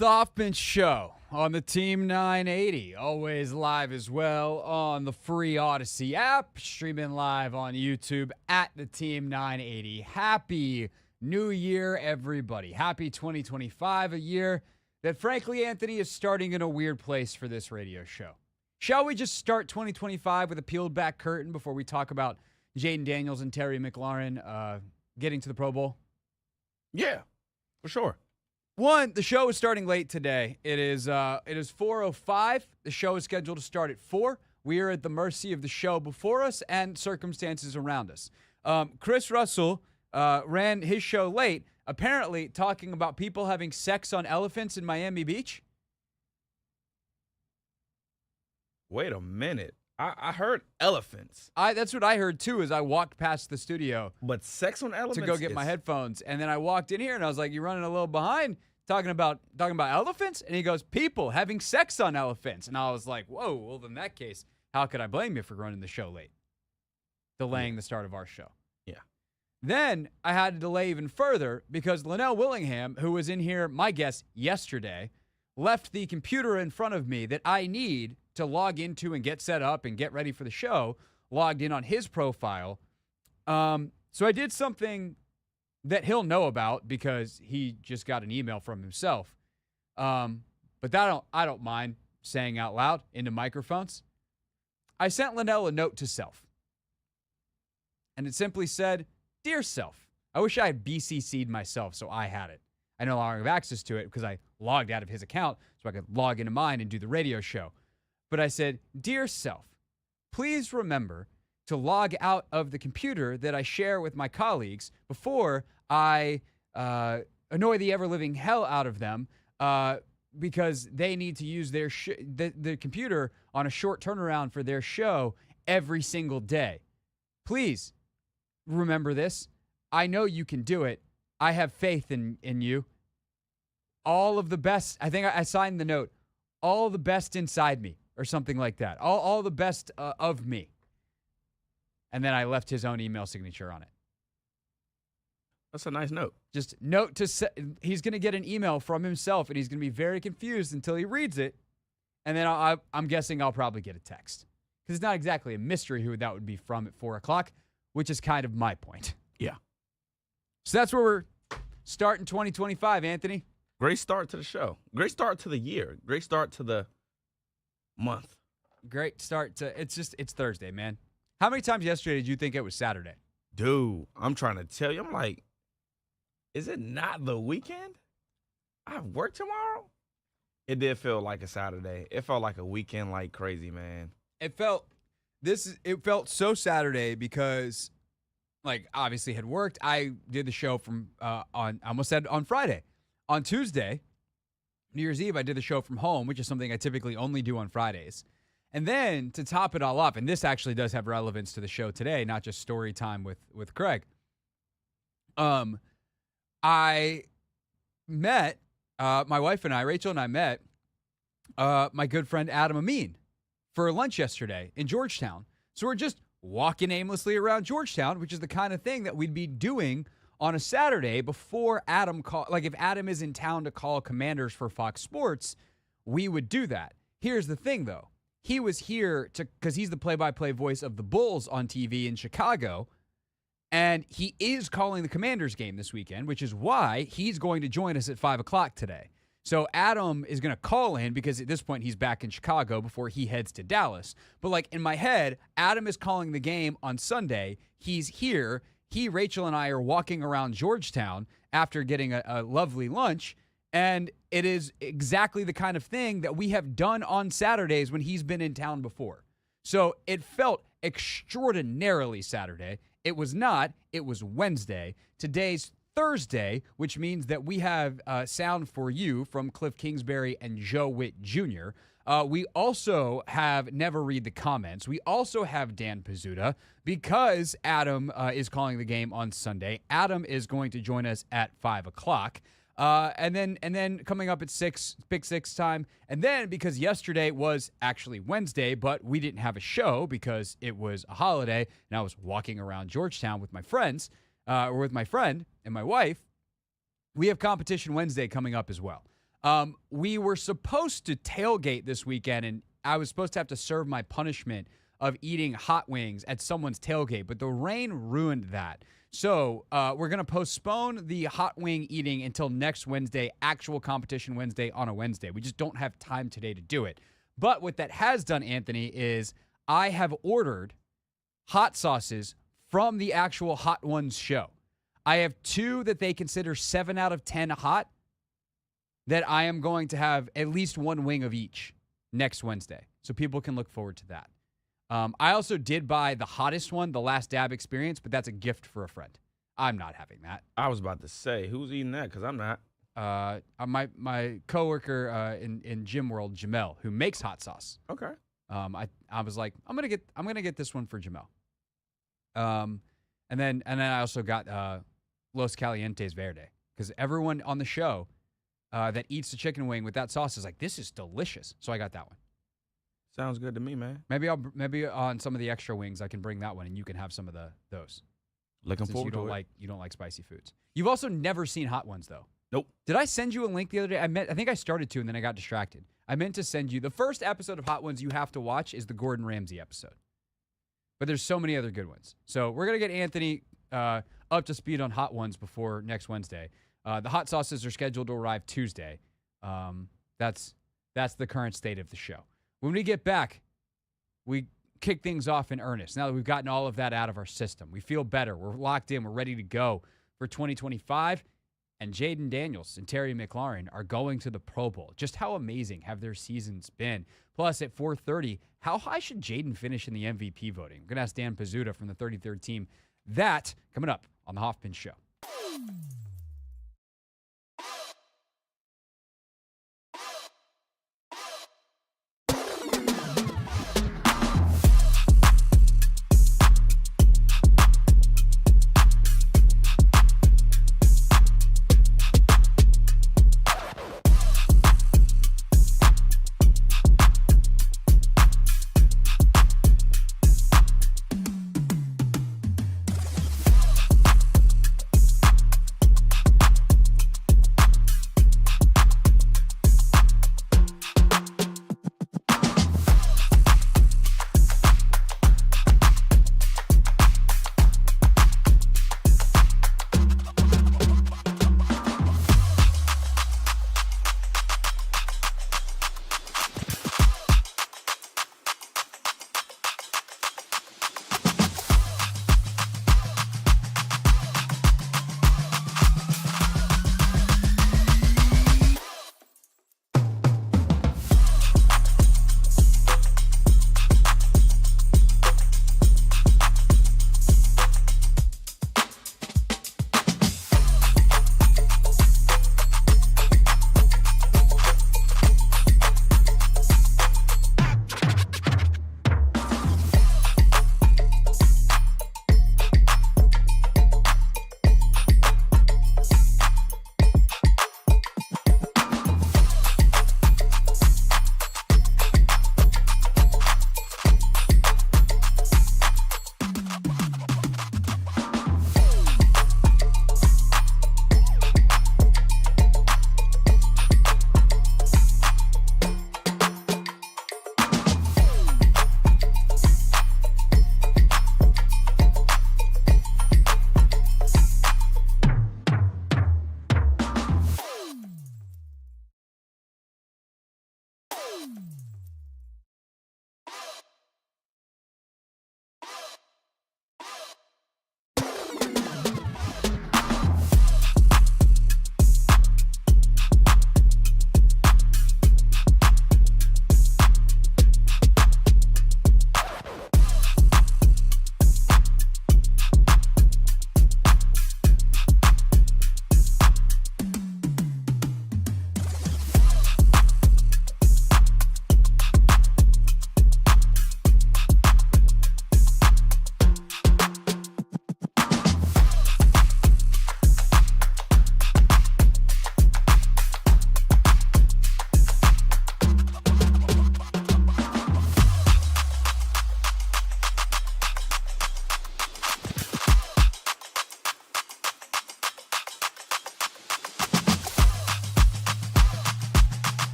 the Hoffman Show on the Team 980. Always live as well on the free Odyssey app. Streaming live on YouTube at the Team 980. Happy New Year, everybody. Happy 2025, a year that, frankly, Anthony, is starting in a weird place for this radio show. Shall we just start 2025 with a peeled back curtain before we talk about Jaden Daniels and Terry McLaurin getting to the Pro Bowl? Yeah, for sure. One, the show is starting late today. It is 4:05. The show is scheduled to start at 4. We are at the mercy of the show before us and circumstances around us. Chris Russell ran his show late, apparently talking about people having sex on elephants in Miami Beach. Wait a minute. I heard elephants. That's what I heard, too, as I walked past the studio. But sex on elephants? To go get my headphones. And then I walked in here, and I was like, you're running a little behind talking about elephants? And he goes, people having sex on elephants. And I was like, whoa, well, in that case, how could I blame you for running the show late? Delaying the start of our show. Yeah. Then I had to delay even further because Linnell Willingham, who was in here, my guess, yesterday, left the computer in front of me that I need to log into and get set up and get ready for the show, logged in on his profile. So I did something that he'll know about because he just got an email from himself. But I don't mind saying out loud into microphones. I sent Linnell a note to self. And it simply said, "Dear self." I wish I had BCC'd myself so I had it. I no longer have access to it because I logged out of his account so I could log into mine and do the radio show. But I said, "Dear self, please remember to log out of the computer that I share with my colleagues before I annoy the ever-living hell out of them because they need to use their the computer on a short turnaround for their show every single day. Please remember this. I know you can do it. I have faith in you. All of the best." I think I signed the note. "All the best inside me," or something like that. All the best of me. And then I left his own email signature on it. That's a nice note. Just note he's going to get an email from himself, and he's going to be very confused until he reads it. And then I'm guessing I'll probably get a text. Because it's not exactly a mystery who that would be from at 4 o'clock, which is kind of my point. Yeah. So that's where we're starting 2025, Anthony. Great start to the show. Great start to the year. Great start to the month. Great start to it's Thursday, man. How many times yesterday did you think it was Saturday? Dude, I'm trying to tell you. I'm like, is it not the weekend? I have work tomorrow? It did feel like a Saturday. It felt like a weekend like crazy, man. It felt so Saturday because, like, obviously had worked. I did the show on Friday. On Tuesday, New Year's Eve, I did the show from home, which is something I typically only do on Fridays. And then to top it all off, and this actually does have relevance to the show today, not just story time with Craig. I met, my wife and I, Rachel and I met my good friend Adam Amin for lunch yesterday in Georgetown. So we're just walking aimlessly around Georgetown, which is the kind of thing that we'd be doing on a Saturday before Adam if Adam is in town to call Commanders for Fox Sports, we would do that. Here's the thing, though. He was here because he's the play-by-play voice of the Bulls on TV in Chicago, and he is calling the Commanders game this weekend, which is why he's going to join us at 5 o'clock today. So Adam is going to call in because at this point he's back in Chicago before he heads to Dallas. But like in my head, Adam is calling the game on Sunday. He's here. Rachel, and I are walking around Georgetown after getting a lovely lunch, and it is exactly the kind of thing that we have done on Saturdays when he's been in town before. So it felt extraordinarily Saturday. It was not. It was Wednesday. Today's Thursday, which means that we have sound for you from Cliff Kingsbury and Joe Witt Jr. We also have Never Read the Comments. We also have Dan Pizzuta because Adam is calling the game on Sunday. Adam is going to join us at 5 o'clock. And then coming up at 6, Big 6 time. And then because yesterday was actually Wednesday, but we didn't have a show because it was a holiday, and I was walking around Georgetown with my friends, or with my friend and my wife, we have Competition Wednesday coming up as well. We were supposed to tailgate this weekend, and I was supposed to have to serve my punishment of eating hot wings at someone's tailgate, but the rain ruined that. So we're going to postpone the hot wing eating until next Wednesday, actual competition Wednesday on a Wednesday. We just don't have time today to do it. But what that has done, Anthony, is I have ordered hot sauces from the actual Hot Ones show. I have 2 that they consider 7 out of 10 hot that I am going to have at least 1 wing of each next Wednesday. So people can look forward to that. I also did buy the hottest one, the Last Dab Experience, but that's a gift for a friend. I'm not having that. I was about to say, who's eating that? Because I'm not. My coworker in Gym World, Jamel, who makes hot sauce. Okay. I was like, I'm gonna get this one for Jamel. And then I also got Los Calientes Verde, because everyone on the show that eats the chicken wing with that sauce is like, this is delicious. So I got that one. Sounds good to me, man. Maybe on some of the extra wings I can bring that one, and you can have some of those. Looking Since forward to it. You don't like spicy foods. You've also never seen Hot Ones though. Nope. Did I send you a link the other day? I think I started to, and then I got distracted. I meant to send you the first episode of Hot Ones you have to watch is the Gordon Ramsay episode. But there's so many other good ones. So we're gonna get Anthony up to speed on Hot Ones before next Wednesday. The hot sauces are scheduled to arrive Tuesday. That's the current state of the show. When we get back, we kick things off in earnest. Now that we've gotten all of that out of our system, we feel better. We're locked in. We're ready to go for 2025. And Jaden Daniels and Terry McLaurin are going to the Pro Bowl. Just how amazing have their seasons been? Plus, at 4:30, how high should Jayden finish in the MVP voting? I'm going to ask Dan Pizzuta from the 33rd team. That coming up on the Hoffman Show.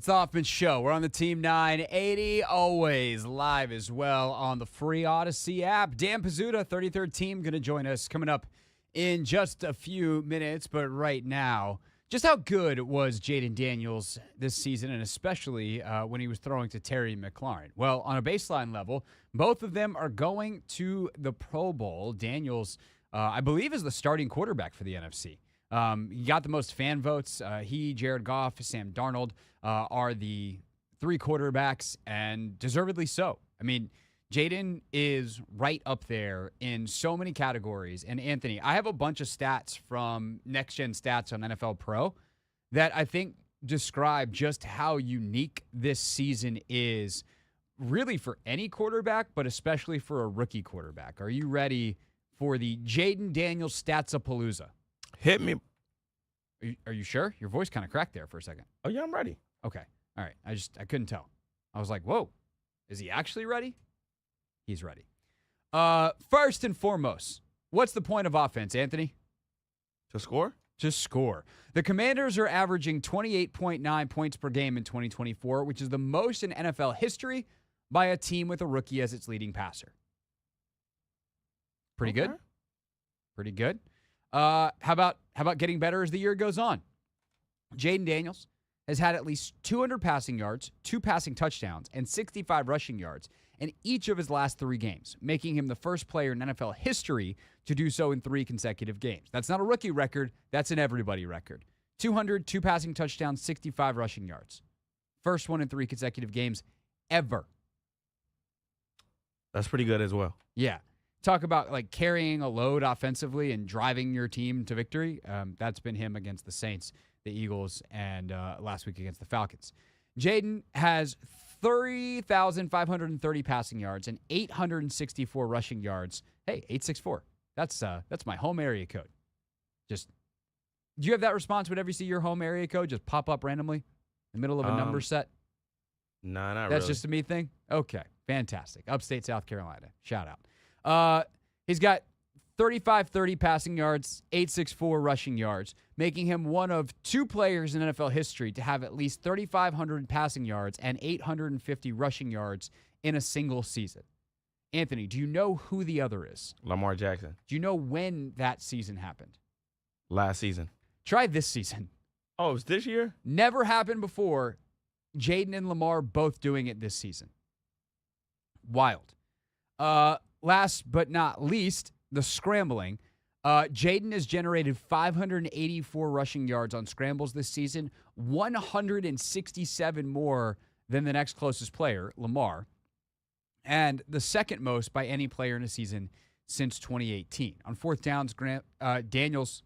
It's the Hoffman Show. We're on the Team 980, always live as well on the free Odyssey app. Dan Pizzuta, 33rd team, going to join us coming up in just a few minutes. But right now, just how good was Jaden Daniels this season, and especially when he was throwing to Terry McLaurin? Well, on a baseline level, both of them are going to the Pro Bowl. Daniels, I believe, is the starting quarterback for the NFC. He got the most fan votes. He, Jared Goff, Sam Darnold are the three quarterbacks, and deservedly so. I mean, Jayden is right up there in so many categories. And Anthony, I have a bunch of stats from Next Gen Stats on NFL Pro that I think describe just how unique this season is, really for any quarterback, but especially for a rookie quarterback. Are you ready for the Jaden Daniels Statsapalooza? Hit me. Are you sure? Your voice kind of cracked there for a second. Oh, yeah, I'm ready. Okay. All right. I couldn't tell. I was like, whoa, is he actually ready? He's ready. First and foremost, what's the point of offense, Anthony? To score? To score. The Commanders are averaging 28.9 points per game in 2024, which is the most in NFL history by a team with a rookie as its leading passer. Pretty good. Pretty good. How about getting better as the year goes on? Jaden Daniels has had at least 200 passing yards, 2 passing touchdowns, and 65 rushing yards in each of his last 3 games, making him the first player in NFL history to do so in 3 consecutive games. That's not a rookie record. That's an everybody record. 200, 2 passing touchdowns, 65 rushing yards. First one in 3 consecutive games ever. That's pretty good as well. Yeah. Talk about like carrying a load offensively and driving your team to victory. That's been him against the Saints, the Eagles, and last week against the Falcons. Jayden has 30,530 passing yards and 864 rushing yards. Hey, 864. That's my home area code. Just, do you have that response whenever you see your home area code just pop up randomly in the middle of a number set? No, not really. That's just a me thing? Okay, fantastic. Upstate South Carolina. Shout out. He's got 3,530 passing yards, 864 rushing yards, making him one of 2 players in NFL history to have at least 3,500 passing yards and 850 rushing yards in a single season. Anthony, do you know who the other is? Lamar Jackson. Do you know when that season happened? Last season. Try this season. Oh, it was this year? Never happened before. Jayden and Lamar both doing it this season. Wild. Last but not least, the scrambling. Jayden has generated 584 rushing yards on scrambles this season, 167 more than the next closest player, Lamar, and the second most by any player in a season since 2018. On fourth downs, Daniels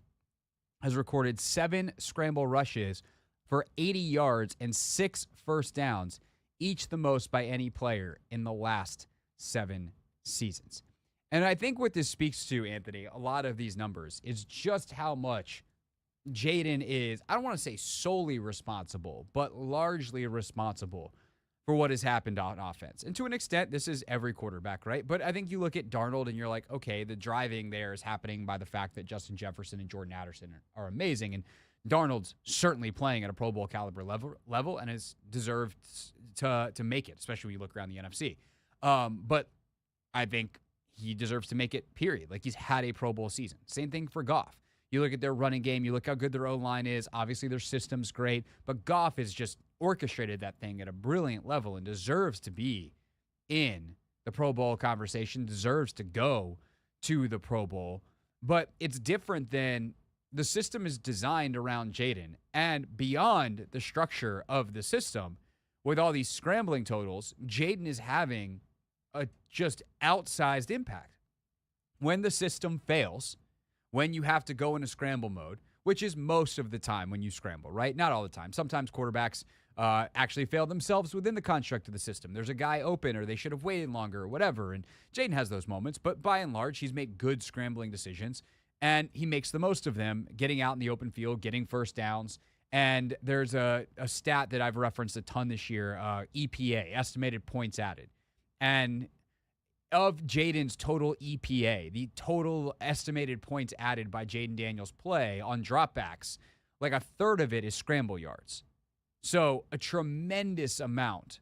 has recorded 7 scramble rushes for 80 yards and 6 first downs, each the most by any player in the last 7 seasons. And I think what this speaks to, Anthony, a lot of these numbers, is just how much Jayden is, I don't want to say solely responsible, but largely responsible for what has happened on offense. And to an extent, this is every quarterback, right? But I think you look at Darnold and you're like, okay, the driving there is happening by the fact that Justin Jefferson and Jordan Addison are amazing. And Darnold's certainly playing at a Pro Bowl caliber level and has deserved to make it, especially when you look around the NFC. But I think he deserves to make it, period. Like, he's had a Pro Bowl season. Same thing for Goff. You look at their running game, you look how good their O-line is. Obviously, their system's great, but Goff has just orchestrated that thing at a brilliant level and deserves to be in the Pro Bowl conversation, deserves to go to the Pro Bowl. But it's different than the system is designed around Jayden, and beyond the structure of the system, with all these scrambling totals, Jayden is having a just outsized impact. When the system fails, when you have to go into scramble mode, which is most of the time when you scramble, right? Not all the time. Sometimes quarterbacks actually fail themselves within the construct of the system. There's a guy open, or they should have waited longer, or whatever. And Jayden has those moments, but by and large, he's made good scrambling decisions, and he makes the most of them, getting out in the open field, getting first downs. And there's a stat that I've referenced a ton this year, EPA, estimated points added. And of Jayden's total EPA, the total estimated points added by Jaden Daniels' play on dropbacks, like a third of it is scramble yards. So a tremendous amount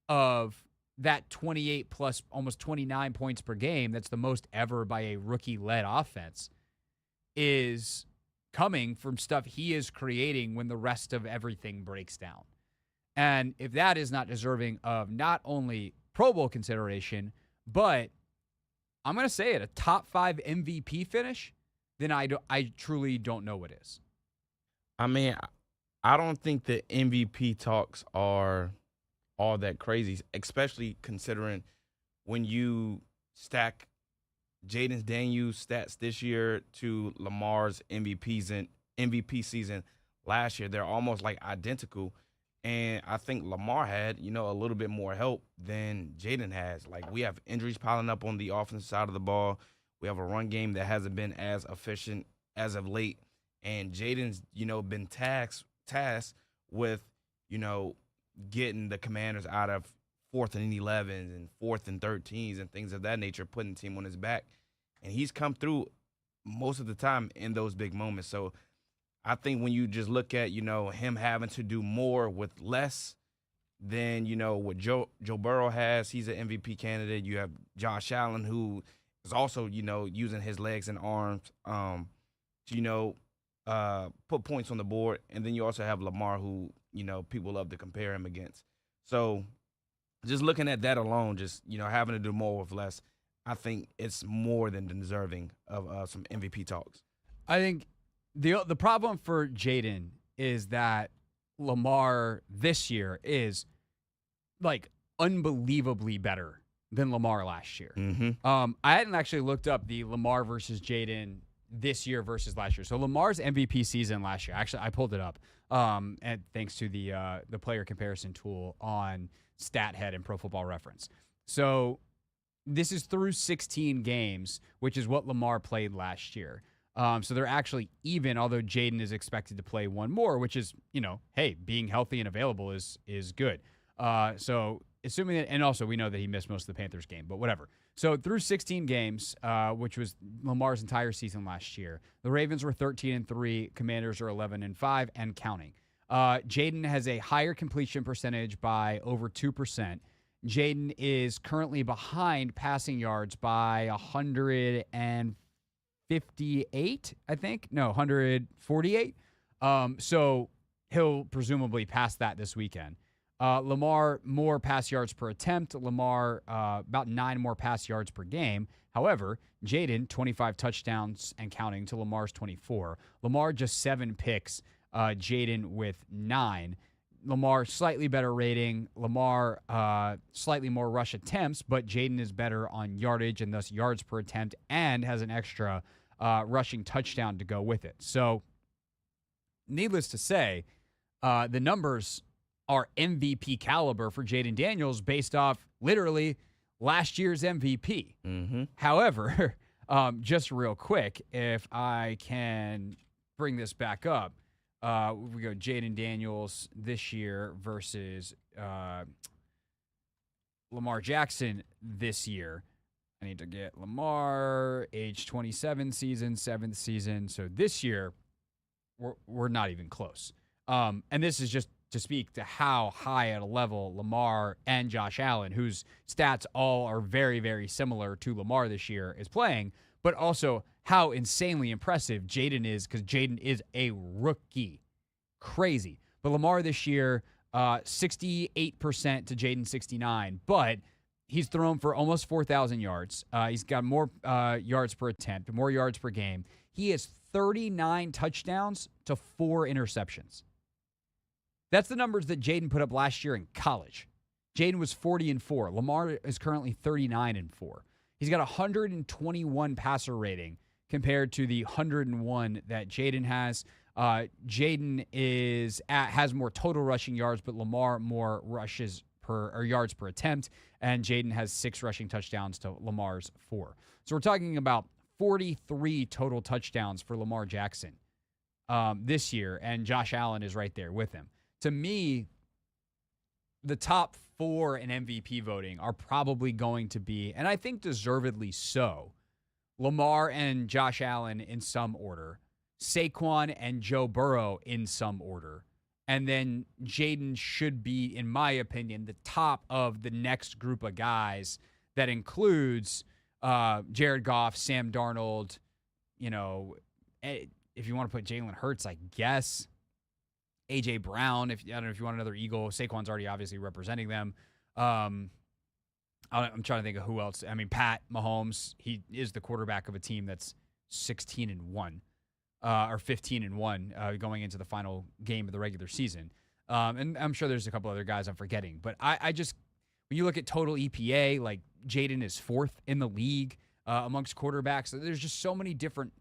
of that 28 plus almost 29 points per game, that's the most ever by a rookie-led offense, is coming from stuff he is creating when the rest of everything breaks down. And if that is not deserving of not only Pro Bowl consideration, but I'm going to say it, a top 5 MVP finish, then I truly don't know what is. I mean, I don't think the MVP talks are all that crazy, especially considering when you stack Jaden Daniels' stats this year to Lamar's MVP season last year. They're almost like identical. And I think Lamar had, a little bit more help than Jaden has. Like, we have injuries piling up on the offensive side of the ball. We have a run game that hasn't been as efficient as of late. And Jaden's, been tasked with, getting the Commanders out of 4th and 11s and 4th and 13s and things of that nature, putting the team on his back. And he's come through most of the time in those big moments. So I think when you just look at, him having to do more with less than, what Joe Burrow has, he's an MVP candidate. You have Josh Allen, who is also, using his legs and arms to, put points on the board. And then you also have Lamar, who, people love to compare him against. So just looking at that alone, just, having to do more with less, I think it's more than deserving of some MVP talks. I think the problem for Jayden is that Lamar this year is like unbelievably better than Lamar last year. Mm-hmm. I hadn't actually looked up the Lamar versus Jayden this year versus last year. So Lamar's MVP season last year, actually I pulled it up, and thanks to the player comparison tool on StatHead and Pro Football Reference. So this is through 16 games, which is what Lamar played last year. So they're actually even, although Jayden is expected to play one more, which is, hey, being healthy and available is good. So assuming that, and also we know that he missed most of the Panthers game, but whatever. So through 16 games, which was Lamar's entire season last year, the Ravens were 13-3, Commanders are 11-5 and counting. Jayden has a higher completion percentage by over 2%. Jayden is currently behind passing yards by 158, I think. No, 148. So he'll presumably pass that this weekend. Lamar, more pass yards per attempt. Lamar, about 9 more pass yards per game. However, Jayden, 25 touchdowns and counting to Lamar's 24. Lamar, just 7 picks. Jayden with 9. Lamar, slightly better rating. Lamar, slightly more rush attempts, but Jayden is better on yardage and thus yards per attempt and has an extra rushing touchdown to go with it. So, needless to say, the numbers are MVP caliber for Jaden Daniels based off literally last year's MVP. Mm-hmm. However, just real quick, if I can bring this back up, we go Jaden Daniels this year versus Lamar Jackson this year. I need to get Lamar, age 27 season, 7th season. So this year, we're not even close. And this is just to speak to how high at a level Lamar and Josh Allen, whose stats all are very, very similar to Lamar this year, is playing, but also how insanely impressive Jayden is, because Jayden is a rookie. Crazy. But Lamar this year, 68% to Jayden 69, but he's thrown for almost 4,000 yards. He's got more yards per attempt, more yards per game. He has 39 touchdowns to 4 interceptions. That's the numbers that Jayden put up last year in college. Jayden was 40-4. Lamar is currently 39-4. He's got 121 passer rating compared to the 101 that Jayden has. Jayden has more total rushing yards, but Lamar more yards per attempt, and Jayden has 6 rushing touchdowns to Lamar's 4. So we're talking about 43 total touchdowns for Lamar Jackson this year, and Josh Allen is right there with him. To me, the top 4 in MVP voting are probably going to be, and I think deservedly so, Lamar and Josh Allen in some order, Saquon and Joe Burrow in some order, And then Jayden should be, in my opinion, the top of the next group of guys that includes Jared Goff, Sam Darnold, if you want to put Jalen Hurts, I guess, A.J. Brown, I don't know if you want another Eagle. Saquon's already obviously representing them. I'm trying to think of who else. I mean, Pat Mahomes, he is the quarterback of a team that's 16-1. Or 15-1 going into the final game of the regular season. And I'm sure there's a couple other guys I'm forgetting. But I just, when you look at total EPA, like Jayden is 4th in the league amongst quarterbacks. There's just so many different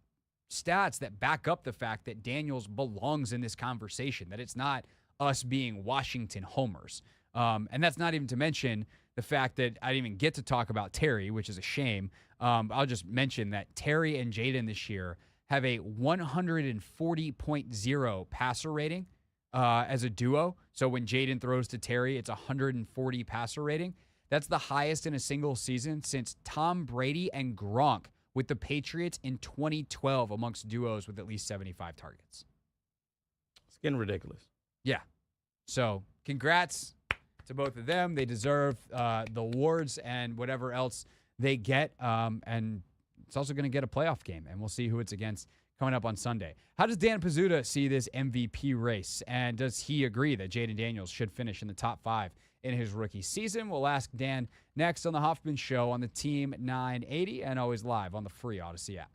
stats that back up the fact that Daniels belongs in this conversation, that it's not us being Washington homers. And that's not even to mention the fact that I didn't even get to talk about Terry, which is a shame. I'll just mention that Terry and Jayden this year have a 140.0 passer rating as a duo. So when Jayden throws to Terry, it's 140 passer rating. That's the highest in a single season since Tom Brady and Gronk with the Patriots in 2012 amongst duos with at least 75 targets. It's getting ridiculous. Yeah. So congrats to both of them. They deserve the awards and whatever else they get. And it's also going to get a playoff game, and we'll see who it's against coming up on Sunday. How does Dan Pizzuta see this MVP race, and does he agree that Jaden Daniels should finish in the top 5 in his rookie season? We'll ask Dan next on the Hoffman Show on the Team 980 and always live on the free Odyssey app.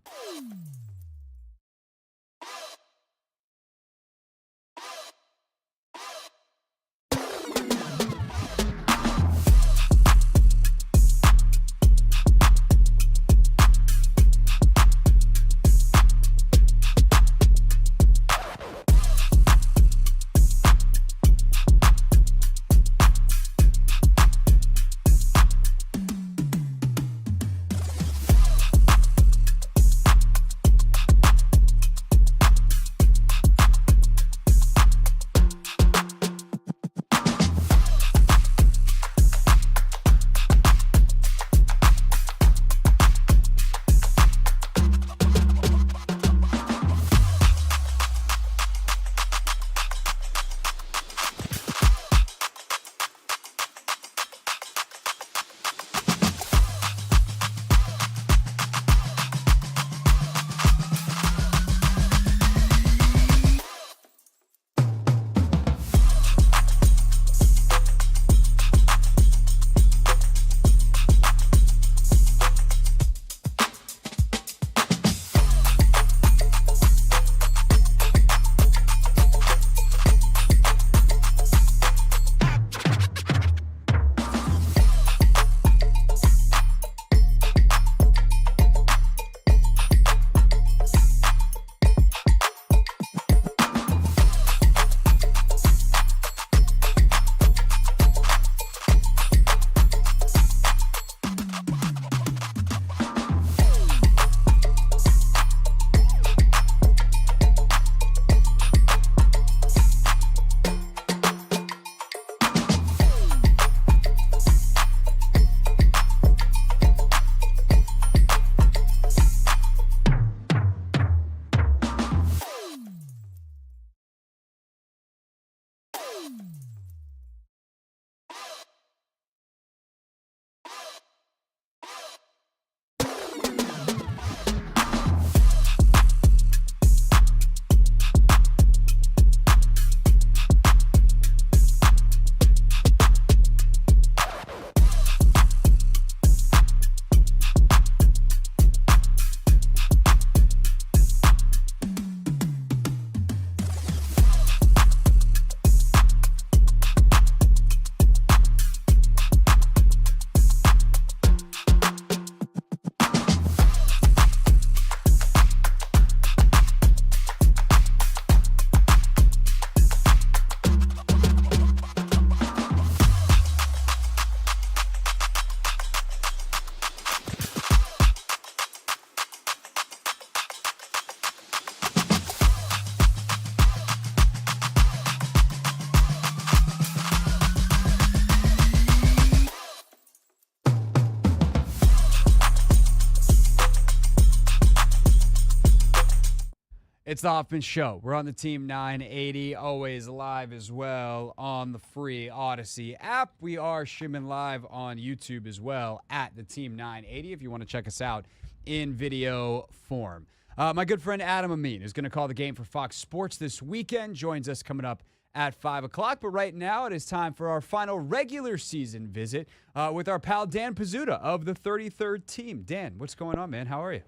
It's the Hoffman Show. We're on the Team 980, always live as well on the free Odyssey app. We are streaming live on YouTube as well at the Team 980 if you want to check us out in video form. My good friend Adam Amin is going to call the game for Fox Sports this weekend. Joins us coming up at 5 o'clock. But right now it is time for our final regular season visit with our pal Dan Pizzuta of the 33rd team. Dan, what's going on, man? How are you?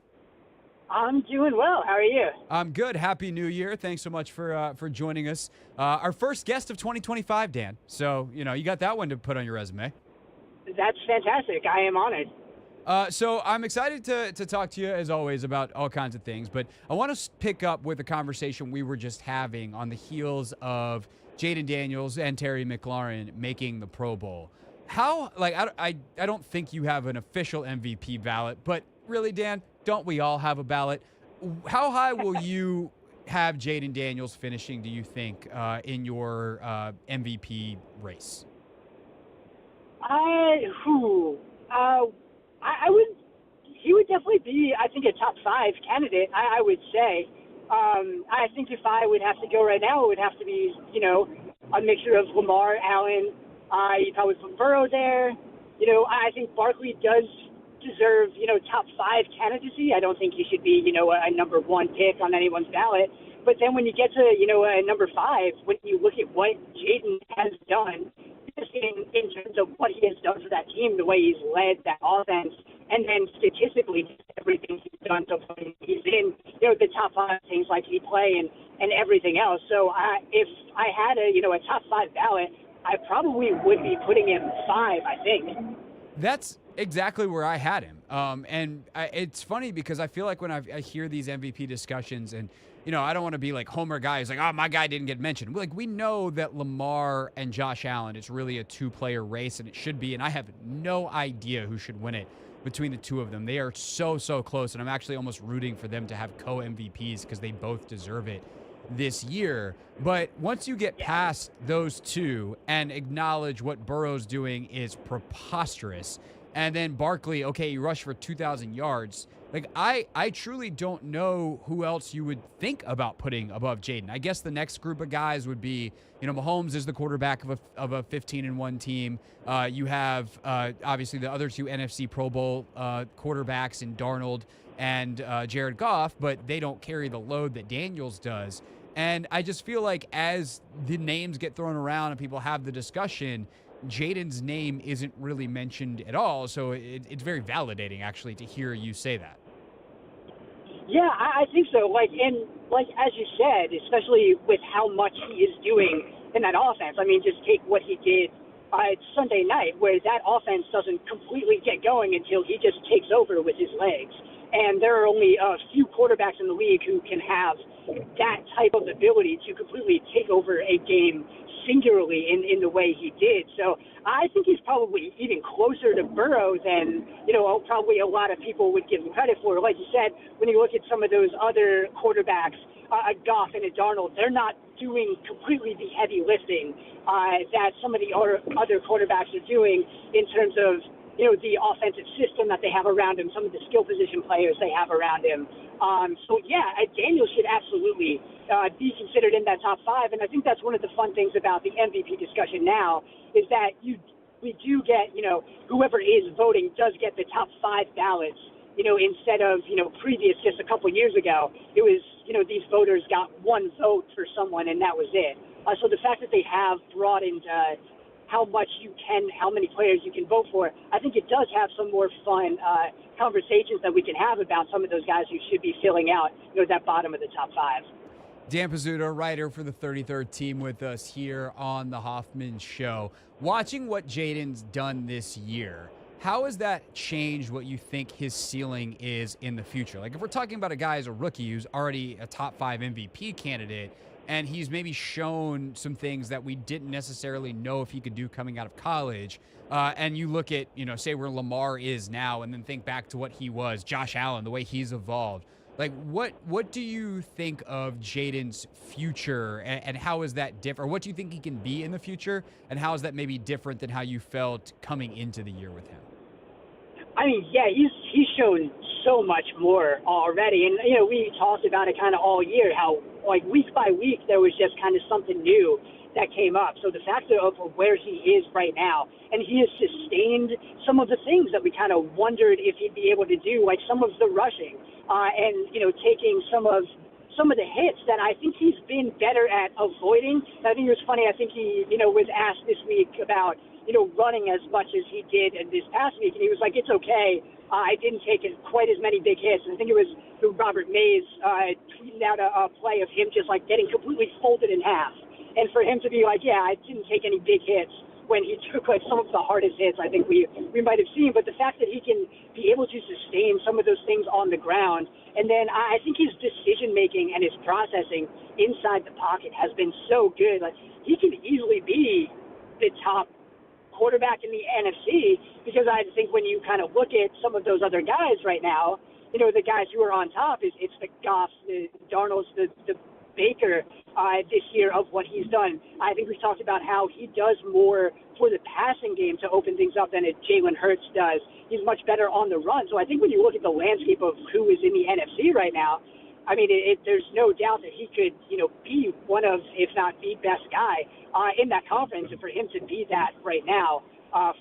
I'm doing well. How are you? I'm good. Happy New Year. Thanks so much for joining us. Our first guest of 2025, Dan. So, you got that one to put on your resume. That's fantastic. I am honored. So I'm excited to talk to you, as always, about all kinds of things. But I want to pick up with a conversation we were just having on the heels of Jaden Daniels and Terry McLaurin making the Pro Bowl. How, I don't think you have an official MVP ballot, but really, Dan, don't we all have a ballot? How high will you have Jaden Daniels finishing, do you think, in your MVP race? He would definitely be, I think, a top 5 candidate, I would say. I think if I would have to go right now, it would have to be, a mixture of Lamar, Allen. You'd probably put Burrow there. I think Barkley does deserve, top 5 candidacy. I don't think he should be, a number 1 pick on anyone's ballot. But then when you get to, a number 5, when you look at what Jayden has done, just in terms of what he has done for that team, the way he's led that offense, and then statistically everything he's done so far, he's in, the top 5 things like he play and everything else. So if I had a top 5 ballot, I probably would be putting him 5, I think. That's exactly where I had him. It's funny because I feel like when I hear these MVP discussions and, I don't want to be like Homer guy who's like, oh, my guy didn't get mentioned. We know that Lamar and Josh Allen, it's really a 2-player race, and it should be. And I have no idea who should win it between the two of them. They are so close, and I'm actually almost rooting for them to have co-MVPs because they both deserve it this year. But once you get past those two and acknowledge what Burrow's doing is preposterous, and then Barkley, okay, he rushed for 2,000 yards. I truly don't know who else you would think about putting above Jayden. I guess the next group of guys would be, Mahomes is the quarterback of a 15-1 team. You have obviously the other two NFC Pro Bowl quarterbacks in Darnold and Jared Goff, but they don't carry the load that Daniels does. And I just feel like as the names get thrown around and people have the discussion, Jayden's name isn't really mentioned at all. So it's very validating, actually, to hear you say that. Yeah, I think so. As you said, especially with how much he is doing in that offense. I mean, just take what he did Sunday night, where that offense doesn't completely get going until he just takes over with his legs. And there are only a few quarterbacks in the league who can have that type of ability to completely take over a game singularly in the way he did. So I think he's probably even closer to Burrow than, probably a lot of people would give him credit for. Like you said, when you look at some of those other quarterbacks, a Goff and a Darnold, they're not doing completely the heavy lifting that some of the other quarterbacks are doing in terms of, the offensive system that they have around him, some of the skill position players they have around him. Daniel should absolutely be considered in that top 5. And I think that's one of the fun things about the MVP discussion now is that we do get, whoever is voting does get the top 5 ballots, instead of, previous just a couple years ago, it was, these voters got one vote for someone and that was it. So the fact that they have broadened how many players you can vote for, I think it does have some more fun conversations that we can have about some of those guys who should be filling out, that bottom of the top 5. Dan Pizzuta, writer for the 33rd team with us here on the Hoffman Show. Watching what Jayden's done this year, how has that changed what you think his ceiling is in the future? If we're talking about a guy as a rookie who's already a top 5 MVP candidate, and he's maybe shown some things that we didn't necessarily know if he could do coming out of college. And you look at, say where Lamar is now and then think back to what he was, Josh Allen, the way he's evolved. What do you think of Jayden's future and how is that different? Or what do you think he can be in the future? And how is that maybe different than how you felt coming into the year with him? I mean, yeah, he's shown so much more already. And, we talked about it kind of all year, how, like, week by week, there was just kind of something new that came up. So the fact of where he is right now, and he has sustained some of the things that we kind of wondered if he'd be able to do, like some of the rushing, and, taking some of the hits that I think he's been better at avoiding. I think it was funny. I think he, was asked this week about, running as much as he did in this past week, and he was like, it's okay. I didn't take quite as many big hits. And I think it was Robert Mays tweeted out a play of him just, like, getting completely folded in half. And for him to be like, yeah, I didn't take any big hits when he took, like, some of the hardest hits I think we might have seen. But the fact that he can be able to sustain some of those things on the ground, and then I think his decision-making and his processing inside the pocket has been so good. Like, he can easily be the top quarterback in the NFC, because I think when you kind of look at some of those other guys right now, the guys who are on top, it's the Goffs, the Darnolds, the Baker this year of what he's done. I think we talked about how he does more for the passing game to open things up than Jalen Hurts does. He's much better on the run. So I think when you look at the landscape of who is in the NFC right now, I mean, there's no doubt that he could, be one of, if not the best guy in that conference. And for him to be that right now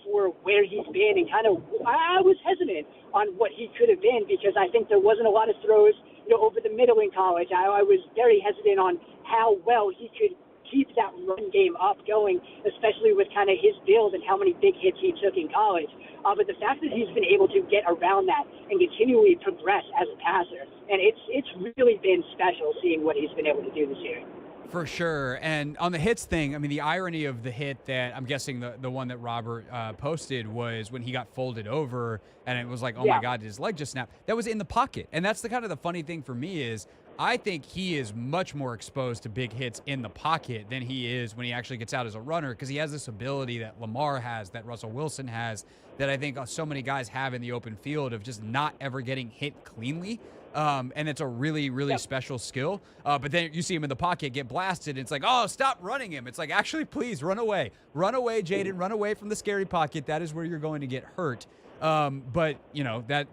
for where he's been, and kind of, I was hesitant on what he could have been, because I think there wasn't a lot of throws, over the middle in college. I was very hesitant on how well he could keep that run game up going, especially with kind of his build and how many big hits he took in college. But the fact that he's been able to get around that and continually progress as a passer, and it's really been special seeing what he's been able to do this year. For sure. And on the hits thing, I mean, the irony of the hit that I'm guessing the one that Robert posted was when he got folded over and it was like, oh my God, his leg just snapped. That was in the pocket. And that's the kind of the funny thing for me is I think he is much more exposed to big hits in the pocket than he is when he actually gets out as a runner, because he has this ability that Lamar has, that Russell Wilson has, that I think so many guys have in the open field of just not ever getting hit cleanly. And it's a really, really special skill. But then you see him in the pocket get blasted. And it's like, oh, stop running him. It's like, actually, please run away. Run away, Jayden. Run away from the scary pocket. That is where you're going to get hurt. But,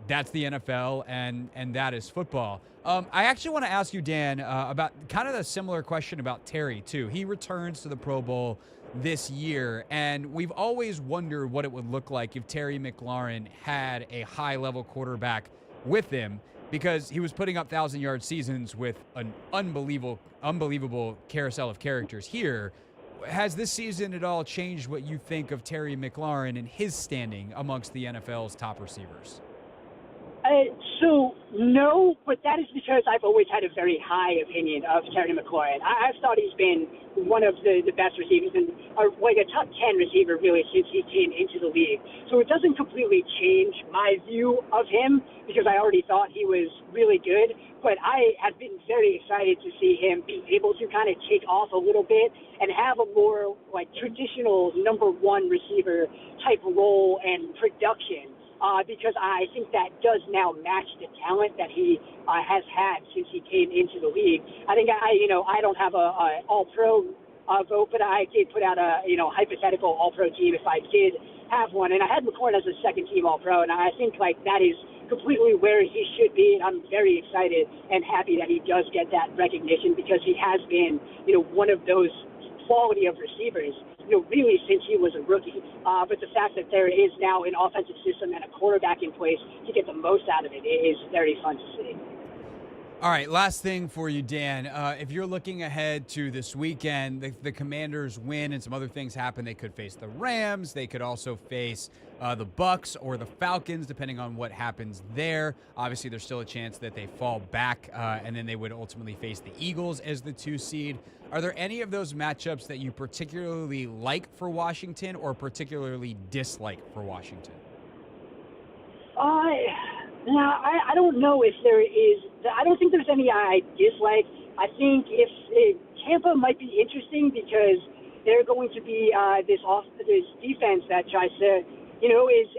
that's the NFL, and that is football. I actually want to ask you, Dan, about kind of a similar question about Terry, too. He returns to the Pro Bowl this year, and we've always wondered what it would look like if Terry McLaurin had a high-level quarterback with him, because he was putting up 1,000-yard seasons with an unbelievable carousel of characters here. Has this season at all changed what you think of Terry McLaurin and his standing amongst the NFL's top receivers? So, no, but that is because I've always had a very high opinion of Terry McLaurin. I've thought he's been one of the best receivers, and like a top 10 receiver really since he came into the league. So it doesn't completely change my view of him, because I already thought he was really good. But I have been very excited to see him be able to kind of take off a little bit and have a more like traditional number one receiver type role and production. Because I think that does now match the talent that he has had since he came into the league. I think I don't have a All-Pro vote, but I did put out a hypothetical All-Pro team if I did have one, and I had McLaurin as a second-team All-Pro, and I think like that is completely where he should be, and I'm very excited and happy that he does get that recognition, because he has been one of those quality of receivers really since he was a rookie. But the fact that there is now an offensive system and a quarterback in place to get the most out of it is very fun to see. All right, last thing for you, Dan. If you're looking ahead to this weekend, the Commanders win and some other things happen. They could face the Rams. They could also face the Bucks or the Falcons, depending on what happens there. Obviously, there's still a chance that they fall back, and then they would ultimately face the Eagles as the 2 seed. Are there any of those matchups that you particularly like for Washington or particularly dislike for Washington? Now, I don't know if there is. I don't think there's any I dislike. I think if Tampa might be interesting, because they're going to be this defense that tries to,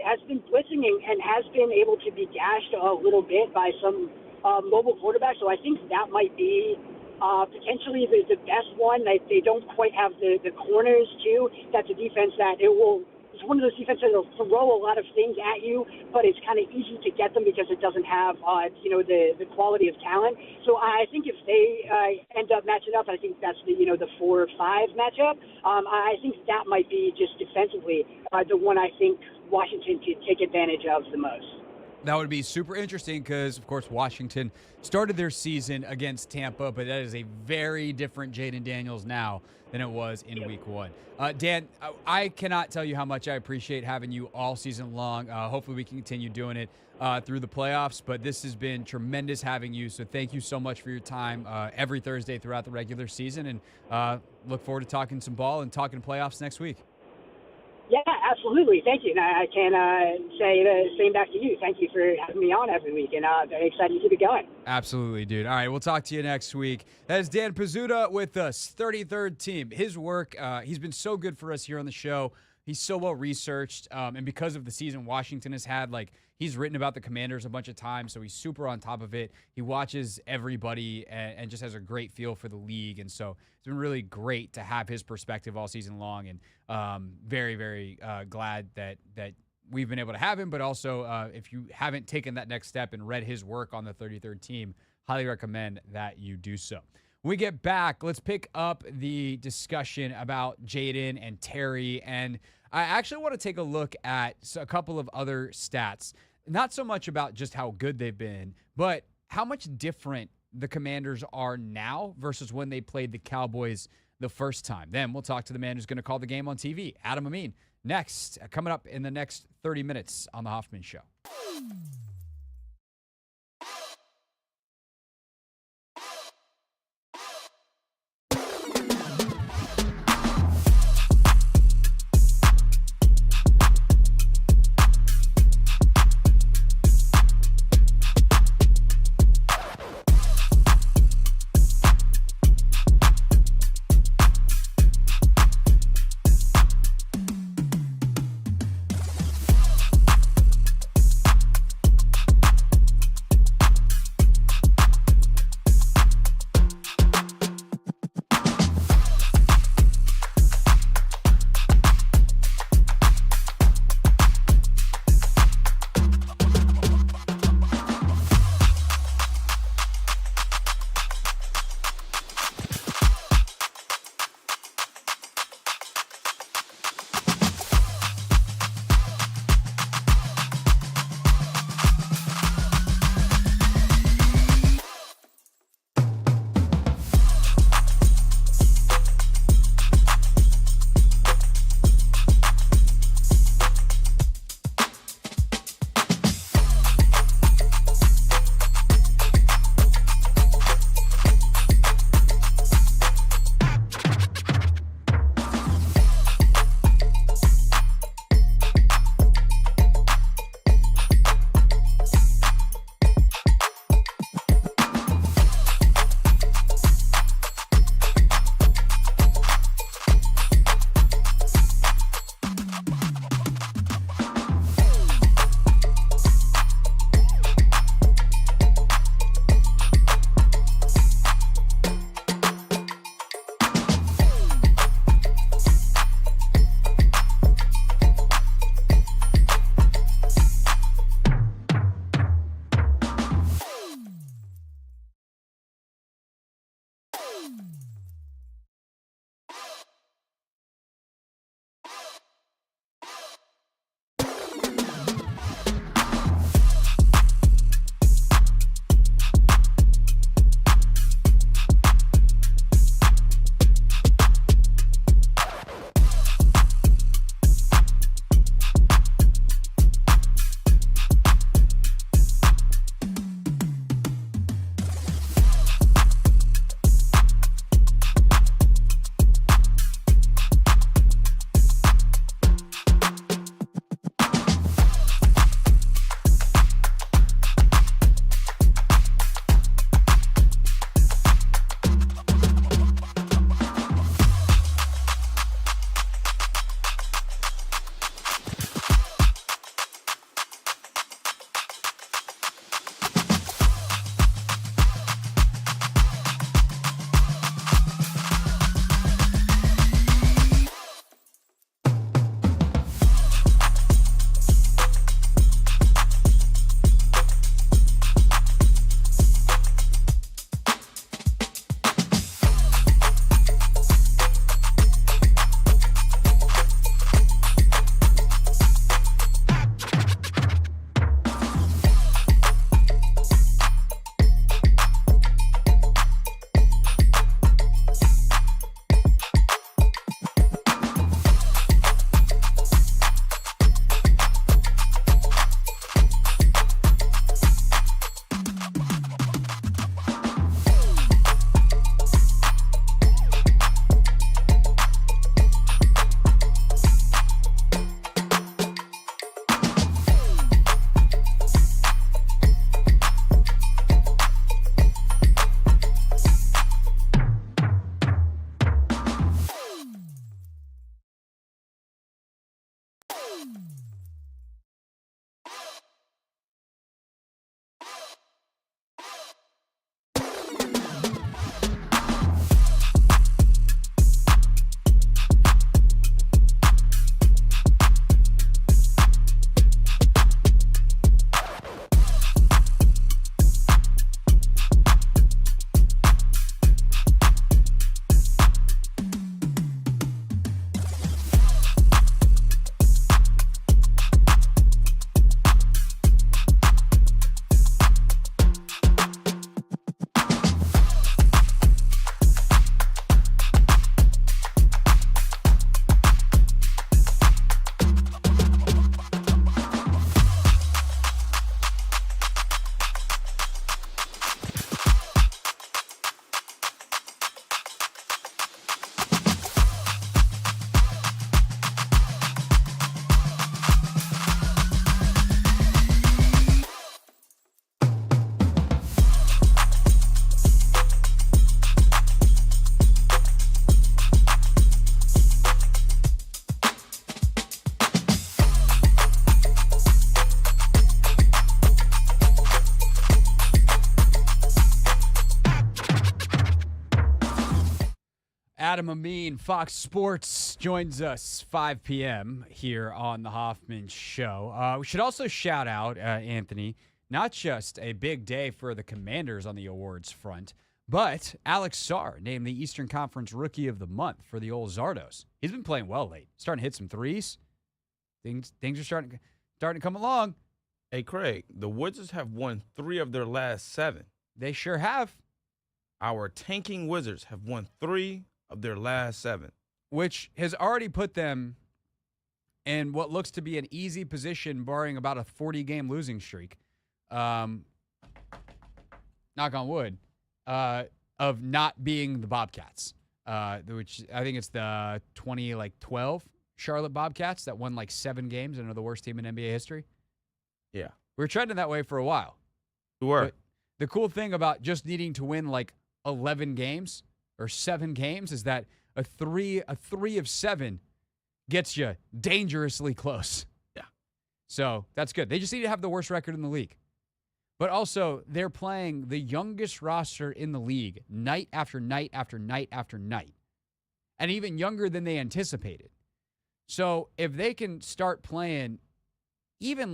has been blitzing and has been able to be gashed a little bit by some mobile quarterbacks. So I think that might be potentially the best one. They don't quite have the corners too. That's a defense that it will it's one of those defenses that'll throw a lot of things at you, but it's kind of easy to get them because it doesn't have, the quality of talent. So I think if they end up matching up, I think that's the 4-5 matchup. I think that might be just defensively the one I think Washington could take advantage of the most. That would be super interesting because, of course, Washington started their season against Tampa, but that is a very different Jaden Daniels now than it was in Week 1. Dan, I cannot tell you how much I appreciate having you all season long. Hopefully we can continue doing it through the playoffs, but this has been tremendous having you, so thank you so much for your time every Thursday throughout the regular season, and look forward to talking some ball and talking playoffs next week. Yeah, absolutely. Thank you. And I can say the same back to you. Thank you for having me on every week, and very excited to keep it going. Absolutely, dude. All right, we'll talk to you next week. That is Dan Pizzuta with us, 33rd Team. His work, he's been so good for us here on the show. He's so well researched, and because of the season Washington has had, he's written about the Commanders a bunch of times, so he's super on top of it. He watches everybody and just has a great feel for the league, and so it's been really great to have his perspective all season long, and very, very glad that we've been able to have him. But also, if you haven't taken that next step and read his work on the 33rd Team, highly recommend that you do so. When we get back, let's pick up the discussion about Jayden and Terry. And I actually want to take a look at a couple of other stats. Not so much about just how good they've been, but how much different the Commanders are now versus when they played the Cowboys the first time. Then we'll talk to the man who's going to call the game on TV, Adam Amin. Next, coming up in the next 30 minutes on The Hoffman Show. Adam Amin, Fox Sports, joins us 5 p.m. here on the Hoffman Show. We should also shout out, Anthony, not just a big day for the Commanders on the awards front, but Alex Sarr named the Eastern Conference Rookie of the Month for the old Zardos. He's been playing well late, starting to hit some threes. Things are starting to come along. Hey, Craig, the Wizards have won 3 of their last 7. They sure have. Our tanking Wizards have won 3 of their last 7. Which has already put them in what looks to be an easy position, barring about a 40-game losing streak. Knock on wood, of not being the Bobcats, which I think it's the 2012 Charlotte Bobcats that won 7 games and are the worst team in NBA history. Yeah. We were trending that way for a while. We were. But the cool thing about just needing to win 11 games or 7 games is that a three of 7 gets you dangerously close. Yeah. So that's good. They just need to have the worst record in the league. But also, they're playing the youngest roster in the league night after night after night after night. And even younger than they anticipated. So if they can start playing even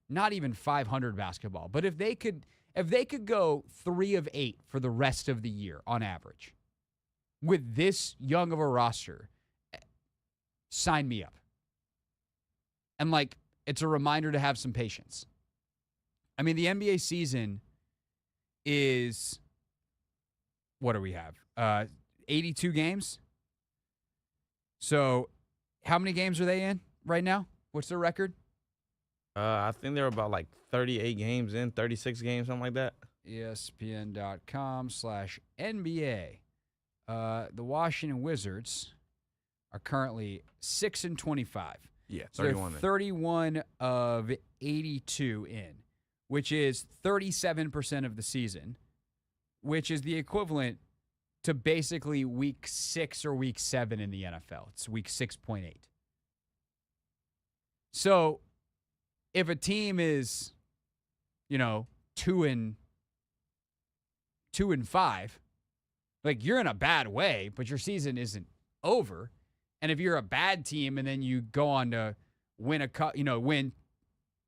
not even 500 basketball, but if they could go 3 of 8 for the rest of the year on average with this young of a roster, sign me up. And it's a reminder to have some patience. I mean, the NBA season is, what do we have? 82 games. So how many games are they in right now? What's their record? I think they're about 38 games in, 36 games, something like that. ESPN.com/NBA. The Washington Wizards are currently 6-25. Yeah, So 31. they're 31 of 82 in, which is 37% of the season, which is the equivalent to basically week 6 or week 7 in the NFL. It's week 6.8. So if a team is, 2-5, you're in a bad way, but your season isn't over. And if you're a bad team and then you go on to win win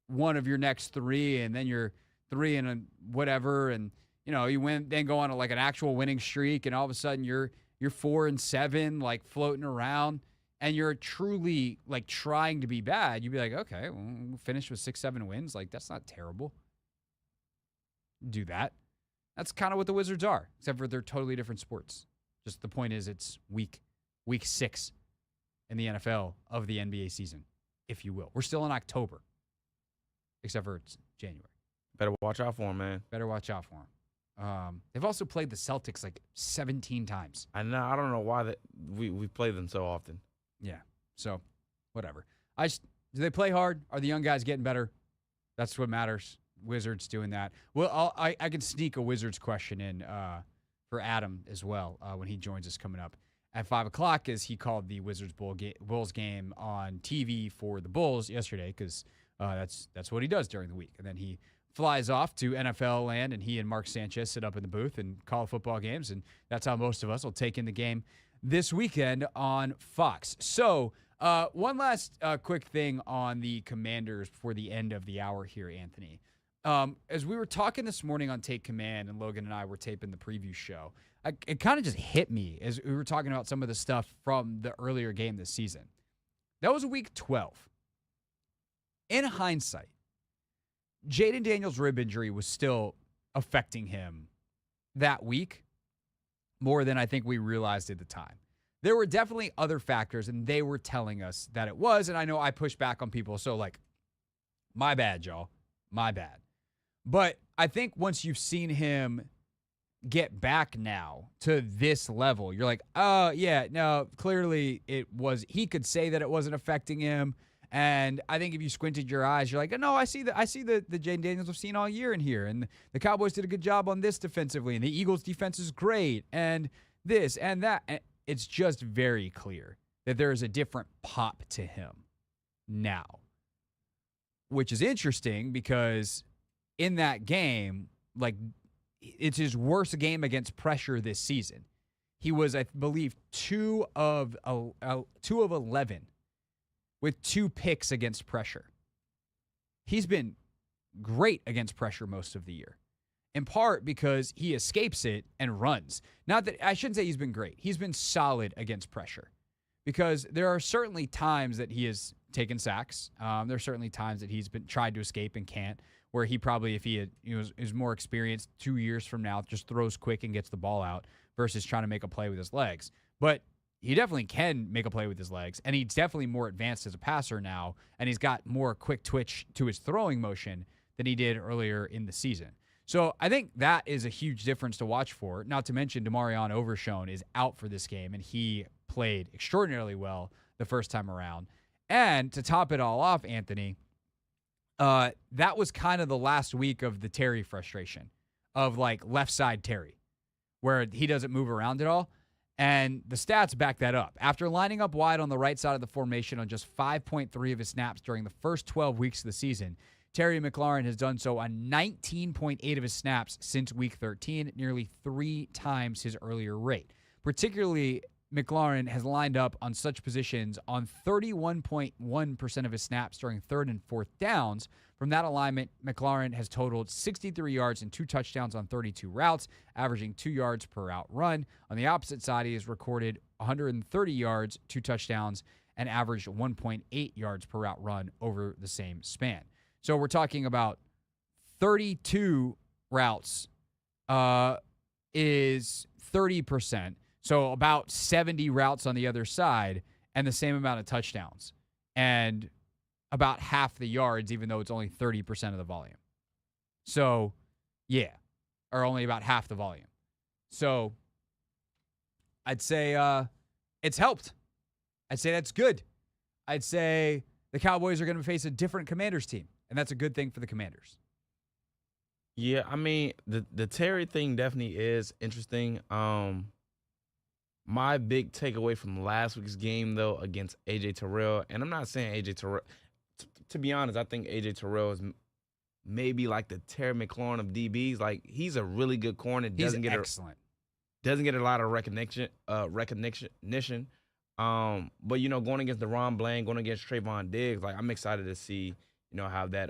one of your next 3, and then you're 3 and whatever, and you win, then go on to an actual winning streak, and all of a sudden you're 4-7, floating around, and you're truly trying to be bad, you'd be like, okay, well, we'll finish with 6-7 wins. That's not terrible. Do that. That's kind of what the Wizards are, except for they're totally different sports. Just the point is, it's week 6 in the NFL of the NBA season, if you will. We're still in October, except for it's January. Better watch out for them, man. Better watch out for them. They've also played the Celtics 17 times. I know. I don't know why we play them so often. Yeah. So, whatever. Do they play hard? Are the young guys getting better? That's what matters. Wizards doing that. Well, I can sneak a Wizards question in for Adam as well when he joins us coming up at 5 o'clock, as he called the Wizards Bulls game on TV for the Bulls yesterday, because that's what he does during the week. And then he flies off to NFL land, and he and Mark Sanchez sit up in the booth and call football games, and that's how most of us will take in the game this weekend on Fox. So one last quick thing on the Commanders before the end of the hour here, Anthony. As we were talking this morning on Take Command, and Logan and I were taping the preview show, it kind of just hit me as we were talking about some of the stuff from the earlier game this season. That was week 12. In hindsight, Jaden Daniels' rib injury was still affecting him that week more than I think we realized at the time. There were definitely other factors, and they were telling us that it was, and I know I pushed back on people, so my bad, y'all. My bad. But I think once you've seen him get back now to this level, you're like, oh, yeah, no, clearly he could say that it wasn't affecting him. And I think if you squinted your eyes, you're like, no, I see the Jaden Daniels we've seen all year in here. And the Cowboys did a good job on this defensively. And the Eagles' defense is great. And this and that. And it's just very clear that there is a different pop to him now. Which is interesting because in that game, it's his worst game against pressure this season. he was, I believe, 2 of 11 with 2 picks against pressure. He's been great against pressure most of the year, in part because he escapes it and runs. Not that I shouldn't say he's been great. He's been solid against pressure, because there are certainly times that he has taken sacks. There are certainly times that he's been tried to escape and can't, where he probably, if he is more experienced 2 years from now, just throws quick and gets the ball out versus trying to make a play with his legs. But he definitely can make a play with his legs, and he's definitely more advanced as a passer now, and he's got more quick twitch to his throwing motion than he did earlier in the season. So I think that is a huge difference to watch for, not to mention Demarion Overshone is out for this game, and he played extraordinarily well the first time around. And to top it all off, Anthony, that was kind of the last week of the Terry frustration, of like left side Terry, where he doesn't move around at all. And the stats back that up. After lining up wide on the right side of the formation on just 5.3 of his snaps during the first 12 weeks of the season, Terry McLaurin has done so on 19.8 of his snaps since week 13, nearly 3 times his earlier rate. Particularly, McLaurin has lined up on such positions on 31.1% of his snaps during 3rd and 4th downs. From that alignment, McLaurin has totaled 63 yards and 2 touchdowns on 32 routes, averaging 2 yards per route run. On the opposite side, he has recorded 130 yards, 2 touchdowns, and averaged 1.8 yards per route run over the same span. So we're talking about 32 routes is 30%. So about 70 routes on the other side and the same amount of touchdowns. And about half the yards, even though it's only 30% of the volume. So, yeah, or only about half the volume. So I'd say it's helped. I'd say that's good. I'd say the Cowboys are going to face a different Commanders team, and that's a good thing for the Commanders. Yeah, I mean, the Terry thing definitely is interesting. My big takeaway from last week's game, though, against A.J. Terrell, and I'm not saying A.J. Terrell, to be honest, I think A.J. Terrell is maybe like the Terry McLaurin of DBs. Like, he's a really good corner. He's excellent. Doesn't get a lot of recognition. But, going against DeRon Bland, going against Trayvon Diggs, like, I'm excited to see, how that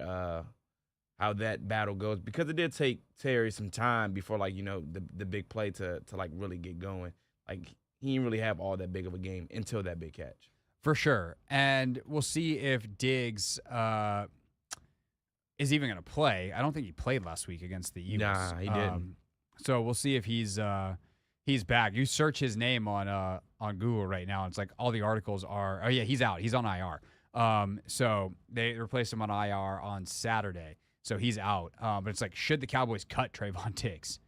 battle goes, because it did take Terry some time before, like, the big play to like really get going. Like, he didn't really have all that big of a game until that big catch. For sure. And we'll see if Diggs is even going to play. I don't think he played last week against the Eagles. Nah, he didn't. So we'll see if he's back. You search his name on Google right now, and it's like all the articles are, oh, yeah, he's out. He's on IR. So they replaced him on IR on Saturday. So he's out. But it's like, should the Cowboys cut Trayvon Diggs?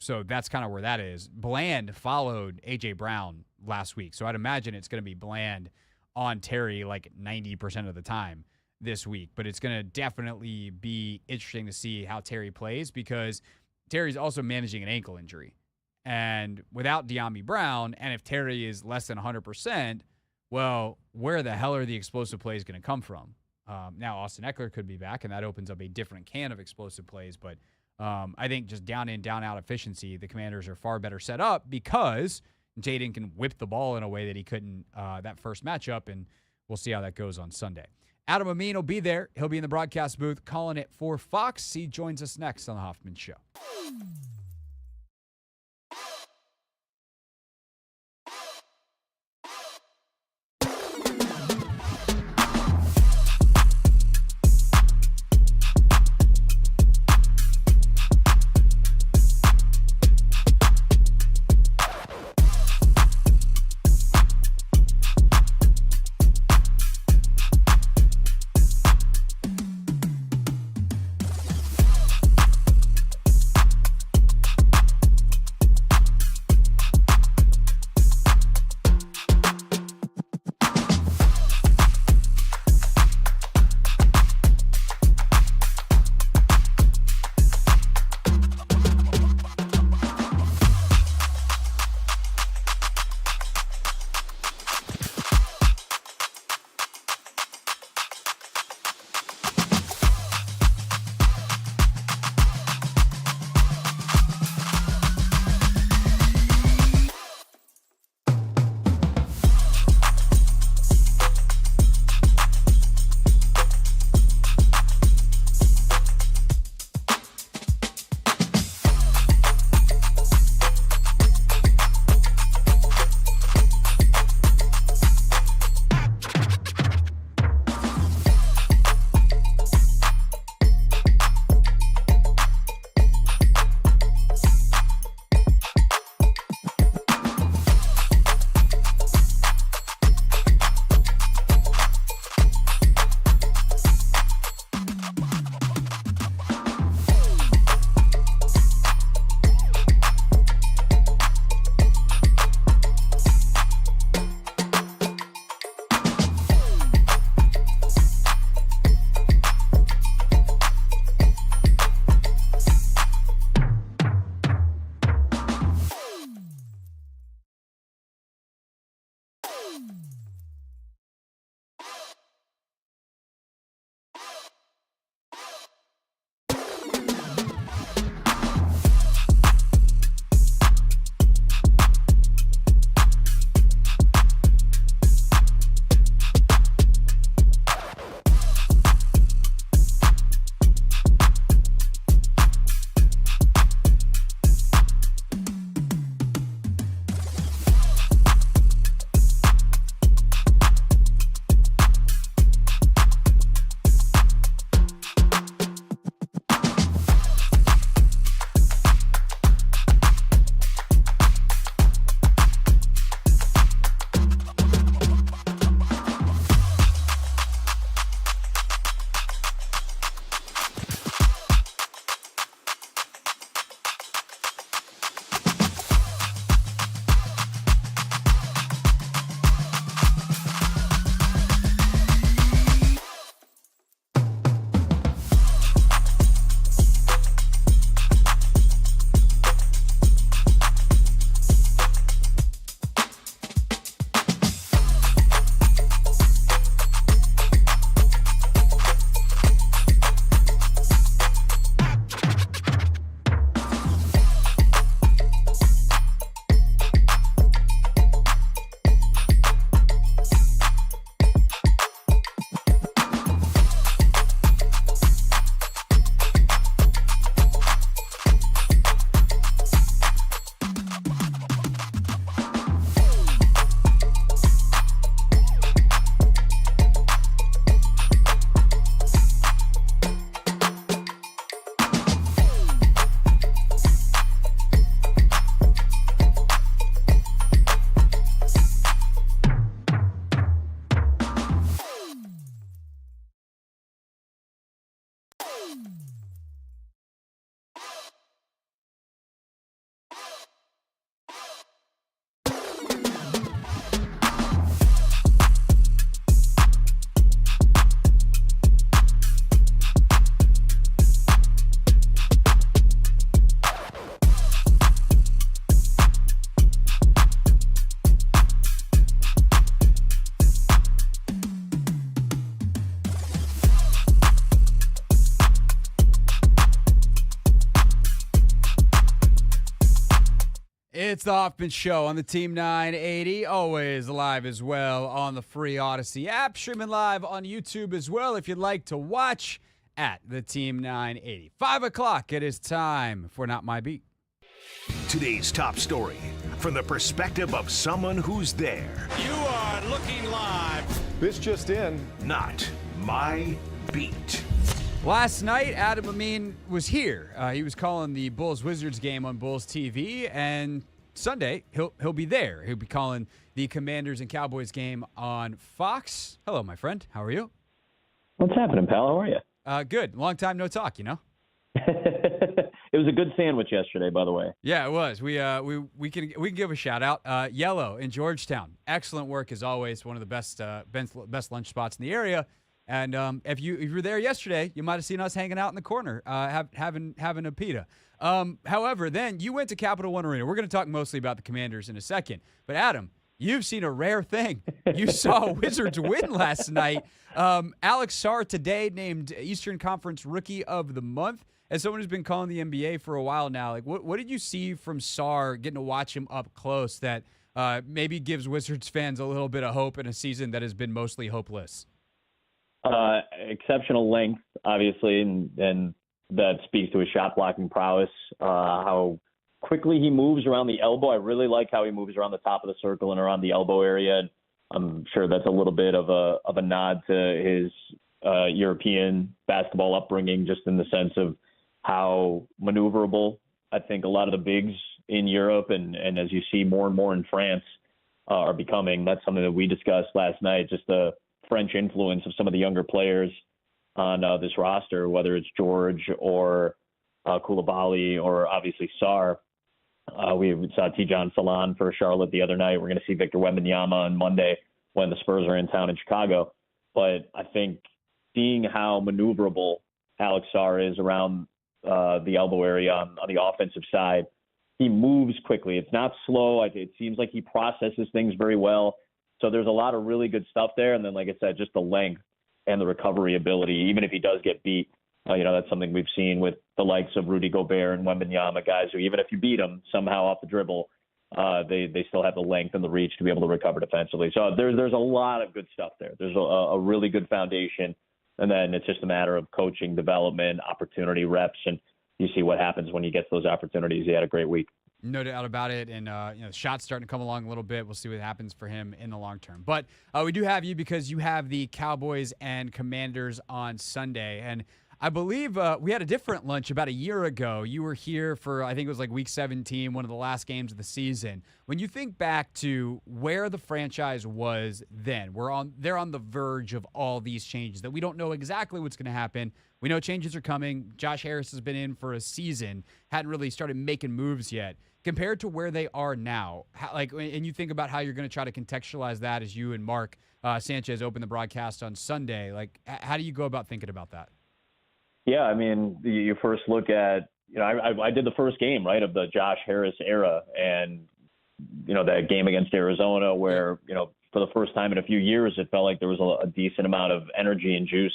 So that's kind of where that is. Bland followed A.J. Brown last week, so I'd imagine it's going to be Bland on Terry like 90% of the time this week. But it's going to definitely be interesting to see how Terry plays, because Terry's also managing an ankle injury. And without De'Ami Brown, and if Terry is less than 100%, well, where the hell are the explosive plays going to come from? Now Austin Eckler could be back, and that opens up a different can of explosive plays, but I think just down in, down out efficiency, the Commanders are far better set up, because Jayden can whip the ball in a way that he couldn't that first matchup, and we'll see how that goes on Sunday. Adam Amin will be there. He'll be in the broadcast booth calling it for Fox. He joins us next on the Hoffman Show. the Hoffman Show on the Team 980, always live as well on the free Odyssey app, streaming live on YouTube as well if you'd like to watch at the Team 980. 5 o'clock, it is time for Not My Beat. Today's top story from the perspective of someone who's there. You are looking live. This just in. Not My Beat. Last night, Adam Amin was here. He was calling the Bulls-Wizards game on Bulls TV, and Sunday, he'll be there. He'll be calling the Commanders and Cowboys game on Fox. Hello, my friend. How are you? What's happening, pal? How are you? Good. Long time no talk, you know? It was a good sandwich yesterday, by the way. Yeah, it was. We can give a shout out. Yellow in Georgetown. Excellent work as always. One of the best lunch spots in the area. And if you were there yesterday, you might have seen us hanging out in the corner, having a pita. However, then you went to Capital One Arena. We're going to talk mostly about the Commanders in a second. But Adam, you've seen a rare thing. You saw Wizards win last night. Alex Sarr today named Eastern Conference Rookie of the Month. As someone who's been calling the NBA for a while now, like what did you see from Sarr, getting to watch him up close, that maybe gives Wizards fans a little bit of hope in a season that has been mostly hopeless? Exceptional length, obviously, and that speaks to his shot blocking prowess. How quickly he moves around the elbow. I really like how he moves around the top of the circle and around the elbow area. And I'm sure that's a little bit of a nod to his European basketball upbringing, just in the sense of how maneuverable I think a lot of the bigs in Europe and as you see more and more in France are becoming. That's something that we discussed last night, just the French influence of some of the younger players on this roster, whether it's George or Koulibaly or obviously Sarr. We saw Tijan Salon for Charlotte the other night. We're going to see Victor Wembanyama on Monday when the Spurs are in town in Chicago. But I think seeing how maneuverable Alex Sarr is around the elbow area on the offensive side, he moves quickly. It's not slow. It seems like he processes things very well. So there's a lot of really good stuff there. And then, like I said, just the length and the recovery ability, even if he does get beat, that's something we've seen with the likes of Rudy Gobert and Wembanyama, guys who even if you beat them somehow off the dribble, they still have the length and the reach to be able to recover defensively. So there's a lot of good stuff there. There's a really good foundation. And then it's just a matter of coaching, development, opportunity, reps, and you see what happens when he gets those opportunities. He had a great week. No doubt about it. And, shots starting to come along a little bit. We'll see what happens for him in the long term. But we do have you because you have the Cowboys and Commanders on Sunday. And I believe we had a different lunch about a year ago. You were here for, I think it was like week 17, one of the last games of the season. When you think back to where the franchise was then, they're on the verge of all these changes that we don't know exactly what's going to happen. We know changes are coming. Josh Harris has been in for a season, hadn't really started making moves yet. Compared to where they are now, and you think about how you're going to try to contextualize that as you and Mark Sanchez open the broadcast on Sunday, how do you go about thinking about that? Yeah, I mean, you first look at, I did the first game, right, of the Josh Harris era, and, that game against Arizona where, for the first time in a few years, it felt like there was a decent amount of energy and juice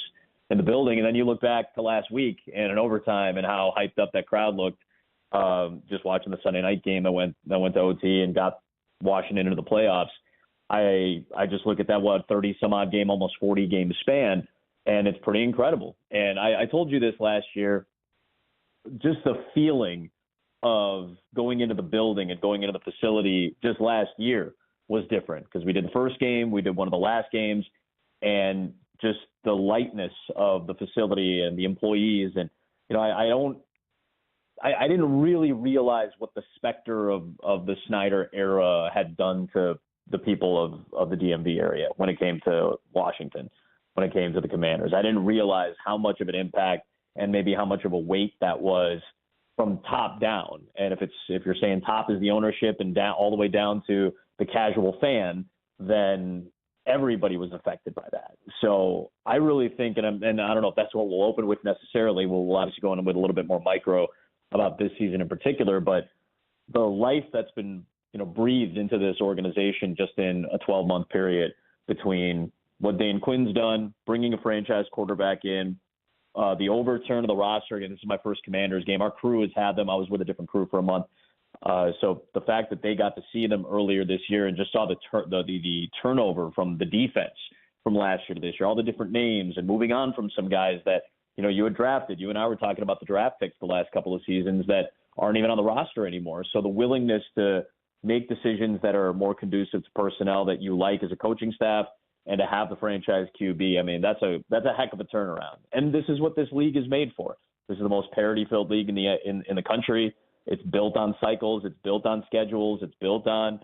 in the building. And then you look back to last week and in overtime and how hyped up that crowd looked. Just watching the Sunday night game that went to OT and got Washington into the playoffs. I just look at that 30 some odd game, almost 40 game span, and it's pretty incredible. And I told you this last year, just the feeling of going into the building and going into the facility just last year was different because we did the first game, we did one of the last games, and just the lightness of the facility and the employees. And, I didn't really realize what the specter of the Snyder era had done to the people of the DMV area when it came to Washington, when it came to the Commanders. I didn't realize how much of an impact and maybe how much of a weight that was from top down. And if you're saying top is the ownership and down all the way down to the casual fan, then everybody was affected by that. So I really think, and I don't know if that's what we'll open with necessarily. We'll obviously go in with a little bit more micro about this season in particular, but the life that's been, breathed into this organization just in a 12-month period between what Dan Quinn's done, bringing a franchise quarterback in, the overturn of the roster. Again, this is my first Commanders game. Our crew has had them. I was with a different crew for a month. So the fact that they got to see them earlier this year and just saw the turnover from the defense from last year to this year, all the different names and moving on from some guys that, you had drafted. You and I were talking about the draft picks the last couple of seasons that aren't even on the roster anymore. So the willingness to make decisions that are more conducive to personnel that you like as a coaching staff and to have the franchise QB, I mean, that's a heck of a turnaround. And this is what this league is made for. This is the most parity-filled league in the country. It's built on cycles. It's built on schedules. It's built on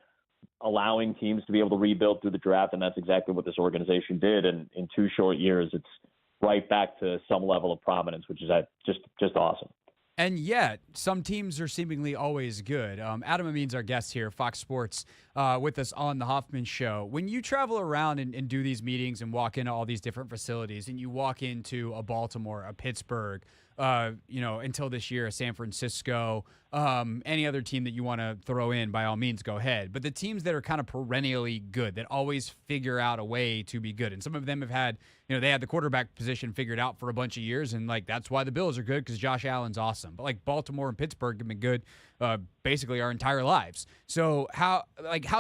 allowing teams to be able to rebuild through the draft, and that's exactly what this organization did. And in 2 short years, it's right back to some level of prominence, which is just awesome. And yet, some teams are seemingly always good. Adam Amin's our guest here, Fox Sports, with us on the Hoffman Show. When you travel around and do these meetings and walk into all these different facilities, and you walk into a Baltimore, a Pittsburgh, until this year, a San Francisco, any other team that you want to throw in, by all means, go ahead. But the teams that are kind of perennially good, that always figure out a way to be good, and some of them have had, they had the quarterback position figured out for a bunch of years, and that's why the Bills are good, because Josh Allen's awesome. But Baltimore and Pittsburgh have been good basically our entire lives. So how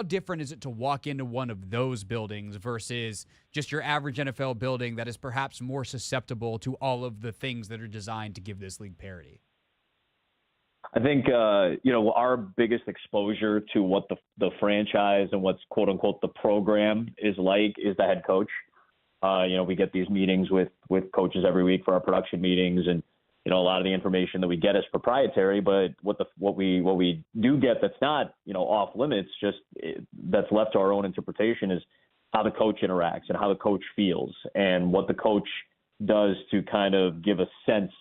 different is it to walk into one of those buildings versus just your average NFL building that is perhaps more susceptible to all of the things that are designed to give this league parity? I think, our biggest exposure to what the franchise and what's quote unquote the program is like is the head coach. We get these meetings with coaches every week for our production meetings, and a lot of the information that we get is proprietary, but what we do get that's not, off limits, that's left to our own interpretation is how the coach interacts and how the coach feels and what the coach does to kind of give a sense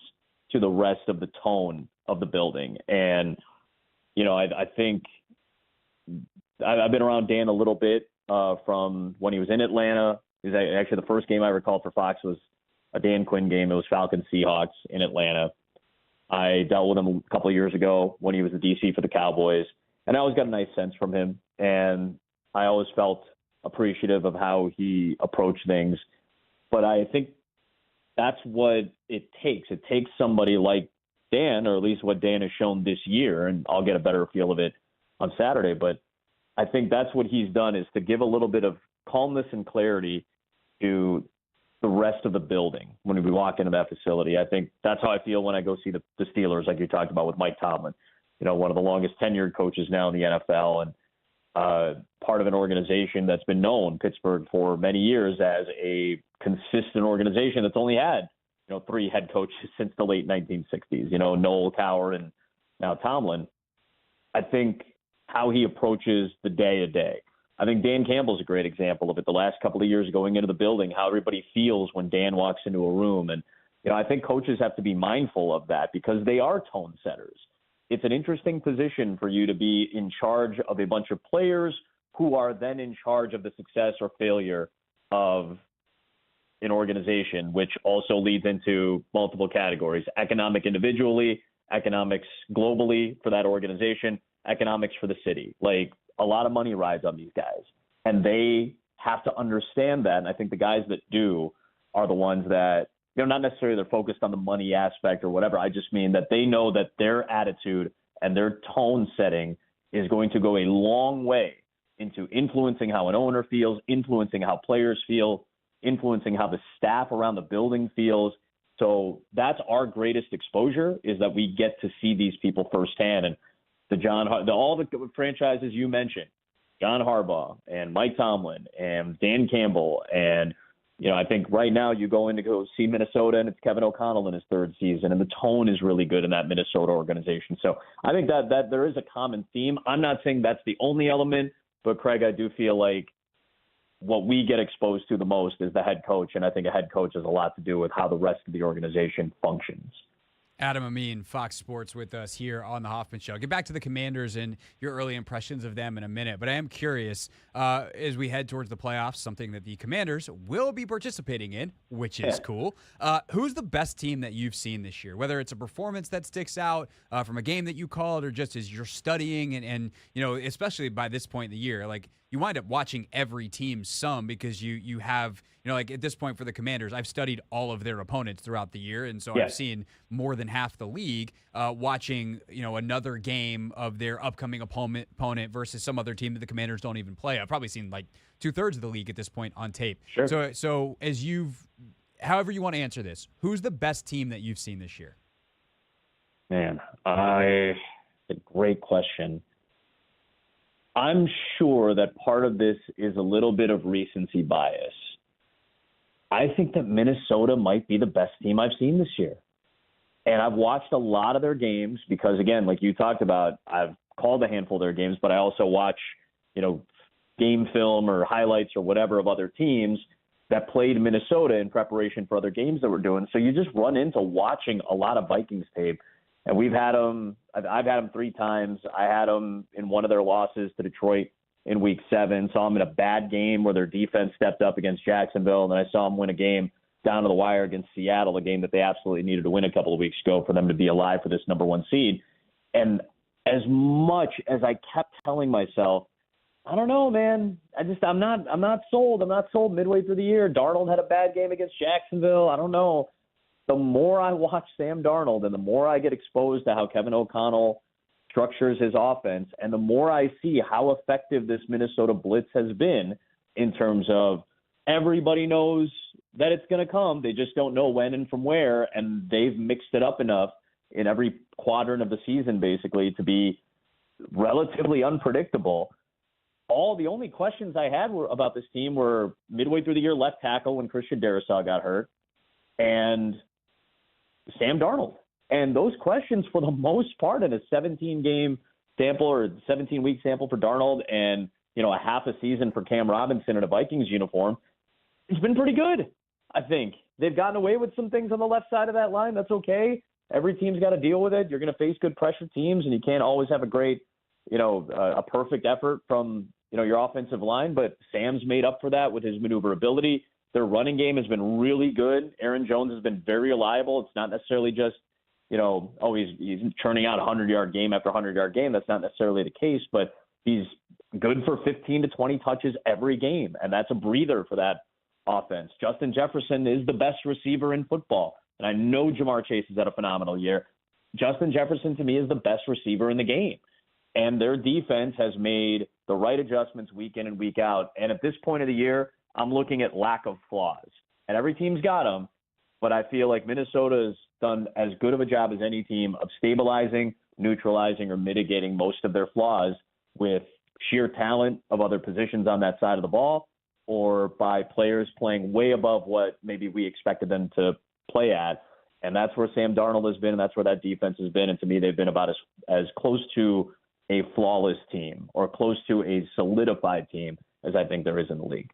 to the rest of the tone of the building. And, I think I've been around Dan a little bit from when he was in Atlanta. Actually, the first game I recall for Fox was a Dan Quinn game. It was Falcons Seahawks in Atlanta. I dealt with him a couple of years ago when he was the DC for the Cowboys, and I always got a nice sense from him. And I always felt appreciative of how he approached things. But I think that's what it takes. It takes somebody like Dan, or at least what Dan has shown this year, and I'll get a better feel of it on Saturday. But I think that's what he's done, is to give a little bit of calmness and clarity to the rest of the building when we walk into that facility. I think that's how I feel when I go see the Steelers, like you talked about with Mike Tomlin, one of the longest tenured coaches now in the NFL, and part of an organization that's been known, Pittsburgh, for many years as a consistent organization that's only had, 3 head coaches since the late 1960s, Noel, Cowher, and now Tomlin. I think how he approaches the day-to-day. I think Dan Campbell's a great example of it. The last couple of years going into the building, how everybody feels when Dan walks into a room. And, I think coaches have to be mindful of that because they are tone setters. It's an interesting position for you to be in charge of a bunch of players who are then in charge of the success or failure of an organization, which also leads into multiple categories: economic individually, economics globally for that organization, economics for the city. A lot of money rides on these guys, and they have to understand that. And I think the guys that do are the ones that, not necessarily they're focused on the money aspect or whatever. I just mean that they know that their attitude and their tone setting is going to go a long way into influencing how an owner feels, influencing how players feel, influencing how the staff around the building feels. So that's our greatest exposure, is that we get to see these people firsthand. And all the franchises you mentioned, John Harbaugh and Mike Tomlin and Dan Campbell, and I think right now you go in to go see Minnesota, and it's Kevin O'Connell in his 3rd season, and the tone is really good in that Minnesota organization. So I think that there is a common theme. I'm not saying that's the only element, but Craig, I do feel like what we get exposed to the most is the head coach, and I think a head coach has a lot to do with how the rest of the organization functions. Adam Amin, Fox Sports, with us here on the Hoffman Show. Get back to the Commanders and your early impressions of them in a minute, but I am curious, as we head towards the playoffs, something that the Commanders will be participating in, which is cool. Who's the best team that you've seen this year? Whether it's a performance that sticks out from a game that you called, or just as you're studying and especially by this point in the year, you wind up watching every team some, because you have, at this point for the Commanders, I've studied all of their opponents throughout the year, and so I've seen more than half the league watching, another game of their upcoming opponent versus some other team that the Commanders don't even play. I've probably seen like 2/3 of the league at this point on tape. Sure. So however you want to answer this, who's the best team that you've seen this year? Man, a great question. I'm sure that part of this is a little bit of recency bias. I think that Minnesota might be the best team I've seen this year. And I've watched a lot of their games because, again, like you talked about, I've called a handful of their games, but I also watch, game film or highlights or whatever of other teams that played Minnesota in preparation for other games that we're doing. So you just run into watching a lot of Vikings tape. And we've had them, I've had them 3 times. I had them in one of their losses to Detroit in week 7. Saw them in a bad game where their defense stepped up against Jacksonville. And then I saw them win a game down to the wire against Seattle, a game that they absolutely needed to win a couple of weeks ago for them to be alive for this number 1 seed. And as much as I kept telling myself, I don't know, man. I'm not sold. I'm not sold midway through the year. Darnold had a bad game against Jacksonville. I don't know. The more I watch Sam Darnold and the more I get exposed to how Kevin O'Connell structures his offense and the more I see how effective this Minnesota blitz has been in terms of everybody knows that it's going to come. They just don't know when and from where, and they've mixed it up enough in every quadrant of the season basically to be relatively unpredictable. The only questions I had about this team were midway through the year left tackle when Christian Darrisaw got hurt and Sam Darnold. And those questions, for the most part, in a 17-game sample or 17-week sample for Darnold and, a half a season for Cam Robinson in a Vikings uniform, it's been pretty good, I think. They've gotten away with some things on the left side of that line. That's okay. Every team's got to deal with it. You're going to face good pressure teams, and you can't always have a great, a perfect effort from, your offensive line. But Sam's made up for that with his maneuverability. Their running game has been really good. Aaron Jones has been very reliable. It's not necessarily just, he's churning out a 100-yard game after 100-yard game. That's not necessarily the case, but he's good for 15 to 20 touches every game, and that's a breather for that offense. Justin Jefferson is the best receiver in football, and I know Jamar Chase has had a phenomenal year. Justin Jefferson, to me, is the best receiver in the game, and their defense has made the right adjustments week in and week out, and at this point of the year, I'm looking at lack of flaws. And every team's got them, but I feel like Minnesota's done as good of a job as any team of stabilizing, neutralizing, or mitigating most of their flaws with sheer talent of other positions on that side of the ball or by players playing way above what maybe we expected them to play at. And that's where Sam Darnold has been, and that's where that defense has been. And to me, they've been about as close to a flawless team or close to a solidified team as I think there is in the league.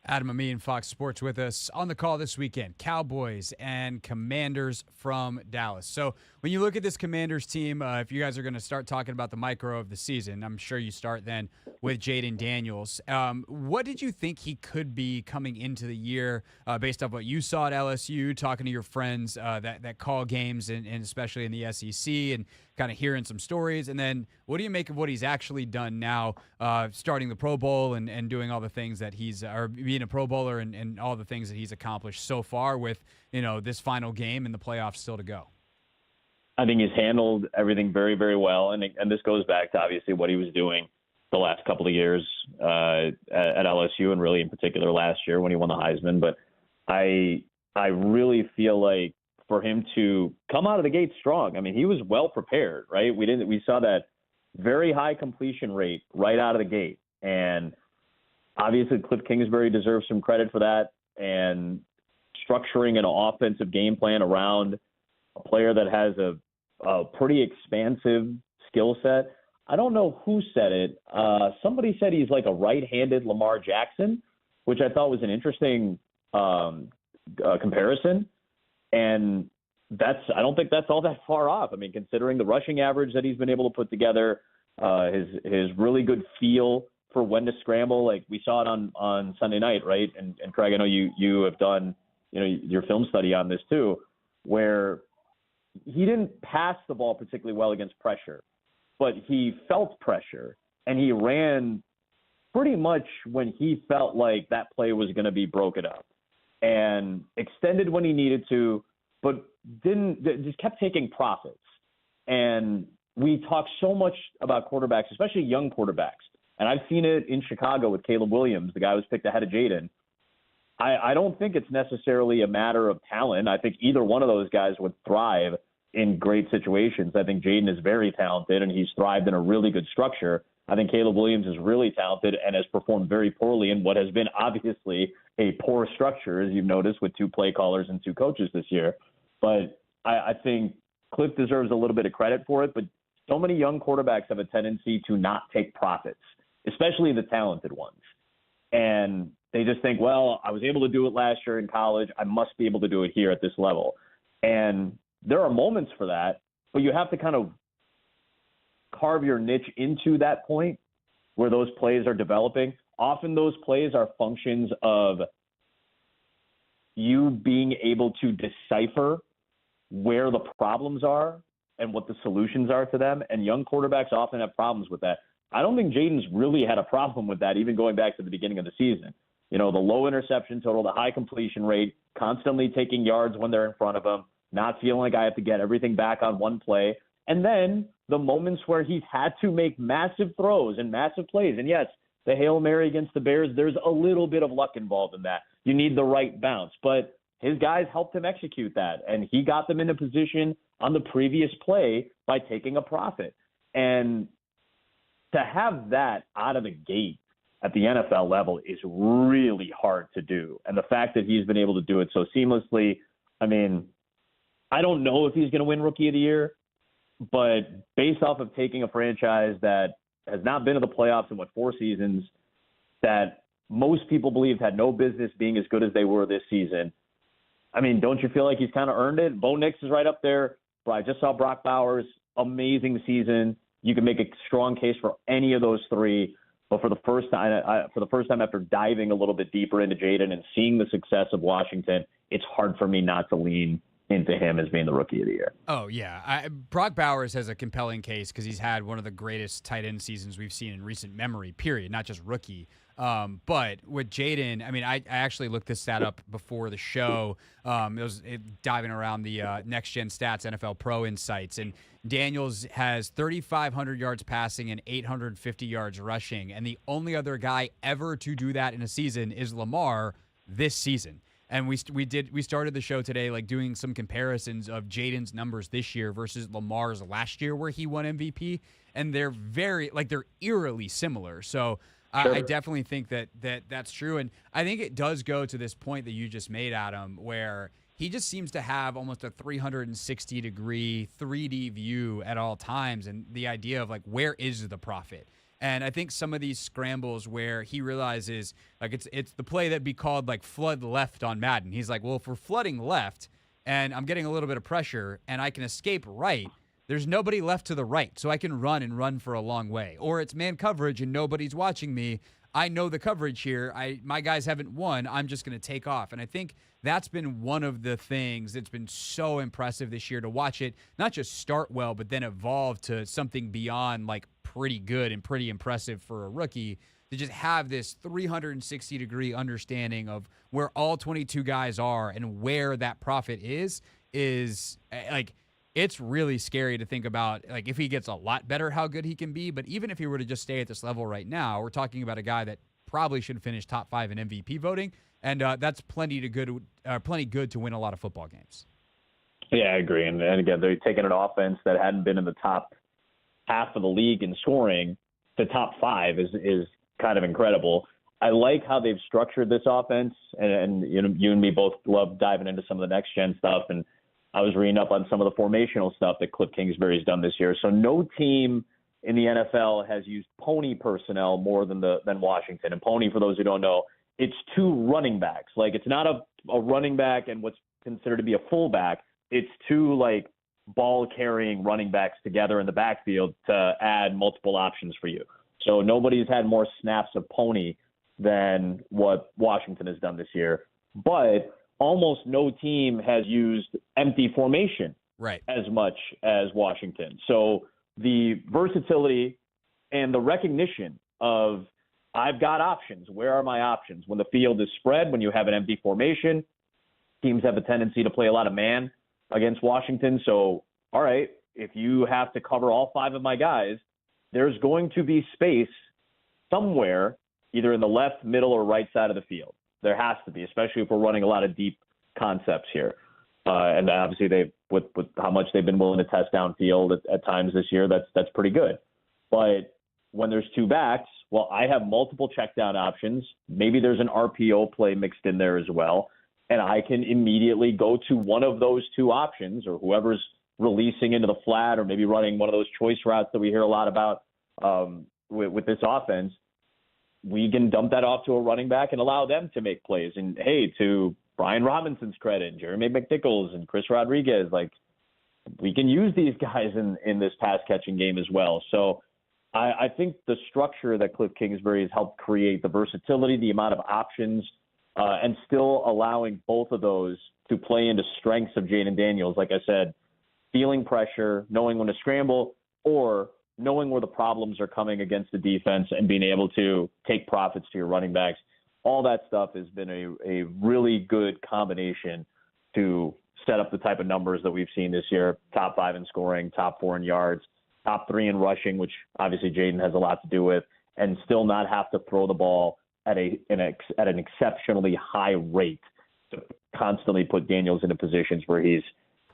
Adam Amin, Fox Sports, with us on the call this weekend. Cowboys and Commanders from Dallas. So when you look at this Commanders team, if you guys are going to start talking about the micro of the season, I'm sure you start then with Jaden Daniels. What did you think he could be coming into the year based off what you saw at LSU, talking to your friends that call games, and especially in the SEC, and kind of hearing some stories? And then what do you make of what he's actually done now, starting the Pro Bowl and doing all the things that he's, or being a Pro Bowler and all the things that he's accomplished so far with, this final game and the playoffs still to go? I think he's handled everything very, very well. And this goes back to obviously what he was doing the last couple of years at LSU, and really in particular last year when he won the Heisman. But I really feel like for him to come out of the gate strong, I mean, he was well prepared, right? We saw that very high completion rate right out of the gate. And obviously Cliff Kingsbury deserves some credit for that, and structuring an offensive game plan around a player that has a pretty expansive skill set. I don't know who said it. Somebody said he's like a right-handed Lamar Jackson, which I thought was an interesting comparison. And I don't think that's all that far off. I mean, considering the rushing average that he's been able to put together, his really good feel for when to scramble. Like we saw it on Sunday night, right? And Craig, I know you have done, your film study on this too, where he didn't pass the ball particularly well against pressure, but he felt pressure and he ran pretty much when he felt like that play was going to be broken up, and extended when he needed to, but just kept taking profits. And we talk so much about quarterbacks, especially young quarterbacks. And I've seen it in Chicago with Caleb Williams, the guy who was picked ahead of Jayden. I don't think it's necessarily a matter of talent. I think either one of those guys would thrive in great situations. I think Jayden is very talented, and he's thrived in a really good structure. I think Caleb Williams is really talented and has performed very poorly in what has been obviously a poor structure, as you've noticed, with 2 play callers and 2 coaches this year. But I think Cliff deserves a little bit of credit for it, but so many young quarterbacks have a tendency to not take profits, especially the talented ones. And they just think, well, I was able to do it last year in college. I must be able to do it here at this level. And there are moments for that, but you have to kind of carve your niche into that point where those plays are developing. Often those plays are functions of you being able to decipher where the problems are and what the solutions are to them. And young quarterbacks often have problems with that. I don't think Jayden's really had a problem with that, even going back to the beginning of the season. The low interception total, the high completion rate, constantly taking yards when they're in front of him, not feeling like I have to get everything back on one play. And then the moments where he's had to make massive throws and massive plays. And yes, the Hail Mary against the Bears, there's a little bit of luck involved in that. You need the right bounce. But his guys helped him execute that, and he got them in a position on the previous play by taking a profit. And to have that out of the gate at the NFL level is really hard to do. And the fact that he's been able to do it so seamlessly, I mean, I don't know if he's going to win Rookie of the Year, but based off of taking a franchise that has not been to the playoffs in, 4 seasons, that most people believed had no business being as good as they were this season, I mean, don't you feel like he's kind of earned it? Bo Nix is right up there. But I just saw Brock Bowers, amazing season. You can make a strong case for any of those 3. But for the first time after diving a little bit deeper into Jayden and seeing the success of Washington, it's hard for me not to lean into him as being the Rookie of the Year. Oh, yeah. Brock Bowers has a compelling case because he's had one of the greatest tight end seasons we've seen in recent memory, period, not just rookie. But with Jayden, I mean, I actually looked this stat up before the show. Diving around the Next Gen Stats NFL Pro Insights, and Daniels has 3,500 yards passing and 850 yards rushing, and the only other guy ever to do that in a season is Lamar this season. And we started the show today like doing some comparisons of Jayden's numbers this year versus Lamar's last year where he won MVP, and they're they're eerily similar. So Sure. I definitely think that's true. And I think it does go to this point that you just made, Adam, where he just seems to have almost a 360-degree 3D view at all times, and the idea of like, where is the profit? And I think some of these scrambles where he realizes like it's the play that'd be called like flood left on Madden. He's like, well, if we're flooding left and I'm getting a little bit of pressure and I can escape right, there's nobody left to the right, so I can run for a long way. Or it's man coverage and nobody's watching me. I know the coverage here. My guys haven't won. I'm just going to take off. And I think that's been one of the things that's been so impressive this year to watch it, not just start well, but then evolve to something beyond like pretty good and pretty impressive for a rookie, to just have this 360-degree understanding of where all 22 guys are and where that profit is like, it's really scary to think about, like, if he gets a lot better, how good he can be. But even if he were to just stay at this level right now, we're talking about a guy that probably should finish top 5 in MVP voting, and that's plenty good to win a lot of football games. Yeah, I agree. And again, they're taking an offense that hadn't been in the top half of the league in scoring to top 5 is kind of incredible. I like how they've structured this offense, and you and me both love diving into some of the next gen stuff, and I was reading up on some of the formational stuff that Cliff Kingsbury's done this year. So no team in the NFL has used pony personnel more than Washington. And pony, for those who don't know, it's 2 running backs. Like, it's not a running back and what's considered to be a fullback. It's 2 like ball carrying running backs together in the backfield to add multiple options for you. So nobody's had more snaps of pony than what Washington has done this year. But almost no team has used empty formation as much as Washington. So the versatility and the recognition of, I've got options. Where are my options? When the field is spread, when you have an empty formation, teams have a tendency to play a lot of man. against Washington. So, all right, if you have to cover all 5 of my guys, there's going to be space somewhere, either in the left, middle, or right side of the field. There has to be, especially if we're running a lot of deep concepts here. And obviously, with how much they've been willing to test downfield at times this year, that's pretty good. But when there's 2 backs, well, I have multiple check down options. Maybe there's an RPO play mixed in there as well. And I can immediately go to one of those 2 options, or whoever's releasing into the flat, or maybe running one of those choice routes that we hear a lot about with this offense. We can dump that off to a running back and allow them to make plays. And, hey, to Brian Robinson's credit, Jeremy McNichols and Chris Rodriguez, like, we can use these guys in this pass-catching game as well. So I think the structure that Cliff Kingsbury has helped create, the versatility, the amount of options, and still allowing both of those to play into strengths of Jaden Daniels, like I said, feeling pressure, knowing when to scramble, or knowing where the problems are coming against the defense and being able to take profits to your running backs. All that stuff has been a really good combination to set up the type of numbers that we've seen this year. Top 5 in scoring, top 4 in yards, top 3 in rushing, which obviously Jayden has a lot to do with, and still not have to throw the ball at an exceptionally high rate to constantly put Daniels into positions where he's,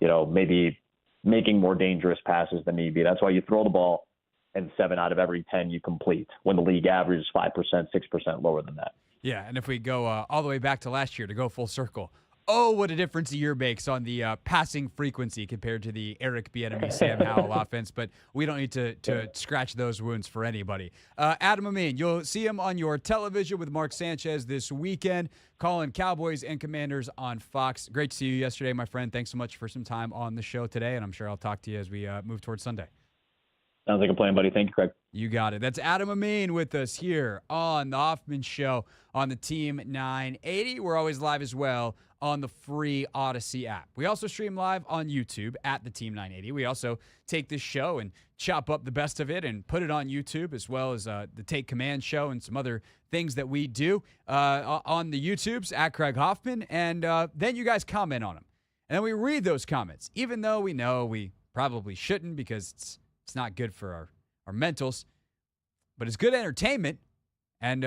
maybe making more dangerous passes than need be. That's why you throw the ball and 7 out of every 10 you complete, when the league average is 5%, 6% lower than that. Yeah, and if we go all the way back to last year to go full circle, oh, what a difference a year makes on the passing frequency compared to the Eric Bieniemy, Sam Howell offense. But we don't need to scratch those wounds for anybody. Adam Amin, you'll see him on your television with Mark Sanchez this weekend, calling Cowboys and Commanders on Fox. Great to see you yesterday, my friend. Thanks so much for some time on the show today, and I'm sure I'll talk to you as we move towards Sunday. Sounds like a plan, buddy. Thank you, Craig. You got it. That's Adam Amin with us here on the Hoffman Show on the Team 980. We're always live as well on the free Odyssey app. We also stream live on YouTube at the Team 980. We also take this show and chop up the best of it and put it on YouTube, as well as the Take Command show and some other things that we do on the YouTubes at Craig Hoffman. And then you guys comment on them. And then we read those comments, even though we know we probably shouldn't, because it's not good for our mentals. But it's good entertainment. And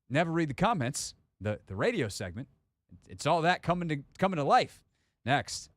never read the comments, the radio segment. It's all that coming to life. Next.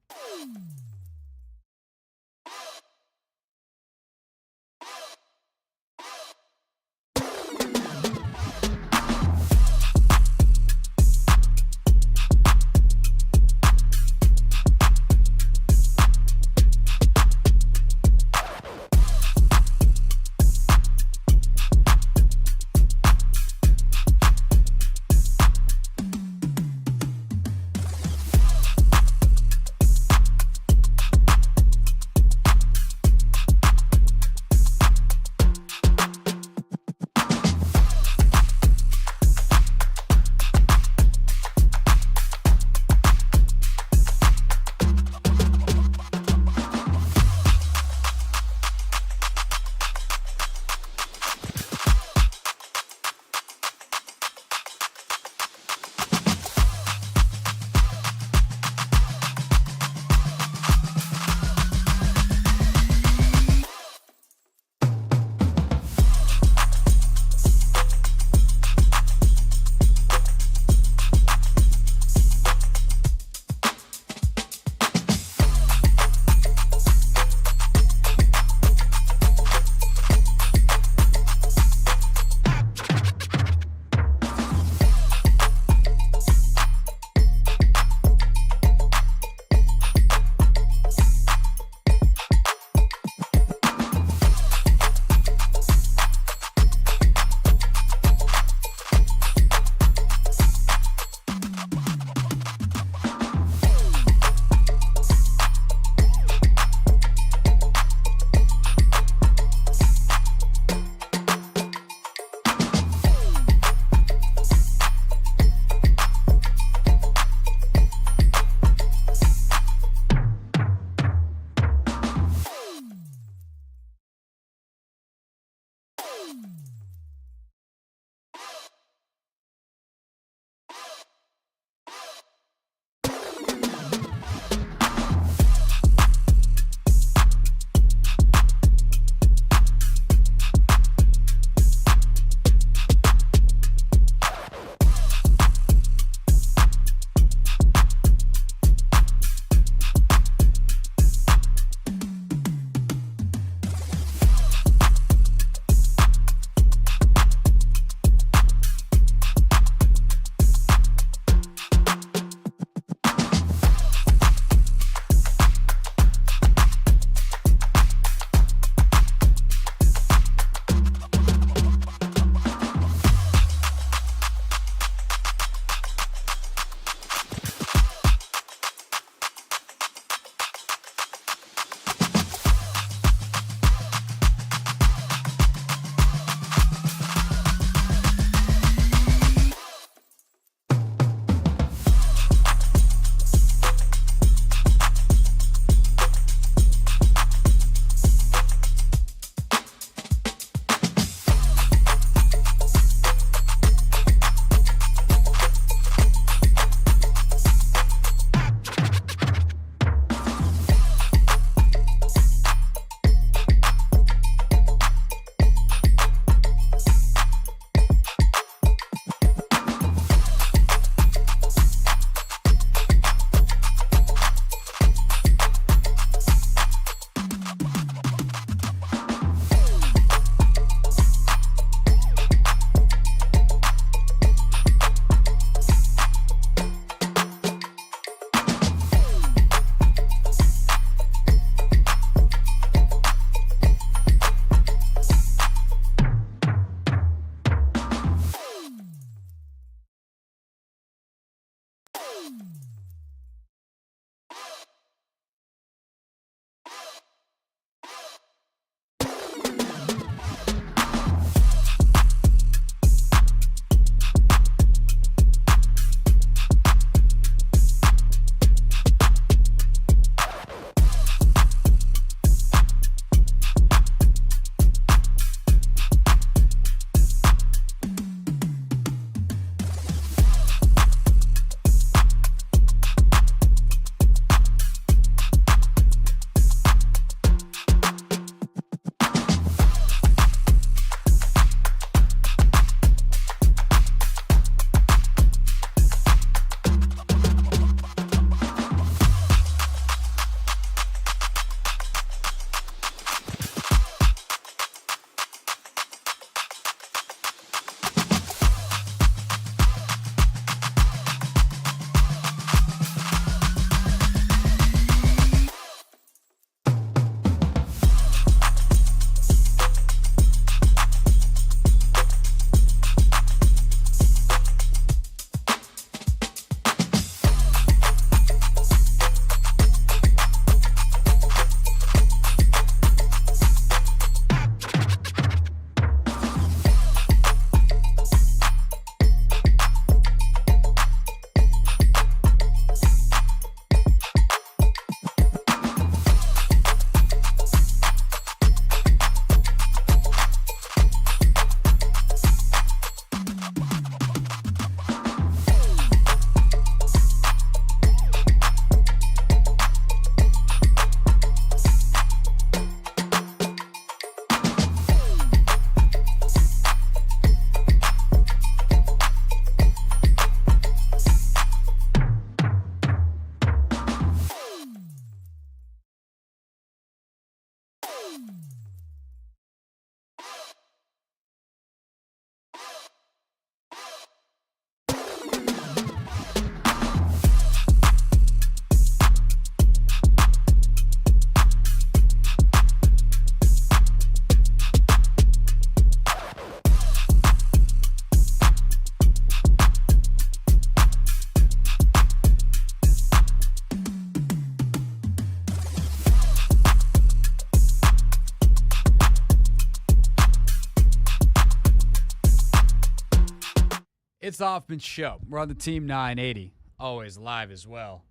It's the Hoffman Show. We're on the Team 980, always live as well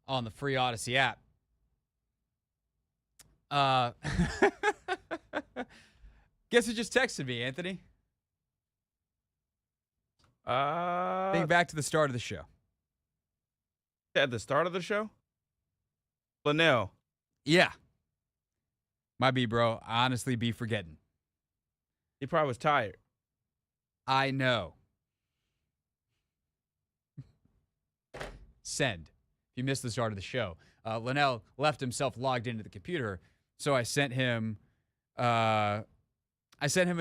on the free Odyssey app. Guess who just texted me, Anthony? Think back to the start of the show. At the start of the show? Linnell. Yeah. Might be, bro. I honestly be forgetting. He probably was tired. I know. Send. If you missed the start of the show. Linnell left himself logged into the computer, so I sent him an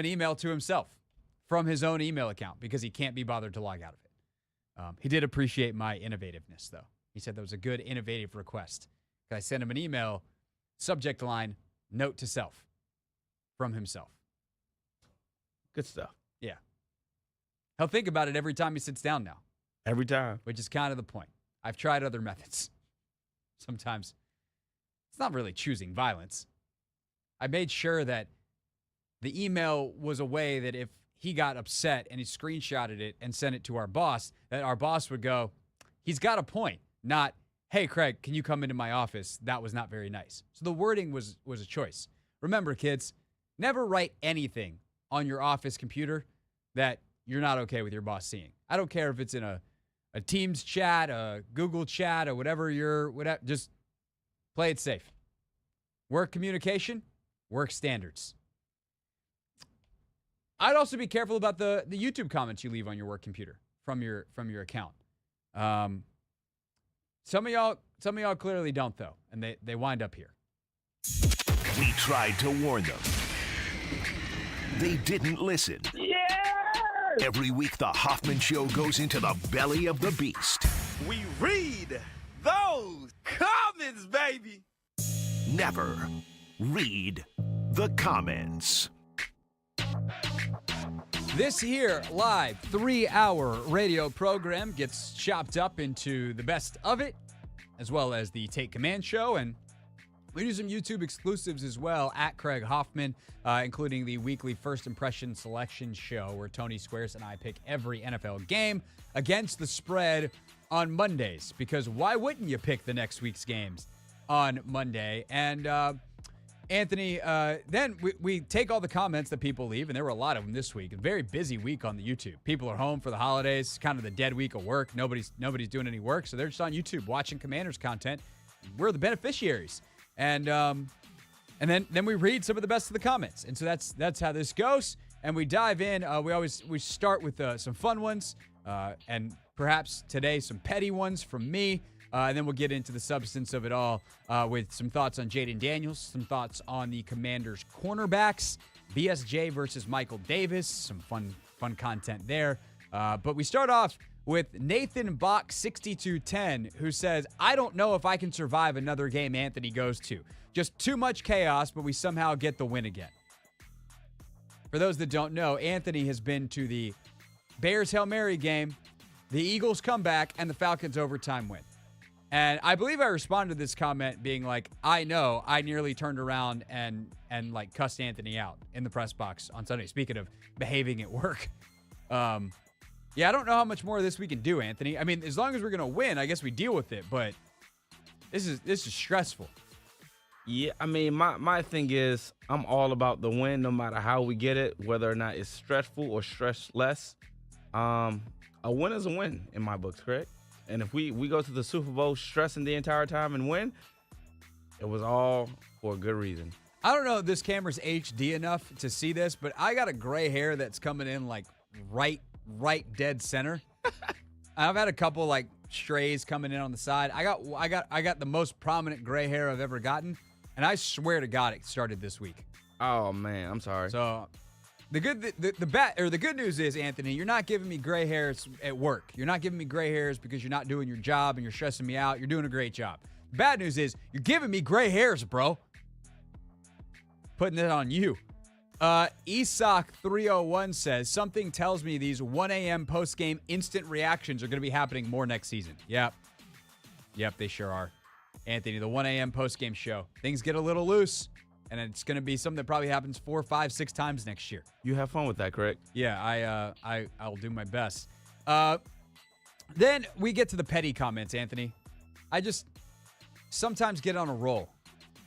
email to himself from his own email account because he can't be bothered to log out of it. He did appreciate my innovativeness, though. He said that was a good, innovative request. I sent him an email, subject line, note to self, from himself. Good stuff. Yeah. He'll think about it every time he sits down now. Every time. Which is kind of the point. I've tried other methods. Sometimes it's not really choosing violence. I made sure that the email was a way that if he got upset and he screenshotted it and sent it to our boss, that our boss would go, he's got a point, not, hey, Craig, can you come into my office? That was not very nice. So the wording was a choice. Remember, kids, never write anything on your office computer that you're not okay with your boss seeing. I don't care if it's in a Teams chat, a Google chat, or whatever, just play it safe. Work communication, work standards. I'd also be careful about the YouTube comments you leave on your work computer from your account. Some of y'all clearly don't, though, and they wind up here. We tried to warn them. They didn't listen. Every week, the Hoffman Show goes into the belly of the beast. We read those comments, baby. Never read the comments. This here live 3-hour radio program gets chopped up into the best of it, as well as the Take Command show, and we do some YouTube exclusives as well at Craig Hoffman, including the weekly First Impression Selection show where Tony Squares and I pick every NFL game against the spread on Mondays, because why wouldn't you pick the next week's games on Monday? And Anthony, then we take all the comments that people leave, and there were a lot of them this week. A very busy week on the YouTube. People are home for the holidays, kind of the dead week of work. Nobody's doing any work, so they're just on YouTube watching Commanders content. We're the beneficiaries. And then we read some of the best of the comments. And so that's how this goes. And we dive in. We start with some fun ones, and perhaps today some petty ones from me. And then we'll get into the substance of it all with some thoughts on Jaden Daniels, some thoughts on the Commanders' cornerbacks, BSJ versus Michael Davis, some fun content there. But we start off with Nathan Bach 6210, who says, I don't know if I can survive another game Anthony goes to. Just too much chaos, but we somehow get the win again. For those that don't know, Anthony has been to the Bears Hail Mary game, the Eagles comeback, and the Falcons overtime win. And I believe I responded to this comment being like, I know, I nearly turned around and like cussed Anthony out in the press box on Sunday. Speaking of behaving at work. Yeah, I don't know how much more of this we can do, Anthony. I mean, as long as we're going to win, I guess we deal with it. But this is stressful. Yeah, I mean, my thing is I'm all about the win no matter how we get it, whether or not it's stressful or stressless. A win is a win in my books, correct? And if we go to the Super Bowl stressing the entire time and win, it was all for a good reason. I don't know if this camera's HD enough to see this, but I got a gray hair that's coming in like right dead center. I've had a couple like strays coming in on the side. I got the most prominent gray hair I've ever gotten, and I swear to God it started this week. Oh man, I'm sorry. So the good news is, Anthony, you're not giving me gray hairs at work. You're not giving me gray hairs because you're not doing your job and you're stressing me out. You're doing a great job. The bad news is you're giving me gray hairs, bro. Putting it on you. Esoc301 says, something tells me these 1 a.m. post-game instant reactions are going to be happening more next season. Yep, they sure are. Anthony, the 1 a.m. post-game show. Things get a little loose, and it's going to be something that probably happens 4, 5, 6 times next year. You have fun with that, correct? Yeah, I'll do my best. Then we get to the petty comments, Anthony. I just sometimes get on a roll.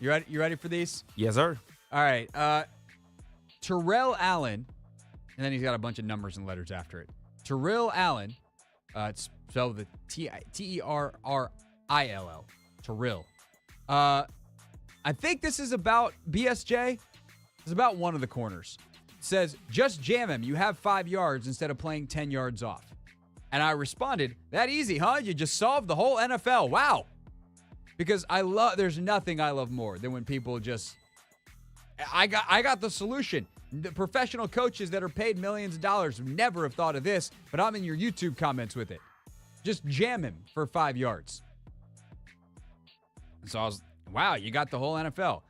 You ready for these? Yes, sir. All right. Terrell Allen, and then he's got a bunch of numbers and letters after it. Terrell Allen, it's spelled with Terrrill. Terrell. I think this is about BSJ. It's about one of the corners. It says, just jam him. You have 5 yards instead of playing 10 yards off. And I responded, that easy, huh? You just solved the whole NFL. Wow. Because there's nothing I love more than when people just, I got the solution. The professional coaches that are paid millions of dollars would never have thought of this, but I'm in your YouTube comments with it. Just jam him for 5 yards. So I was, wow, you got the whole NFL.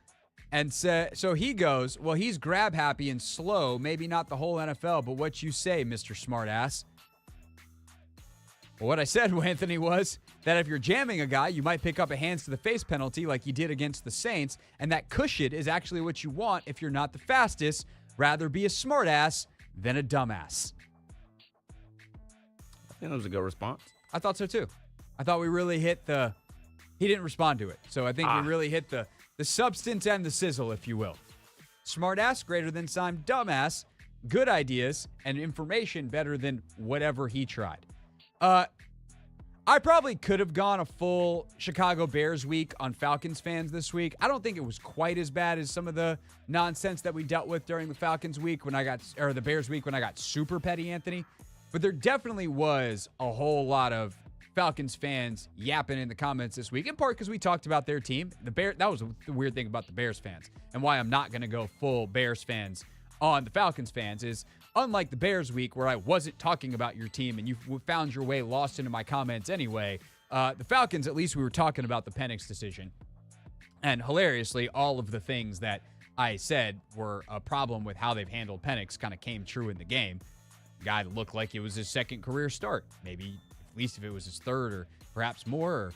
And so he goes, well, he's grab happy and slow, maybe not the whole NFL, but what you say, Mr. Smartass. Well, what I said, Anthony, was that if you're jamming a guy, you might pick up a hands to the face penalty like you did against the Saints, and that cushion is actually what you want if you're not the fastest. Rather be a smartass than a dumbass. I think that was a good response. I thought so too. I thought we really hit he didn't respond to it. So I think we really hit the substance and the sizzle, if you will. Smartass greater than some dumbass. Good ideas and information better than whatever he tried. I probably could have gone a full Chicago Bears week on Falcons fans this week. I don't think it was quite as bad as some of the nonsense that we dealt with during the Falcons week or the Bears week when I got super petty, Anthony. But there definitely was a whole lot of Falcons fans yapping in the comments this week, in part because we talked about their team. That was the weird thing about the Bears fans, and why I'm not going to go full Bears fans on the Falcons fans is, unlike the Bears week where I wasn't talking about your team and you found your way lost into my comments anyway, the Falcons, at least we were talking about the Penix decision. And hilariously, all of the things that I said were a problem with how they've handled Penix kind of came true in the game. The guy looked like it was his second career start. Maybe at least if it was his third or perhaps more, or,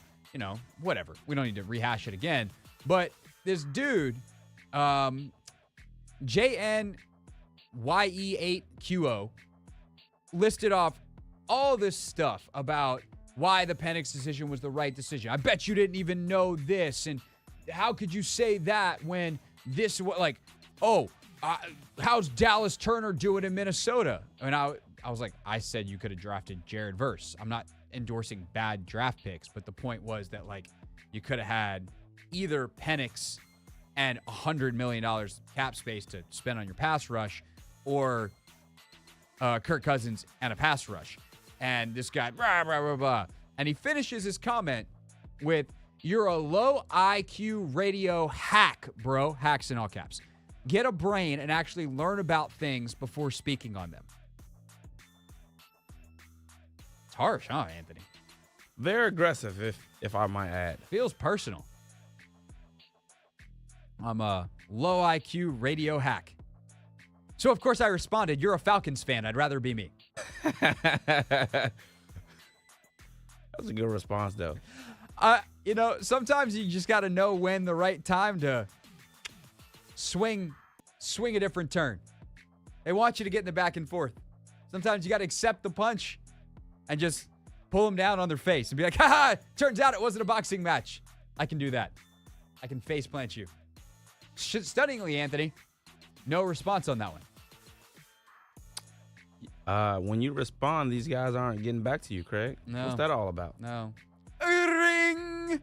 whatever. We don't need to rehash it again. But this dude, Jayden YE8QO, listed off all this stuff about why the Penix decision was the right decision. I bet you didn't even know this, and how could you say that when this was like, how's Dallas Turner doing in Minnesota? And I was like, I said you could have drafted Jared Verse. I'm not endorsing bad draft picks, but the point was that, like, you could have had either Penix and $100 million cap space to spend on your pass rush, or Kirk Cousins and a pass rush. And this guy, blah, blah, blah, blah. And he finishes his comment with, you're a low IQ radio hack, bro. Hacks in all caps. Get a brain and actually learn about things before speaking on them. It's harsh, huh, Anthony? Very aggressive, if I might add. Feels personal. I'm a low IQ radio hack. So, of course, I responded, you're a Falcons fan. I'd rather be me. That was a good response, though. Sometimes you just got to know when the right time to swing a different turn. They want you to get in the back and forth. Sometimes you got to accept the punch and just pull them down on their face and be like, haha, turns out it wasn't a boxing match. I can do that. I can face plant you. Stunningly, Anthony, no response on that one. When you respond, these guys aren't getting back to you, Craig. No. What's that all about? No. Ring.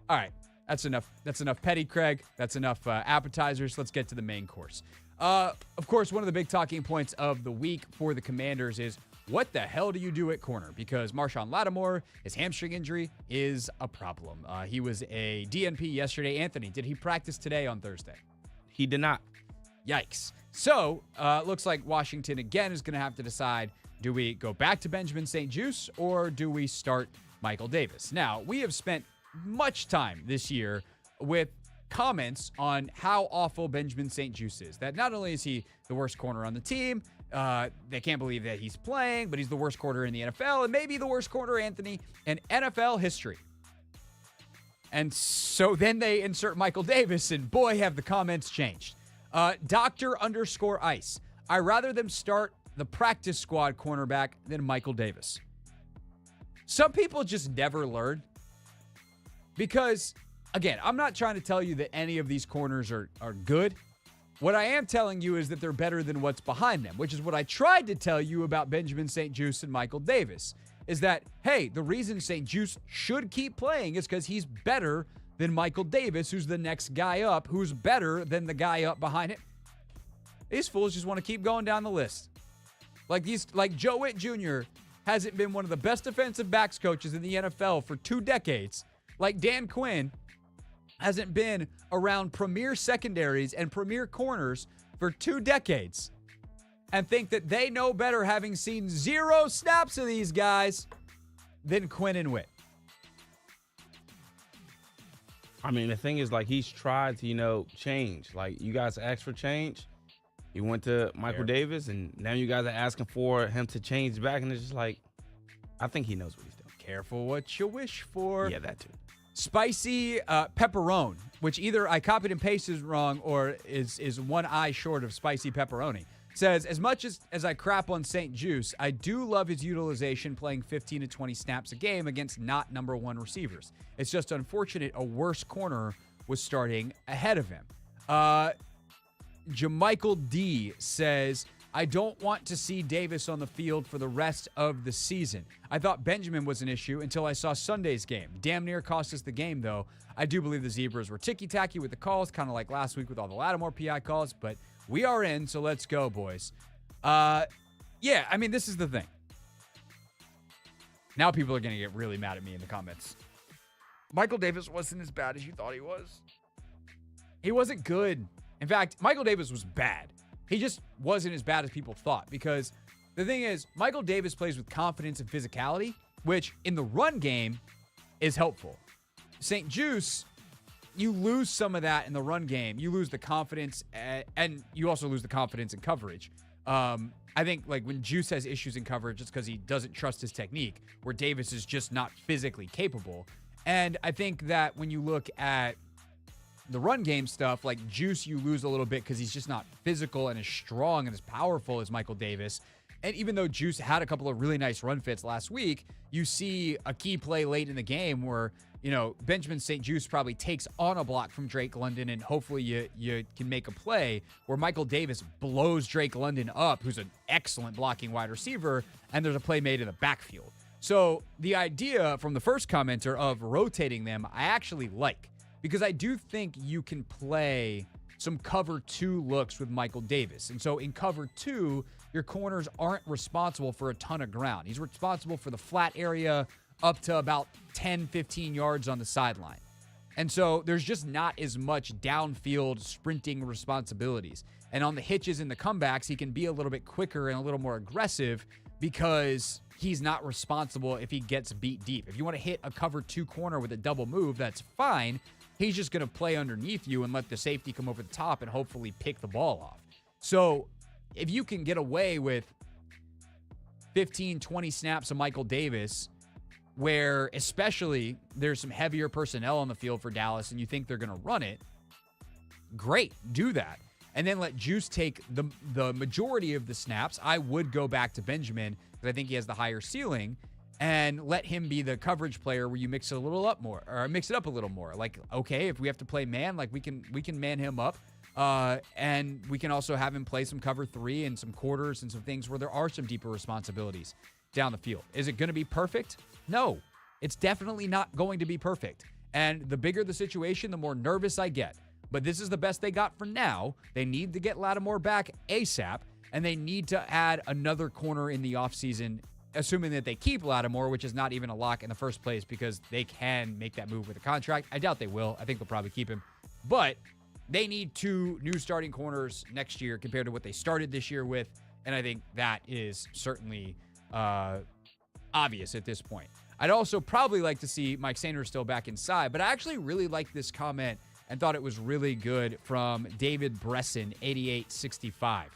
All right. That's enough. That's enough petty, Craig. That's enough appetizers. Let's get to the main course. Of course, one of the big talking points of the week for the Commanders is, what the hell do you do at corner? Because Marshawn Lattimore, his hamstring injury is a problem. He was a DNP yesterday. Anthony, did he practice today on Thursday? He did not. Yikes. So, looks like Washington again is going to have to decide, do we go back to Benjamin St-Juste or do we start Michael Davis? Now, we have spent much time this year with comments on how awful Benjamin St-Juste is. That not only is he the worst corner on the team, they can't believe that he's playing, but he's the worst corner in the NFL and maybe the worst corner, Anthony, in NFL history. And so then they insert Michael Davis, and boy, have the comments changed. Dr. _Ice. I rather them start the practice squad cornerback than Michael Davis. Some people just never learn because, again, I'm not trying to tell you that any of these corners are good. What I am telling you is that they're better than what's behind them, which is what I tried to tell you about Benjamin St-Juste and Michael Davis, is that, hey, the reason St-Juste should keep playing is because he's better than Michael Davis, who's the next guy up, who's better than the guy up behind it. These fools just want to keep going down the list. Like Joe Witt Jr. hasn't been one of the best defensive backs coaches in the NFL for 2 decades. Like Dan Quinn hasn't been around premier secondaries and premier corners for 2 decades. And think that they know better, having seen 0 snaps of these guys, than Quinn and Witt. I mean, the thing is, like, he's tried to, change. Like, you guys asked for change. He went to Michael Davis, and now you guys are asking for him to change back, and it's just like, I think he knows what he's doing. Careful what you wish for. Yeah, that too. Spicy pepperoni, which either I copied and pasted wrong or is one eye short of spicy pepperoni, says, as much as I crap on St-Juste, I do love his utilization playing 15 to 20 snaps a game against not number 1 receivers. It's just unfortunate a worse corner was starting ahead of him. Jamichael D says, I don't want to see Davis on the field for the rest of the season. I thought Benjamin was an issue until I saw Sunday's game. Damn near cost us the game, though. I do believe the Zebras were ticky-tacky with the calls, kind of like last week with all the Lattimore PI calls, but we are in, so let's go, boys. Yeah, I mean, this is the thing. Now people are going to get really mad at me in the comments. Michael Davis wasn't as bad as you thought he was. He wasn't good. In fact, Michael Davis was bad. He just wasn't as bad as people thought, because the thing is, Michael Davis plays with confidence and physicality, which in the run game is helpful. St-Juste, you lose some of that in the run game. You lose the confidence, and you also lose the confidence in coverage. I think like when Juice has issues in coverage, it's because he doesn't trust his technique, where Davis is just not physically capable. And I think that when you look at the run game stuff, like Juice, you lose a little bit because he's just not physical and as strong and as powerful as Michael Davis. And even though Juice had a couple of really nice run fits last week, you see a key play late in the game where, Benjamin St-Juste probably takes on a block from Drake London, and hopefully you can make a play where Michael Davis blows Drake London up, who's an excellent blocking wide receiver, and there's a play made in the backfield. So the idea from the first commenter of rotating them, I actually like. Because I do think you can play some cover 2 looks with Michael Davis. And so in cover 2, your corners aren't responsible for a ton of ground. He's responsible for the flat area up to about 10, 15 yards on the sideline. And so there's just not as much downfield sprinting responsibilities. And on the hitches and the comebacks, he can be a little bit quicker and a little more aggressive because he's not responsible if he gets beat deep. If you want to hit a cover 2 corner with a double move, that's fine. He's just going to play underneath you and let the safety come over the top and hopefully pick the ball off. So if you can get away with 15, 20 snaps of Michael Davis, where especially there's some heavier personnel on the field for Dallas and you think they're going to run it, great, do that. And then let Juice take the majority of the snaps. I would go back to Benjamin because I think he has the higher ceiling, and let him be the coverage player where you mix it a little up more, or mix it up a little more. Like, okay, if we have to play man, like we can man him up, and we can also have him play some cover 3 and some quarters and some things where there are some deeper responsibilities down the field. Is it going to be perfect? No, it's definitely not going to be perfect. And the bigger the situation, the more nervous I get. But this is the best they got for now. They need to get Lattimore back ASAP, and they need to add another corner in the offseason, assuming that they keep Lattimore, which is not even a lock in the first place because they can make that move with a contract. I doubt they will. I think they'll probably keep him. But they need 2 new starting corners next year compared to what they started this year with, and I think that is certainly obvious at this point. I'd also probably like to see Mike Sanders still back inside, but I actually really like this comment and thought it was really good from David Bresson, 8865.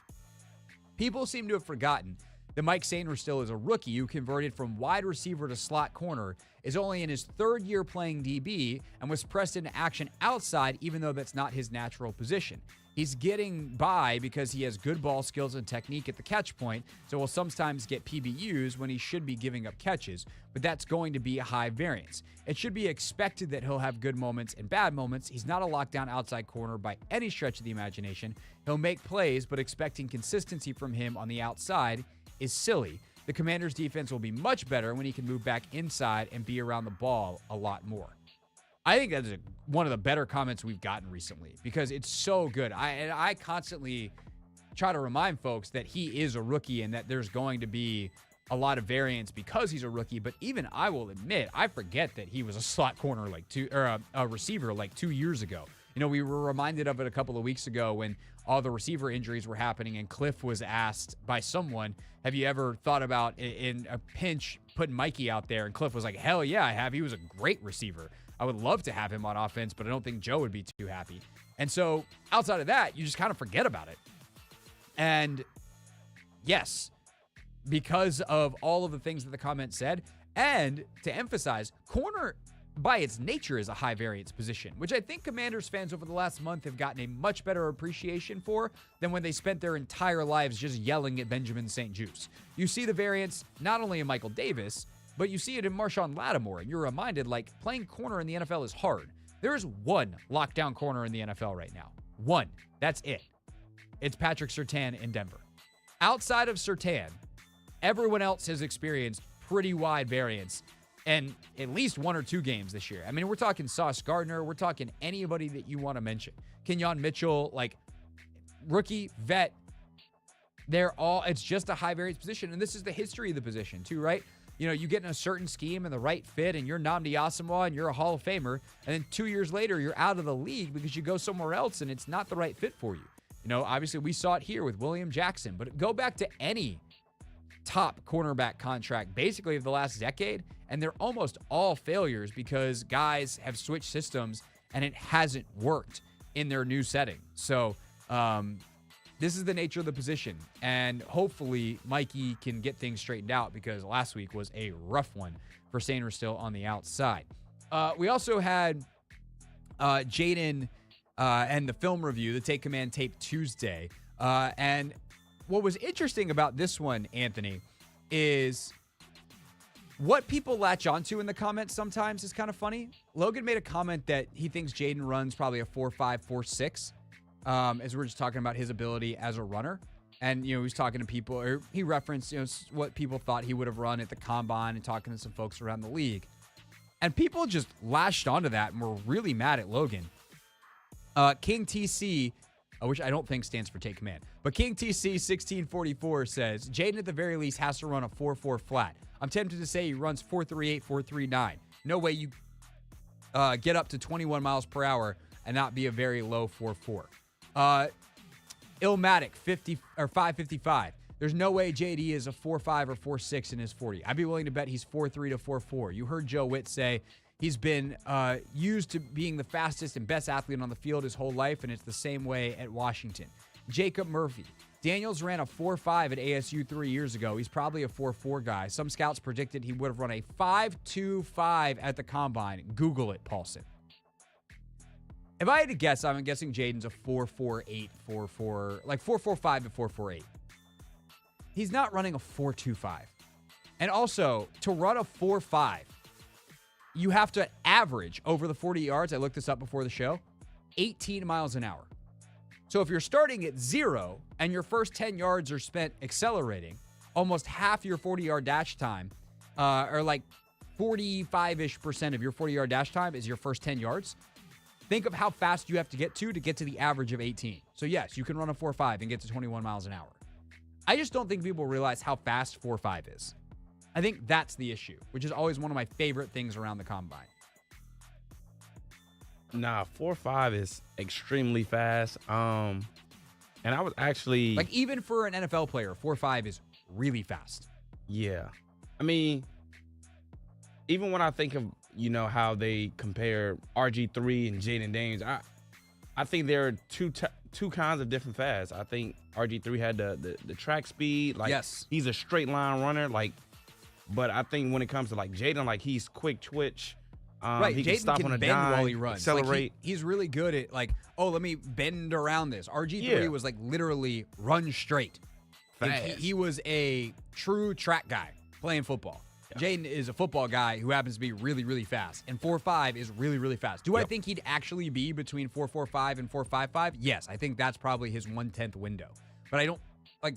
People seem to have forgotten that Mike Sanders still is a rookie who converted from wide receiver to slot corner, is only in his 3rd year playing DB, and was pressed into action outside even though that's not his natural position. He's getting by because he has good ball skills and technique at the catch point, so he'll sometimes get PBUs when he should be giving up catches, but that's going to be a high variance. It should be expected that he'll have good moments and bad moments. He's not a lockdown outside corner by any stretch of the imagination. He'll make plays, but expecting consistency from him on the outside is silly. The Commanders' defense will be much better when he can move back inside and be around the ball a lot more. I think that's one of the better comments we've gotten recently because it's so good. I constantly try to remind folks that he is a rookie and that there's going to be a lot of variance because he's a rookie. But even I will admit, I forget that he was a slot corner a receiver like 2 years ago. You know, we were reminded of it a couple of weeks ago when all the receiver injuries were happening and Cliff was asked by someone, have you ever thought about in a pinch putting Mikey out there? And Cliff was like, hell yeah, I have. He was a great receiver. I would love to have him on offense, but I don't think Joe would be too happy. And so outside of that, you just kind of forget about it. And yes, because of all of the things that the comment said, and to emphasize, corner by its nature is a high variance position, which I think Commanders fans over the last month have gotten a much better appreciation for than when they spent their entire lives just yelling at Benjamin St. Juste. You see the variance not only in Michael Davis, but you see it in Marshawn Lattimore, and you're reminded, like, playing corner in the NFL is hard. There is one lockdown corner in the NFL right now. One. That's it. It's Patrick Surtain in Denver. Outside of Surtain, everyone else has experienced pretty wide variance and at least 1 or 2 games this year. I mean, we're talking Sauce Gardner. We're talking anybody that you want to mention. Kenyon Mitchell, like, rookie, vet. It's just a high variance position, and this is the history of the position, too, right? You know, you get in a certain scheme and the right fit, and you're Nnamdi Asomugha and you're a Hall of Famer, and then 2 years later, you're out of the league because you go somewhere else and it's not the right fit for you. You know, obviously we saw it here with William Jackson, but go back to any top cornerback contract basically of the last decade, and they're almost all failures because guys have switched systems and it hasn't worked in their new setting. So, this is the nature of the position, and hopefully Mikey can get things straightened out because last week was a rough one for Sainristil on the outside. We also had Jayden and the film review, the Take Command Tape Tuesday. And what was interesting about this one, Anthony, is what people latch onto in the comments sometimes is kind of funny. Logan made a comment that he thinks Jayden runs probably a 4.5, 4.6. As we're just talking about his ability as a runner. And, you know, he's talking to people, or he referenced, you know, what people thought he would have run at the combine and talking to some folks around the league. And people just lashed onto that and were really mad at Logan. King TC, which I don't think stands for Take Command, but King TC 1644 says, Jayden at the very least has to run a 4.4 flat. I'm tempted to say he runs 4.38, 4.39. No way you get up to 21 miles per hour and not be a very low 4.4. Illmatic 50 or 555. There's no way JD is a 4.5 or 4.6 in his 40. I'd be willing to bet he's 4.3 to 4.4. You heard Joe Witt say he's been used to being the fastest and best athlete on the field his whole life, and it's the same way at Washington. Jacob Murphy. Daniels ran a 4.5 at ASU 3 years ago. He's probably a 4.4 guy. Some scouts predicted he would have run a 5.25 at the combine. Google it, Paulson. If I had to guess, I'm guessing Jayden's a 4.48, 4.4, like 4.45 to 4.48. He's not running a 4.25. And also, to run a 4.5, you have to average over the 40 yards. I looked this up before the show, 18 miles an hour. So if you're starting at 0 and your first 10 yards are spent accelerating, almost half your 40-yard dash time, or like 45-ish% of your 40-yard dash time is your first 10 yards. Think of how fast you have to get to the average of 18. So yes, you can run a 4.5 and get to 21 miles an hour. I just don't think people realize how fast 4.5 is. I think that's the issue, which is always one of my favorite things around the combine. Nah, 4.5 is extremely fast. And I was actually like, even for an NFL player, 4.5 is really fast. Yeah. I mean, even when I think of, you know, how they compare RG3 and Jaden Daniels, I think there are two kinds of different fasts. I think RG3 had the track speed, like, yes, he's a straight line runner, like, but I think when it comes to like Jayden, like, he's quick twitch, Right, He can Jayden stop can on a bend dime, while he runs. Like, accelerate. he's really good at let me bend around this. RG3 Yeah. was literally run straight. Fast. He was a true track guy playing football. Yeah. Jaden is a football guy who happens to be really, really fast. And 4.5 is really, really fast. Do I Yep. think he'd actually be between 4.45 and 4.55? Yes, I think that's probably his 1/10 window. But I don't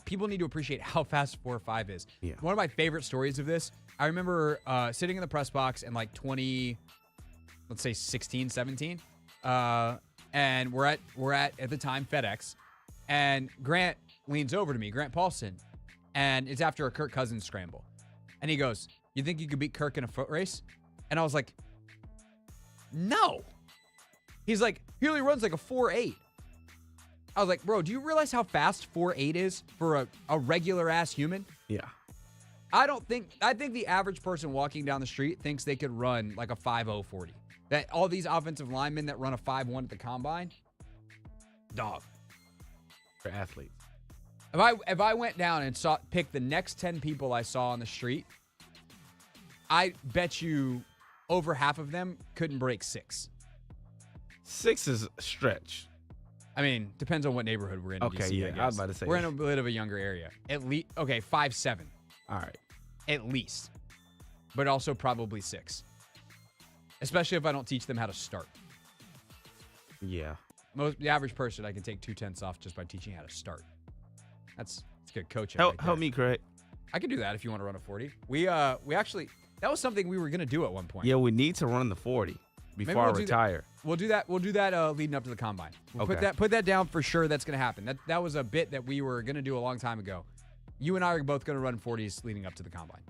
people need to appreciate how fast 4.5 is. Yeah. One of my favorite stories of this, I remember sitting in the press box in 16, 17. And we're at the time FedEx, and Grant leans over to me, Grant Paulson, and it's after a Kirk Cousins scramble. And he goes, "You think you could beat Kirk in a foot race?" And I was like, "No." He's like, "He only runs like a 4.8." I was like, "Bro, do you realize how fast 4.8 is for a regular ass human?" Yeah. I think the average person walking down the street thinks they could run like a 5.040. That all these offensive linemen that run a 5.1 at the combine, dog. For athletes. If I went down and picked the next 10 people I saw on the street, I bet you over half of them couldn't break 6. 6 is a stretch. I mean, depends on what neighborhood we're in. Okay, DC, yeah, I guess. I was about to say. We're in a bit of a younger area. At least, 5'7", All right. at least, but also probably 6. Especially if I don't teach them how to start. Yeah. The average person, I can take 2/10 off just by teaching how to start. That's good coaching. Help right there. me, Craig. I can do that if you want to run a 40. We actually, that was something we were gonna do at one point. Yeah, we need to run the 40 before I retire. We'll do that leading up to the combine. We'll Okay. put that down for sure. That's gonna happen. That was a bit that we were gonna do a long time ago. You and I are both gonna run 40s leading up to the combine.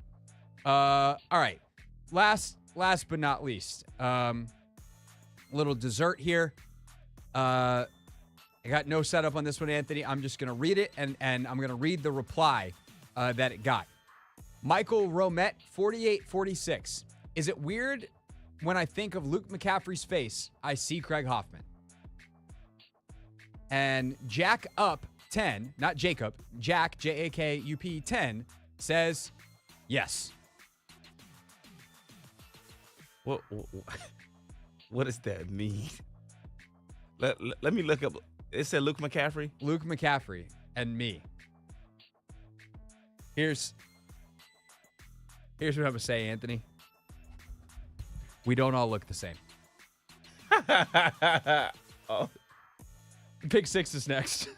All right. Last but not least, little dessert here. I got no setup on this one, Anthony. I'm just gonna read it, and I'm gonna read the reply that it got. Michael Romette, 4846. Is it weird when I think of Luke McCaffrey's face, I see Craig Hoffman? And Jack Up 10, not Jacob, Jack, Jakup 10, says yes. What does that mean? Let me look up. It said Luke McCaffrey. Luke McCaffrey and me. Here's what I'm gonna say, Anthony. We don't all look the same. Oh. Pick 6 is next.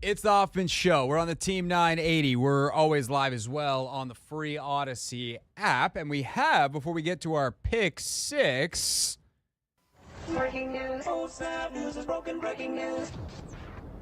It's the Hoffman Show. We're on the Team 980. We're always live as well on the free Odyssey app. And we have, before we get to our pick six, Breaking news. Oh, snap. News is broken. Breaking news.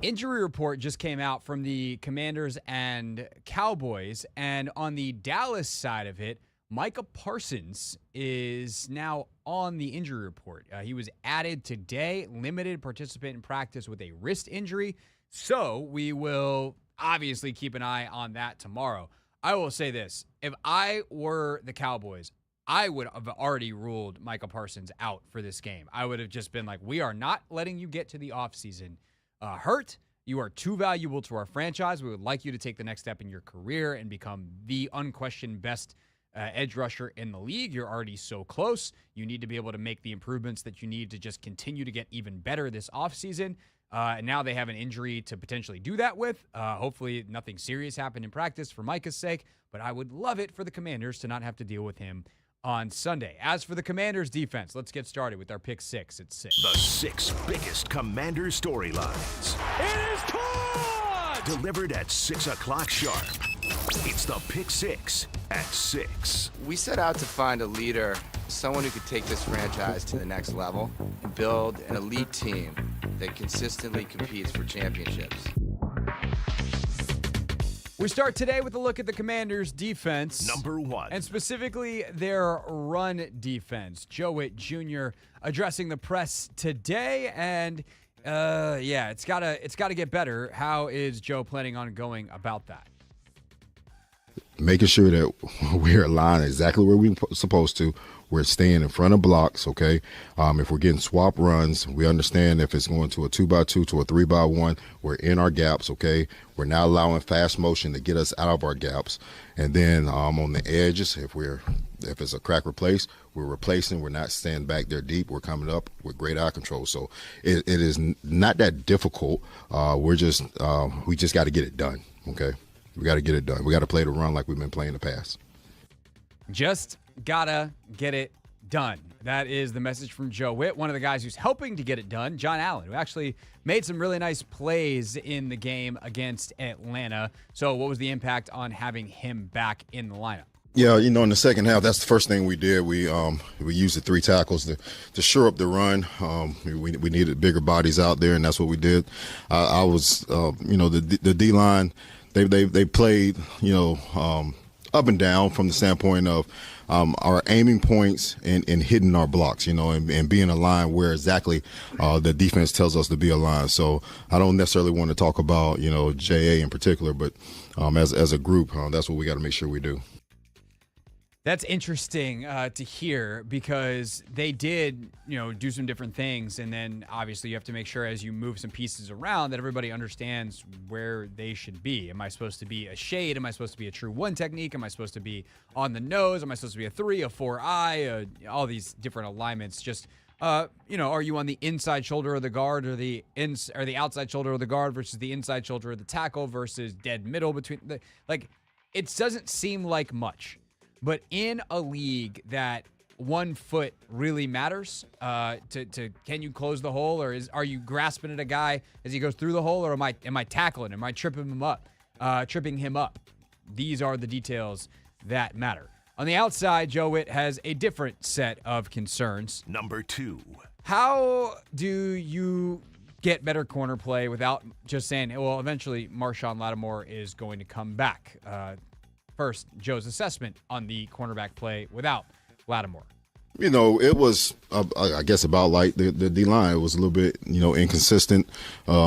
injury report just came out from the Commanders and Cowboys. And on the Dallas side of it, Micah Parsons is now on the injury report. He was added today, limited participant in practice with a wrist injury. So we will obviously keep an eye on that tomorrow. I will say this. If I were the Cowboys, I would have already ruled Micah Parsons out for this game. I would have just been like, we are not letting you get to the offseason hurt. You are too valuable to our franchise. We would like you to take the next step in your career and become the unquestioned best edge rusher in the league. You're already so close. You need to be able to make the improvements that you need to just continue to get even better this offseason. And now they have an injury to potentially do that with. Hopefully nothing serious happened in practice for Micah's sake, but I would love it for the Commanders to not have to deal with him on Sunday. As for the Commanders defense, let's get started with our pick six at 6. The 6 biggest Commander storylines. It is caught! Delivered at 6 o'clock sharp. It's the Pick 6 at 6. We set out to find a leader, someone who could take this franchise to the next level and build an elite team that consistently competes for championships. We start today with a look at the Commanders' defense. Number 1. And specifically their run defense. Joe Witt Jr. addressing the press today, and it's gotta get better. How is Joe planning on going about that? Making sure that we're aligned exactly where we're supposed to. We're staying in front of blocks, okay? If we're getting swap runs, we understand if it's going to a 2x2 to a 3x1, we're in our gaps, okay? We're not allowing fast motion to get us out of our gaps. And then on the edges, if it's a crack replace, we're replacing. We're not staying back there deep. We're coming up with great eye control. So it is not that difficult. We just got to get it done, okay? We got to get it done. We got to play the run like we've been playing in the past. Just gotta get it done. That is the message from Joe Witt, one of the guys who's helping to get it done, John Allen, who actually made some really nice plays in the game against Atlanta. So what was the impact on having him back in the lineup? Yeah, in the second half, that's the first thing we did. We used the 3 tackles to shore up the run. We needed bigger bodies out there, and that's what we did. I was, the D-line, they played, up and down from the standpoint of our aiming points and hitting our blocks, and being aligned where exactly the defense tells us to be aligned. So I don't necessarily want to talk about, JA in particular, but as a group, that's what we got to make sure we do. That's interesting to hear because they did, do some different things. And then obviously you have to make sure as you move some pieces around that everybody understands where they should be. Am I supposed to be a shade? Am I supposed to be a true 1 technique? Am I supposed to be on the nose? Am I supposed to be a 3, a 4-eye? All these different alignments. Just, are you on the inside shoulder of the guard or the outside shoulder of the guard versus the inside shoulder of the tackle versus dead middle between it doesn't seem like much. But in a league that 1 foot really matters, to can you close the hole, or are you grasping at a guy as he goes through the hole, or am I tackling? Am I tripping him up? These are the details that matter. On the outside, Joe Witt has a different set of concerns. Number 2. How do you get better corner play without just saying, well, eventually Marshawn Lattimore is going to come back? First, Joe's assessment on the cornerback play without Lattimore. It was, I guess, about like the D-line. It was a little bit, inconsistent. We're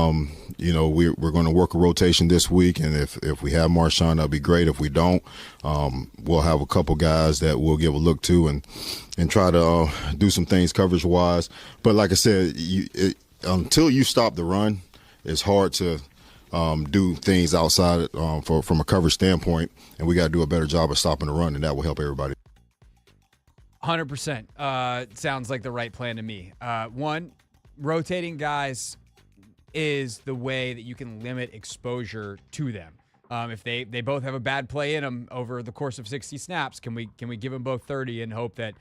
going to work a rotation this week, and if we have Marshawn, that'll be great. If we don't, we'll have a couple guys that we'll give a look to and try to do some things coverage-wise. But like I said, until you stop the run, it's hard to do things outside from a coverage standpoint, and we got to do a better job of stopping the run, and that will help everybody. 100%. Sounds like the right plan to me. One, rotating guys is the way that you can limit exposure to them. If they both have a bad play in them over the course of 60 snaps, can we give them both 30 and hope that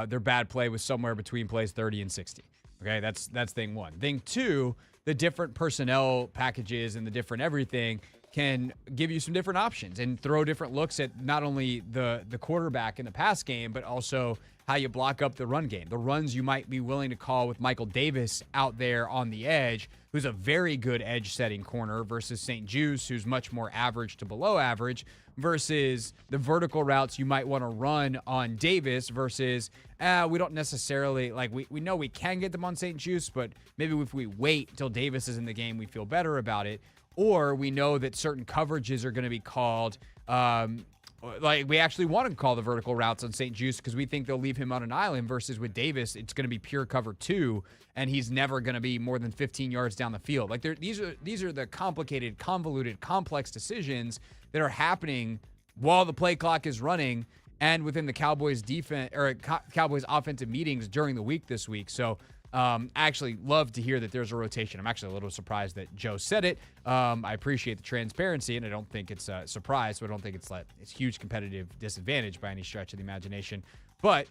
their bad play was somewhere between plays 30 and 60? Okay, that's thing one. Thing two, the different personnel packages and the different everything can give you some different options and throw different looks at not only the quarterback in the pass game, but also how you block up the run game. The runs you might be willing to call with Michael Davis out there on the edge, who's a very good edge-setting corner, versus St. Juice, who's much more average to below average, versus the vertical routes you might want to run on Davis versus, we don't necessarily, like, we know we can get them on St. Juice, but maybe if we wait until Davis is in the game, we feel better about it. Or we know that certain coverages are going to be called, like we actually want to call the vertical routes on St. Juice because we think they'll leave him on an island, versus with Davis, it's going to be pure cover 2, and he's never going to be more than 15 yards down the field. Like these are the complicated, convoluted, complex decisions that are happening while the play clock is running and within the Cowboys defense or Cowboys offensive meetings during the week this week. So I actually love to hear that there's a rotation. I'm actually a little surprised that Joe said it. I appreciate the transparency, and I don't think it's a surprise, so I don't think it's huge competitive disadvantage by any stretch of the imagination. But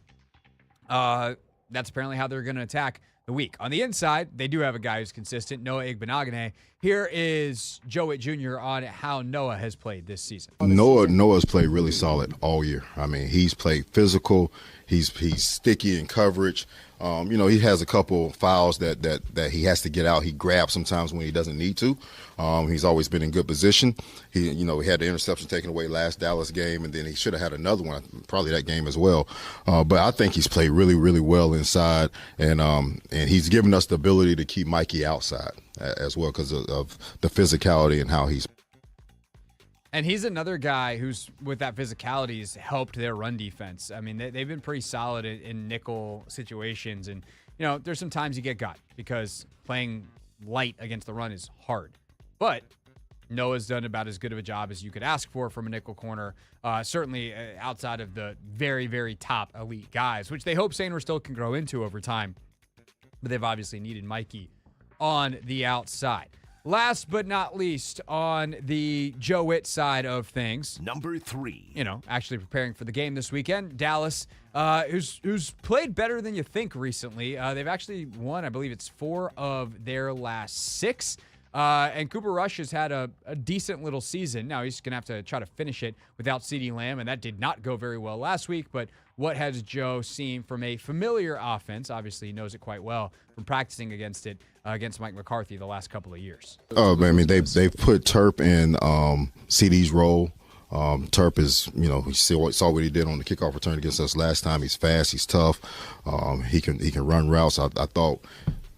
that's apparently how they're going to attack the week. On the inside, they do have a guy who's consistent, Noah Igbenogany. Here is Joe Witt Jr. on how Noah has played this season. Noah's played really solid all year. I mean, he's played physical. He's sticky in coverage. He has a couple fouls that he has to get out. He grabs sometimes when he doesn't need to. He's always been in good position. He had the interception taken away last Dallas game, and then he should have had another one, probably that game as well. But I think he's played really, really well inside, and he's given us the ability to keep Mikey outside as well because of the physicality and how he's. And he's another guy who's, with that physicality, has helped their run defense. I mean, they've been pretty solid in nickel situations. And, there's some times you get got because playing light against the run is hard. But Noah's done about as good of a job as you could ask for from a nickel corner, certainly outside of the very, very top elite guys, which they hope Sainer still can grow into over time. But they've obviously needed Mikey on the outside. Last but not least, on the Joe Witt side of things, number 3. Actually preparing for the game this weekend, Dallas, who's played better than you think recently. They've actually won, I believe it's 4 of their last 6. And Cooper Rush has had a decent little season. Now he's going to have to try to finish it without CeeDee Lamb, and that did not go very well last week. But what has Joe seen from a familiar offense? Obviously, he knows it quite well from practicing against it against Mike McCarthy the last couple of years. I mean, they've put Turp in CeeDee's role. Turp is, he saw what he did on the kickoff return against us last time. He's fast, he's tough. He can run routes. I thought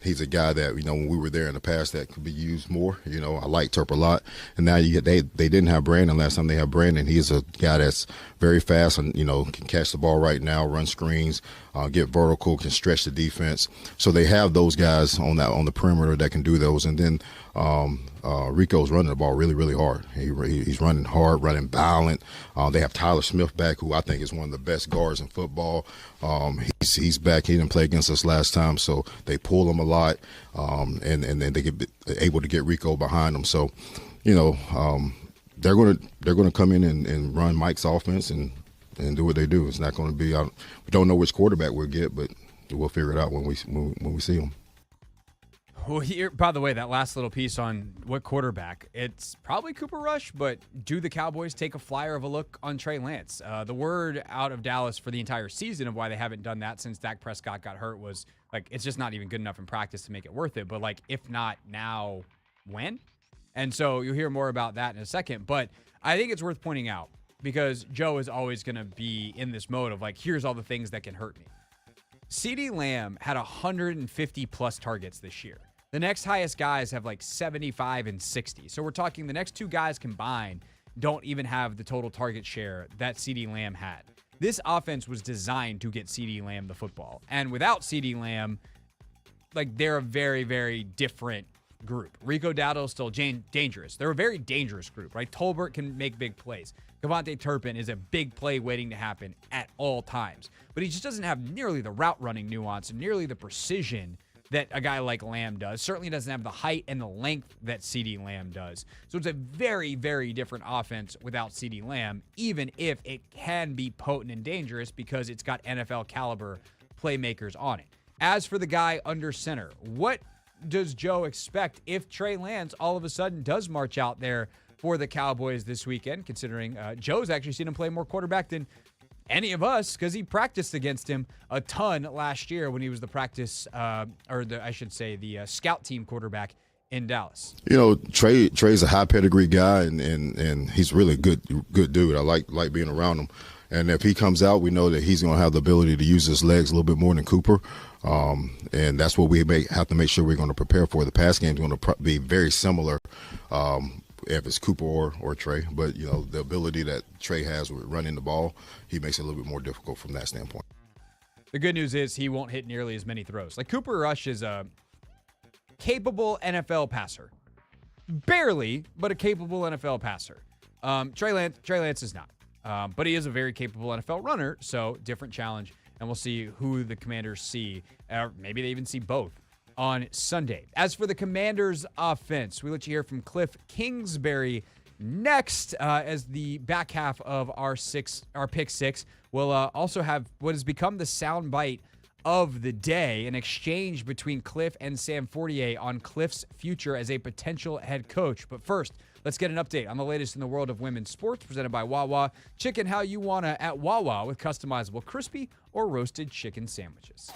he's a guy that, when we were there in the past that could be used more. I like Turp a lot. And now they didn't have Brandon last time. They have Brandon. He's a guy that's very fast and, can catch the ball right now, run screens, get vertical, can stretch the defense. So they have those guys on the perimeter that can do those. And then Rico's running the ball really, really hard. He's running hard, running violent. They have Tyler Smith back, who I think is one of the best guards in football. He's back. He didn't play against us last time, so they pull him a lot, and then they get able to get Rico behind them. So, they're going to come in and run Mike's offense and do what they do. It's not going to be. We don't know which quarterback we'll get, but we'll figure it out when we see him. Well, here, by the way, that last little piece on what quarterback, it's probably Cooper Rush, but do the Cowboys take a flyer of a look on Trey Lance? The word out of Dallas for the entire season of why they haven't done that since Dak Prescott got hurt was, it's just not even good enough in practice to make it worth it. But, if not now, when? And so you'll hear more about that in a second. But I think it's worth pointing out because Joe is always going to be in this mode of, here's all the things that can hurt me. CeeDee Lamb had 150-plus targets this year. The next highest guys have 75 and 60. So we're talking the next 2 guys combined don't even have the total target share that CeeDee Lamb had. This offense was designed to get CeeDee Lamb the football. And without CeeDee Lamb, they're a very, very different group. Rico Dowdle is still dangerous. They're a very dangerous group, right? Tolbert can make big plays. Devontae Turpin is a big play waiting to happen at all times. But he just doesn't have nearly the route running nuance and nearly the precision that a guy like Lamb does. Certainly doesn't have the height and the length that CeeDee Lamb does. So it's a very, very different offense without CeeDee Lamb, even if it can be potent and dangerous because it's got NFL caliber playmakers on it. As for the guy under center, what does Joe expect if Trey Lance all of a sudden does march out there for the Cowboys this weekend, considering Joe's actually seen him play more quarterback than any of us because he practiced against him a ton last year when he was the scout team quarterback in Dallas. You know, Trey's a high pedigree guy, and he's really a good dude. I like being around him. And if he comes out, we know that he's going to have the ability to use his legs a little bit more than Cooper. And that's what we have to make sure we're going to prepare for. The pass game is going to be very similar if it's Cooper or Trey. But, you know, the ability that Trey has with running the ball, he makes it a little bit more difficult from that standpoint. The good news is he won't hit nearly as many throws. Like Cooper Rush is a capable NFL passer. Barely, but a capable NFL passer. Trey Lance is not. But he is a very capable NFL runner, so different challenge. And we'll see who the Commanders see. Maybe they even see both on Sunday. As for the Commanders' offense, we let you hear from Cliff Kingsbury next as the back half of our Pick Six. We'll also have what has become the soundbite of the day, an exchange between Cliff and Sam Fortier on Cliff's future as a potential head coach. But first, let's get an update on the latest in the world of women's sports, presented by Wawa. Chicken how you wanna at Wawa with customizable crispy or roasted chicken sandwiches.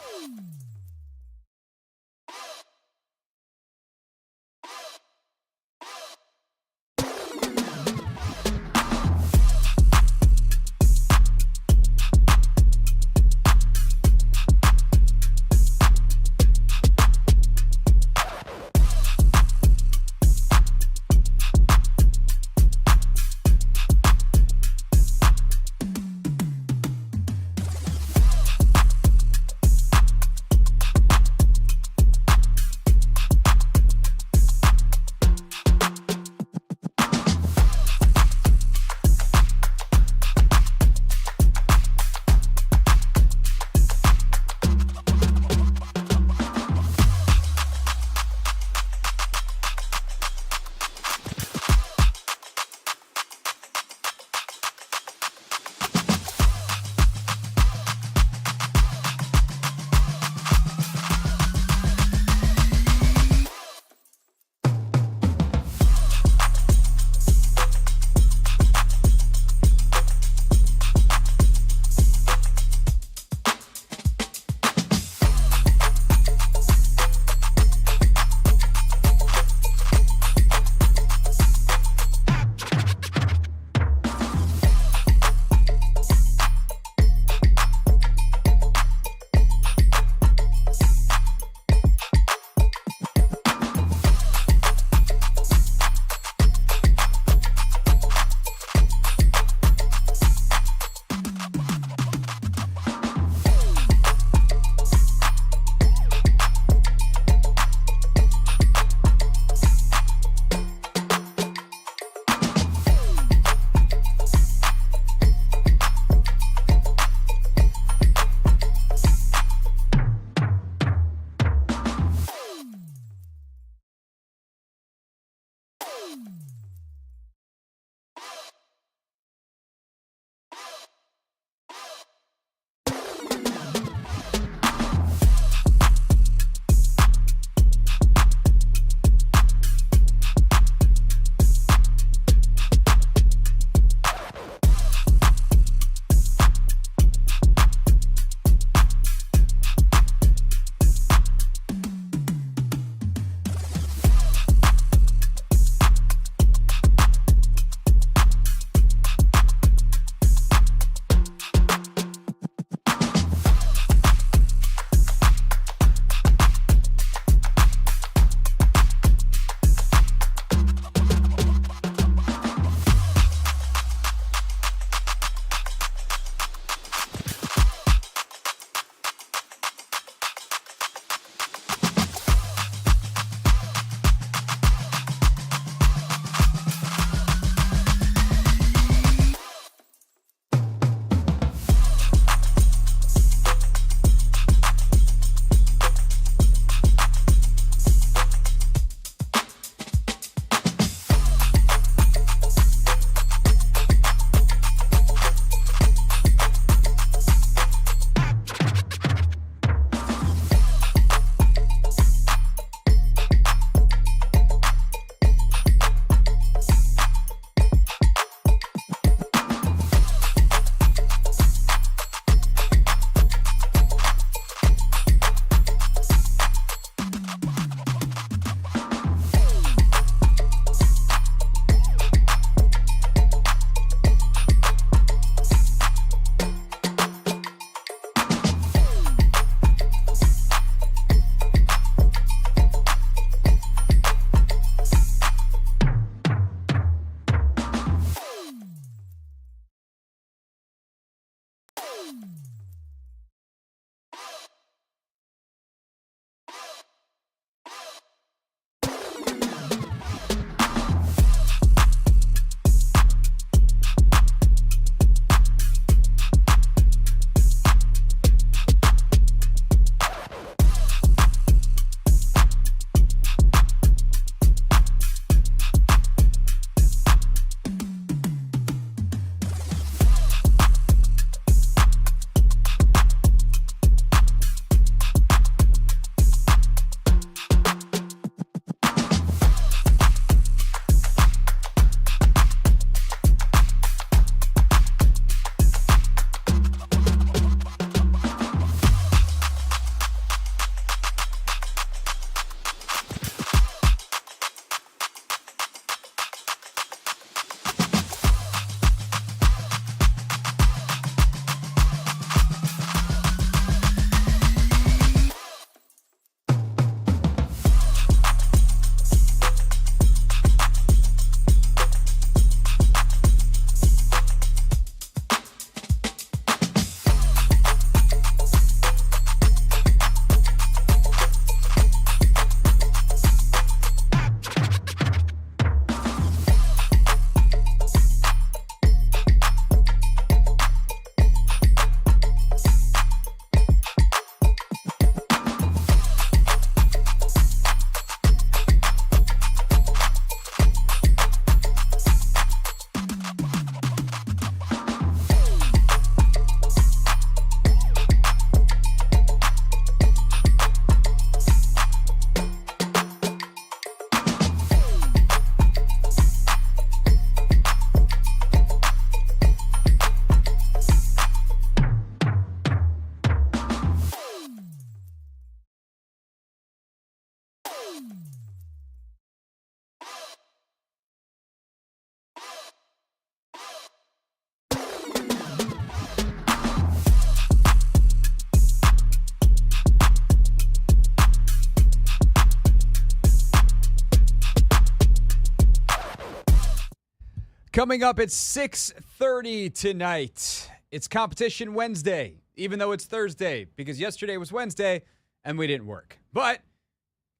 Coming up at 6:30 tonight, it's Competition Wednesday, even though it's Thursday, because yesterday was Wednesday and we didn't work. But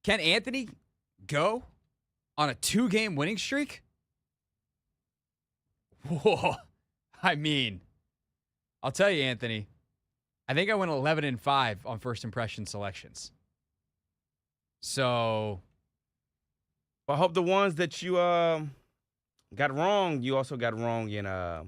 can Anthony go on a 2-game winning streak? Whoa. I mean, I'll tell you, Anthony, I think I went 11-5 on first impression selections. So I hope the ones that you got wrong, you also got wrong in I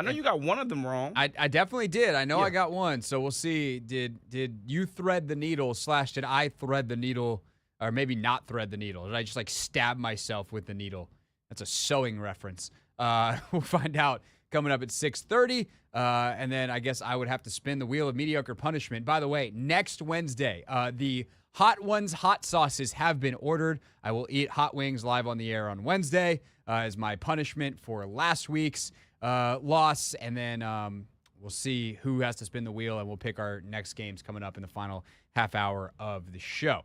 know you got one of them wrong. I definitely did. I know I got one. So we'll see. Did you thread the needle / did I thread the needle, or maybe not thread the needle? Did I just stab myself with the needle? That's a sewing reference. We'll find out coming up at 6:30. And then I guess I would have to spin the wheel of mediocre punishment. By the way, next Wednesday, the Hot Ones hot sauces have been ordered. I will eat hot wings live on the air on Wednesday as my punishment for last week's loss. And then we'll see who has to spin the wheel, and we'll pick our next games coming up in the final half hour of the show.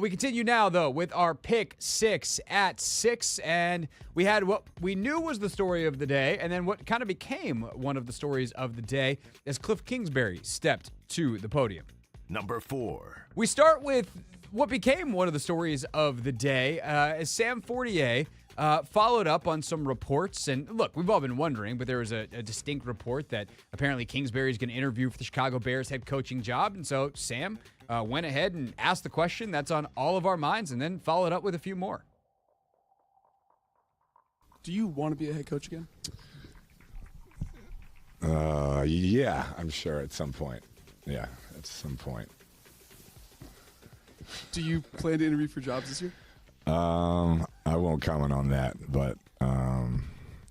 We continue now, though, with our Pick 6 at 6. And we had what we knew was the story of the day, and then what kind of became one of the stories of the day as Cliff Kingsbury stepped to the podium. Number 4. We start with what became one of the stories of the day as Sam Fortier followed up on some reports. And look, we've all been wondering, but there was a distinct report that apparently Kingsbury is going to interview for the Chicago Bears head coaching job. And so Sam went ahead and asked the question that's on all of our minds, and then followed up with a few more. Do you want to be a head coach again? Yeah, I'm sure at some point. Yeah, at some point. Do you plan to interview for jobs this year? I won't comment on that, but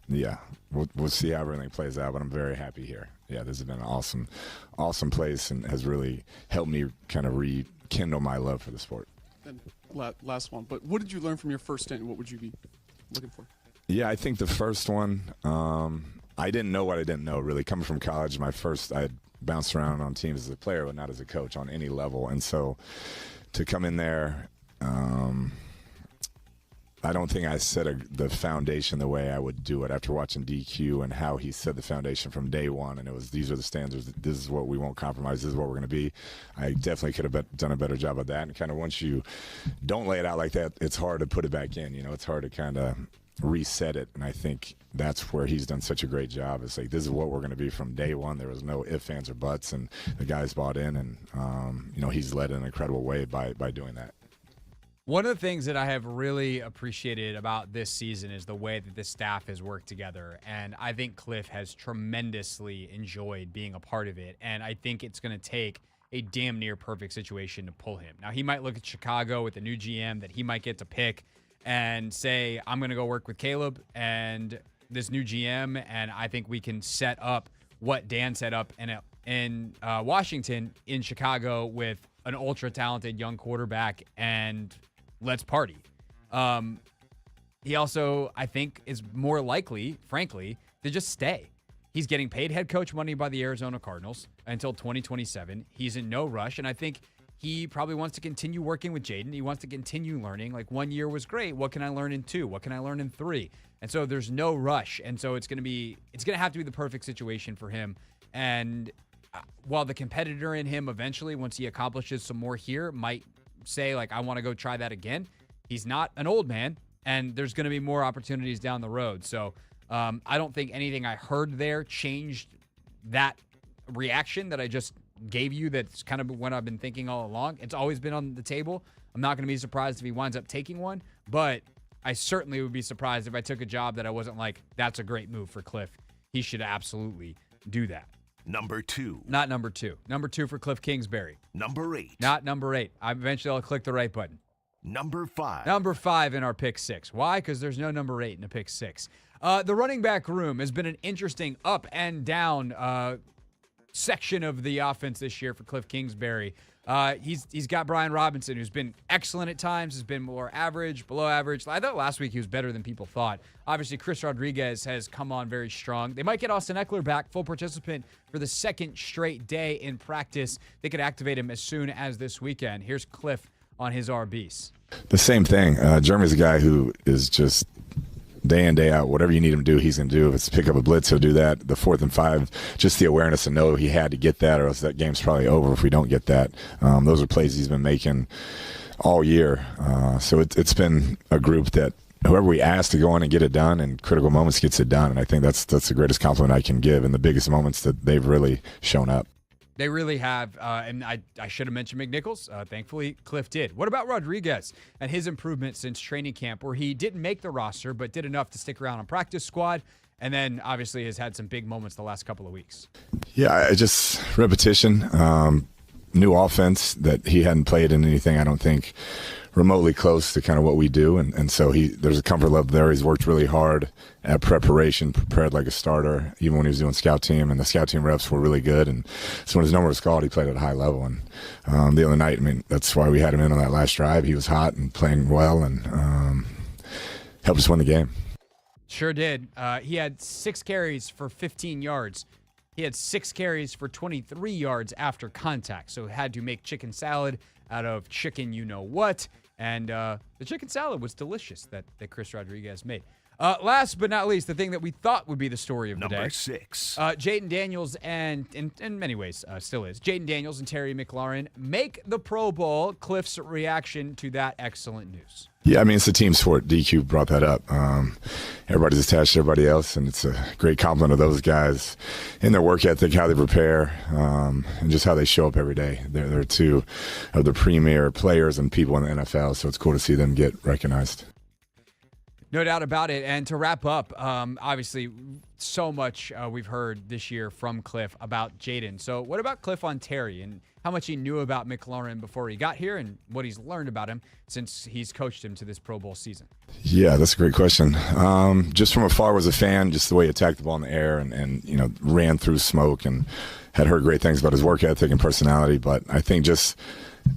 yeah, we'll see how everything plays out. But I'm very happy here. Yeah, this has been an awesome place, and has really helped me kind of rekindle my love for the sport. And last one, but what did you learn from your first stint, and what would you be looking for? Yeah, I think the first one, I didn't know what I didn't know, really. Coming from college, I had bounced around on teams as a player, but not as a coach on any level. And so to come in there, I don't think I set the foundation the way I would do it after watching DQ and how he set the foundation from day one. And it was, these are the standards. This is what we won't compromise. This is what we're going to be. I definitely could have done a better job of that. And kind of once you don't lay it out like that, it's hard to put it back in. It's hard to kind of reset it. And I think that's where he's done such a great job. It's like, this is what we're going to be from day one. There was no ifs, ands, or buts. And the guys bought in. And, he's led in an incredible way by doing that. One of the things that I have really appreciated about this season is the way that the staff has worked together. And I think Cliff has tremendously enjoyed being a part of it. And I think it's going to take a damn near perfect situation to pull him. Now, he might look at Chicago with the new GM that he might get to pick and say, I'm going to go work with Caleb and this new GM. And I think we can set up what Dan set up in Washington in Chicago with an ultra-talented young quarterback and let's party. He also, I think, is more likely, frankly, to just stay. He's getting paid head coach money by the Arizona Cardinals until 2027. He's in no rush, and I think he probably wants to continue working with Jayden. He wants to continue learning. Like, 1 year was great. What can I learn in 2? What can I learn in 3? And so there's no rush, and so it's going to have to be the perfect situation for him. And while the competitor in him eventually, once he accomplishes some more here, might say, like, I want to go try that again, he's not an old man, and there's going to be more opportunities down the road. So I don't think anything I heard there changed that reaction that I just gave you. That's kind of what I've been thinking all along. It's always been on the table. I'm not going to be surprised if he winds up taking one, but I certainly would be surprised if I took a job that I wasn't like, that's a great move for Cliff. He should absolutely do that. Number 2. Not number 2. Number 2 for Cliff Kingsbury. Number 8. Not number 8. Eventually I'll click the right button. Number 5. Number 5 in our pick 6. Why? Because there's no number 8 in the pick 6. The running back room has been an interesting up and down section of the offense this year for Cliff Kingsbury. He's got Brian Robinson, who's been excellent at times, has been more average, below average. I thought last week he was better than people thought. Obviously, Chris Rodriguez has come on very strong. They might get Austin Eckler back, full participant for the second straight day in practice. They could activate him as soon as this weekend. Here's Cliff on his RBs. The same thing. Jeremy's a guy who is just day in, day out, whatever you need him to do, he's going to do. If it's to pick up a blitz, he'll do that. The 4th and 5, just the awareness to know he had to get that, or else that game's probably over if we don't get that. Those are plays he's been making all year. So it's been a group that whoever we ask to go in and get it done in critical moments gets it done. And I think that's the greatest compliment I can give in the biggest moments that they've really shown up. They really have, and I should have mentioned McNichols. Thankfully, Cliff did. What about Rodriguez and his improvement since training camp, where he didn't make the roster but did enough to stick around on practice squad, and then obviously has had some big moments the last couple of weeks? Yeah, just repetition, new offense that he hadn't played in anything, I don't think, remotely close to kind of what we do. And so there's a comfort level there. He's worked really hard at preparation, prepared like a starter, even when he was doing scout team, and the scout team reps were really good. And so when his number was called, he played at a high level. And the other night, I mean, that's why we had him in on that last drive. He was hot and playing well, and helped us win the game. Sure did. He had 6 carries for 15 yards. He had 6 carries for 23 yards after contact. So had to make chicken salad out of chicken you-know-what. And the chicken salad was delicious that Chris Rodriguez made. Last but not least, the thing that we thought would be the story of the day. Number 6. Jaden Daniels and in many ways still is. Jaden Daniels and Terry McLaurin make the Pro Bowl. Cliff's reaction to that excellent news. Yeah, I mean, it's a team sport. DQ brought that up. Everybody's attached to everybody else, and it's a great compliment of those guys in their work ethic, how they prepare, and just how they show up every day. They're 2 of the premier players and people in the NFL, so it's cool to see them get recognized. No doubt about it. And to wrap up, obviously, so much we've heard this year from Cliff about Jayden. So what about Cliff on Terry and how much he knew about McLaurin before he got here and what he's learned about him since he's coached him to this Pro Bowl season? Yeah, that's a great question. Just from afar was a fan, just the way he attacked the ball in the air and ran through smoke, and had heard great things about his work ethic and personality. But I think just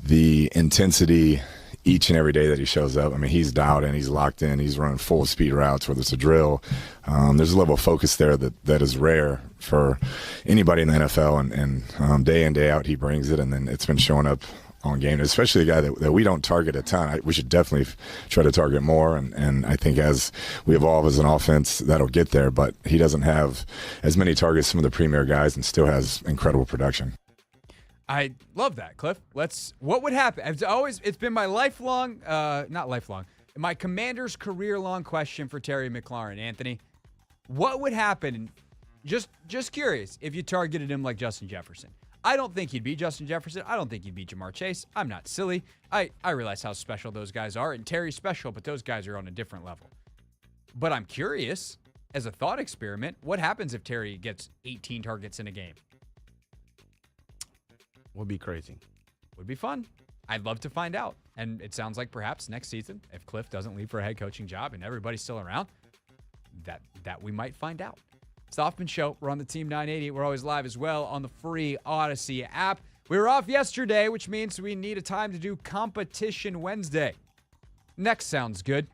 the intensity each and every day that he shows up. I mean, he's dialed in, he's locked in, he's running full speed routes, whether it's a drill. There's a level of focus there that is rare for anybody in the NFL, and day in, day out, he brings it, and then it's been showing up on game, especially a guy that we don't target a ton. We should definitely try to target more, and I think as we evolve as an offense, that'll get there, but he doesn't have as many targets as some of the premier guys and still has incredible production. I love that, Cliff. What would happen? It's been my my Commander's career-long question for Terry McLaurin, Anthony. What would happen, just curious, if you targeted him like Justin Jefferson? I don't think he'd beat Justin Jefferson. I don't think he'd beat Jamar Chase. I'm not silly. I realize how special those guys are, and Terry's special, but those guys are on a different level. But I'm curious, as a thought experiment, what happens if Terry gets 18 targets in a game? Would be crazy. Would be fun. I'd love to find out. And it sounds like perhaps next season, if Cliff doesn't leave for a head coaching job and everybody's still around, that we might find out. It's the Hoffman Show. We're on the Team 980. We're always live as well on the free Odyssey app. We were off yesterday, which means we need a time to do Competition Wednesday. Next sounds good.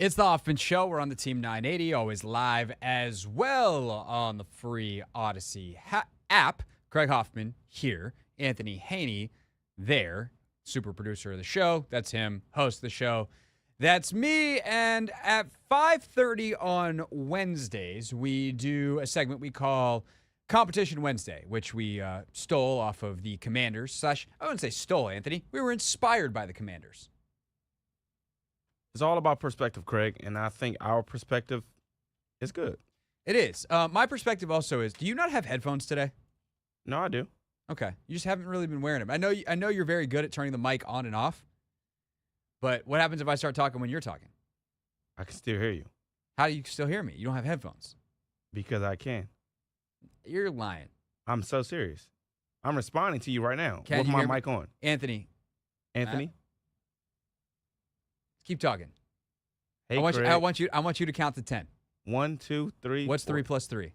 It's the Hoffman Show. We're on the Team 980, always live as well on the free Odyssey app. Craig Hoffman here. Anthony Haney there. Super producer of the show. That's him. Host of the show. That's me. And at 5:30 on Wednesdays, we do a segment we call Competition Wednesday, which we stole off of the Commanders. I wouldn't say stole, Anthony. We were inspired by the Commanders. It's all about perspective, Craig, and I think our perspective is good. It is. My perspective also is, do you not have headphones today? No, I do. Okay. You just haven't really been wearing them. I know you're very good at turning the mic on and off, but what happens if I start talking when you're talking? I can still hear you. How do you still hear me? You don't have headphones. Because I can. You're lying. I'm so serious. I'm responding to you right now Can with you my hear me? mic on. Anthony, Anthony? keep talking. Hey, I Craig. want you to count to 10. 1, 2, 3. What's 4, 3 plus 3?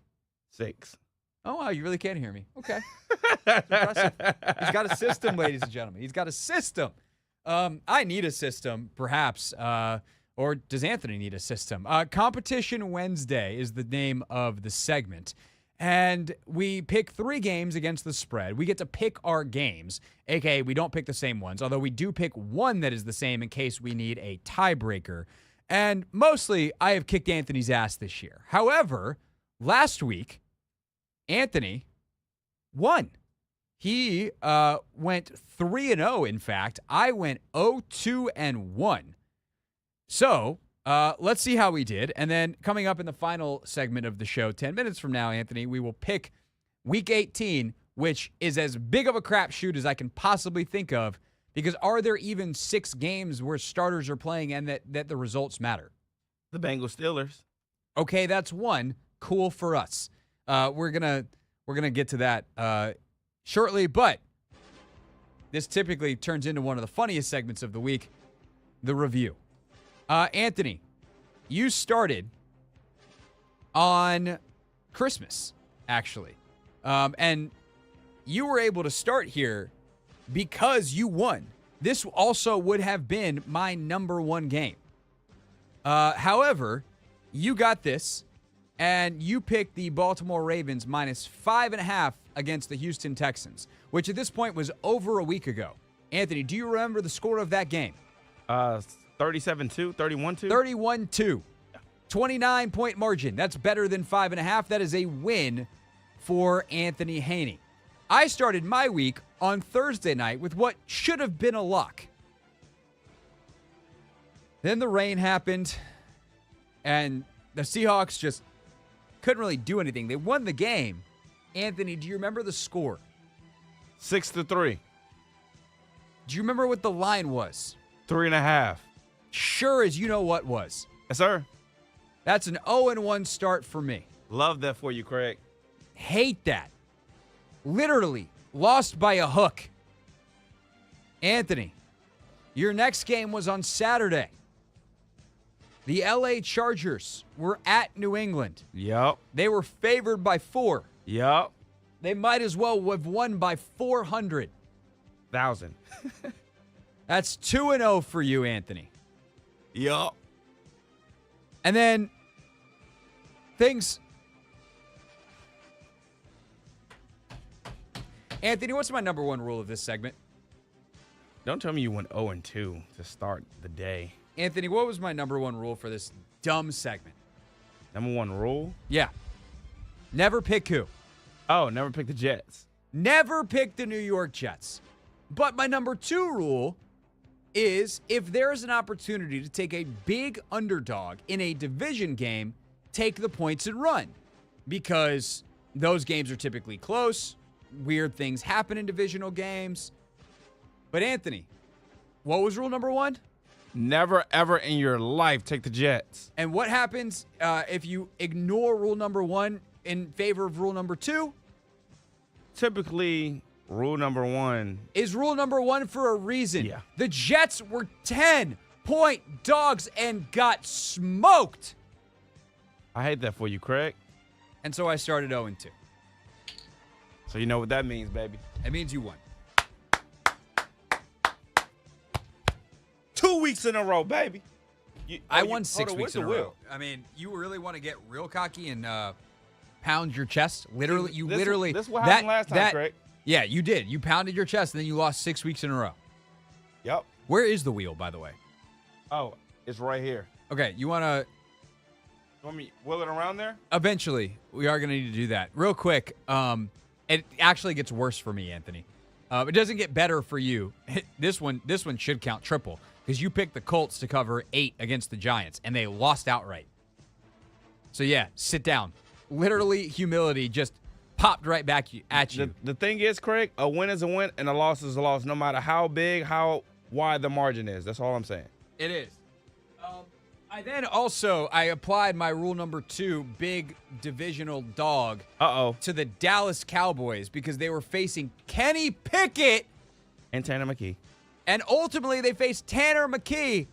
6. Oh, wow, you really can't hear me. Okay. Impressive. He's got a system, ladies and gentlemen. He's got a system. I need a system, perhaps. Or does Anthony need a system? Competition Wednesday is the name of the segment. And we pick 3 games against the spread. We get to pick our games, a.k.a. we don't pick the same ones, although we do pick one that is the same in case we need a tiebreaker. And mostly, I have kicked Anthony's ass this year. However, last week, Anthony won. He went 3-0, in fact. I went 0-2-1. So let's see how we did. And then coming up in the final segment of the show, 10 minutes from now, Anthony, we will pick Week 18, which is as big of a crapshoot as I can possibly think of, because are there even 6 games where starters are playing and that the results matter? The Bengals Steelers. Okay, that's one. Cool for us. We're gonna get to that shortly, but this typically turns into one of the funniest segments of the week, the review. Anthony, you started on Christmas, actually, and you were able to start here because you won. This also would have been my number 1 game. However, you got this. And you picked the Baltimore Ravens minus 5.5 against the Houston Texans, which at this point was over a week ago. Anthony, do you remember the score of that game? 37-2, 31-2? 31-2. 29-point margin. That's better than 5.5. That is a win for Anthony Haney. I started my week on Thursday night with what should have been a lock. Then the rain happened, and the Seahawks just couldn't really do anything. They won the game. Anthony, do you remember the score? 6-3. Do you remember what the line was? 3.5. Sure as you know what was. Yes, sir. That's an 0-1 start for me. Love that for you, Craig. Hate that. Literally lost by a hook. Anthony, your next game was on Saturday. The LA Chargers were at New England. Yup. They were favored by 4. Yup. They might as well have won by 400,000. That's 2-0 for you, Anthony. Yup. And then things. Anthony, what's my number 1 rule of this segment? Don't tell me you went 0-2 to start the day. Anthony, what was my number 1 rule for this dumb segment? Number 1 rule? Yeah. Never pick who? Oh, never pick the Jets. Never pick the New York Jets. But my number 2 rule is if there is an opportunity to take a big underdog in a division game, take the points and run. Because those games are typically close. Weird things happen in divisional games. But Anthony, what was rule number 1? Never, ever in your life take the Jets. And what happens if you ignore rule number 1 in favor of rule number 2? Typically, rule number 1 is rule number 1 for a reason. Yeah. The Jets were 10-point dogs and got smoked. I hate that for you, Craig. And so I started 0-2. So you know what that means, baby. It means you won. 2 weeks in a row, baby. I won 6 weeks in a row. I mean, you really want to get real cocky and pound your chest? Literally, This is what happened last time, Craig. Yeah, you did. You pounded your chest, and then you lost 6 weeks in a row. Yep. Where is the wheel, by the way? Oh, it's right here. Okay, you want to... You want me to wheel it around there? Eventually, we are going to need to do that. Real quick, it actually gets worse for me, Anthony. It doesn't get better for you. This one should count triple because you picked the Colts to cover 8 against the Giants, and they lost outright. So, yeah, sit down. Literally, humility just popped right back at you. The thing is, Craig, a win is a win and a loss is a loss, no matter how big, how wide the margin is. That's all I'm saying. It is. I then also applied my rule number 2, big divisional dog, to the Dallas Cowboys because they were facing Kenny Pickett and Tanner McKee. And ultimately, they faced Tanner McKee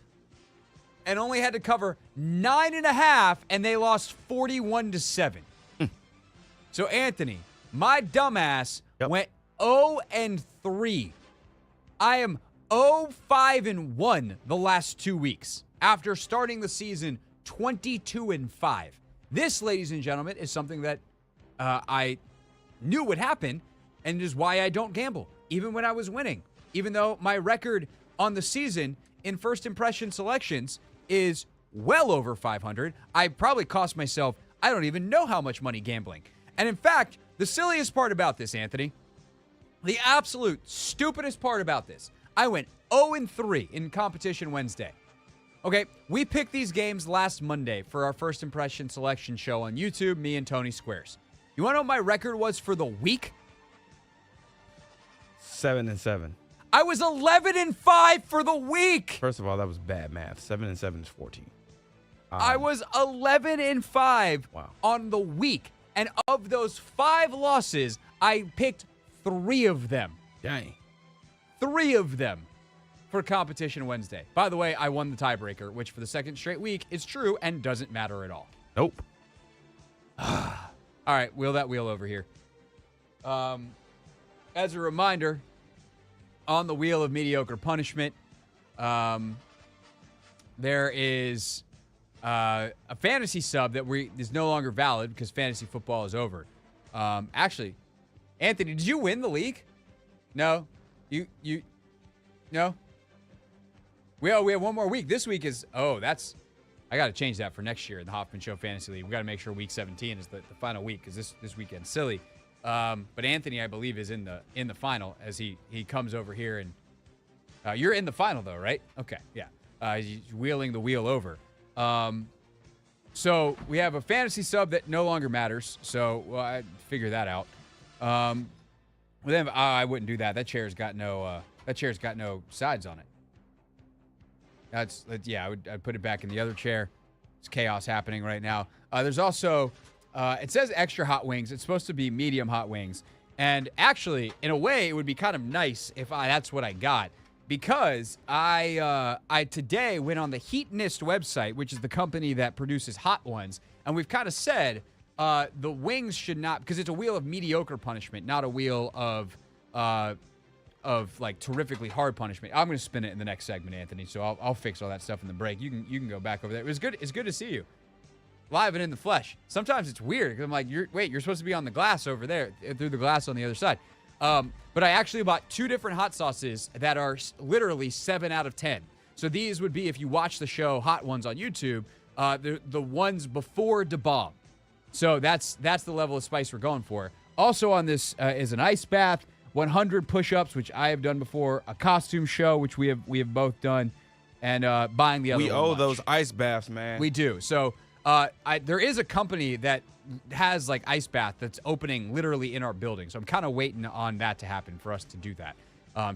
and only had to cover 9.5, and they lost 41-7. So, Anthony, my dumbass went 0-3. I am 0-5-1 the last 2 weeks after starting the season 22-5. This, ladies and gentlemen, is something that I knew would happen, and is why I don't gamble, even when I was winning. Even though my record on the season in first impression selections is well over 500, I probably cost myself, I don't even know how much money gambling. And in fact, the silliest part about this, Anthony, the absolute stupidest part about this, I went 0-3 in Competition Wednesday. Okay, we picked these games last Monday for our first impression selection show on YouTube, me and Tony Squares. You want to know what my record was for the week? 7-7. I was 11-5 for the week. First of all, that was bad math. 7-7 is 14. I was 11-5 on the week. And of those 5 losses, I picked 3 of them. Dang. 3 of them for Competition Wednesday. By the way, I won the tiebreaker, which for the second straight week is true and doesn't matter at all. Nope. All right, wheel that wheel over here. As a reminder, on the wheel of mediocre punishment, there is a fantasy sub that is no longer valid because fantasy football is over. Actually, Anthony, did you win the league? No, you no. We have one more week. This week is I got to change that for next year in the Hoffman Show Fantasy League. We got to make sure week 17 is the final week because this weekend's silly. But Anthony, I believe, is in the final as he comes over here and you're in the final though, right? Okay, yeah. He's wheeling the wheel over. So we have a fantasy sub that no longer matters. So I figure that out. Then I wouldn't do that. That chair's got no sides on it. I'd put it back in the other chair. It's chaos happening right now. There's also, it says extra hot wings. It's supposed to be medium hot wings. And actually, in a way, it would be kind of nice if that's what I got. Because I today went on the Heatnist website, which is the company that produces hot ones. And we've kind of said the wings should not, because it's a wheel of mediocre punishment, not a wheel of like terrifically hard punishment. I'm going to spin it in the next segment, Anthony. So I'll fix all that stuff in the break. You can go back over there. It was good. It's good to see you live and in the flesh. Sometimes it's weird because I'm like, you're supposed to be on the glass over there, through the glass on the other side. But I actually bought 2 different hot sauces that are literally 7 out of 10. So these would be, if you watch the show Hot Ones on YouTube, the ones before Da Bomb. So that's the level of spice we're going for. Also on this is an ice bath, 100 push-ups, which I have done before, a costume show, which we have both done, and buying the other. We owe those ice baths, man. We do. So there is a company that has like ice bath that's opening literally in our building. So I'm kind of waiting on that to happen for us to do that.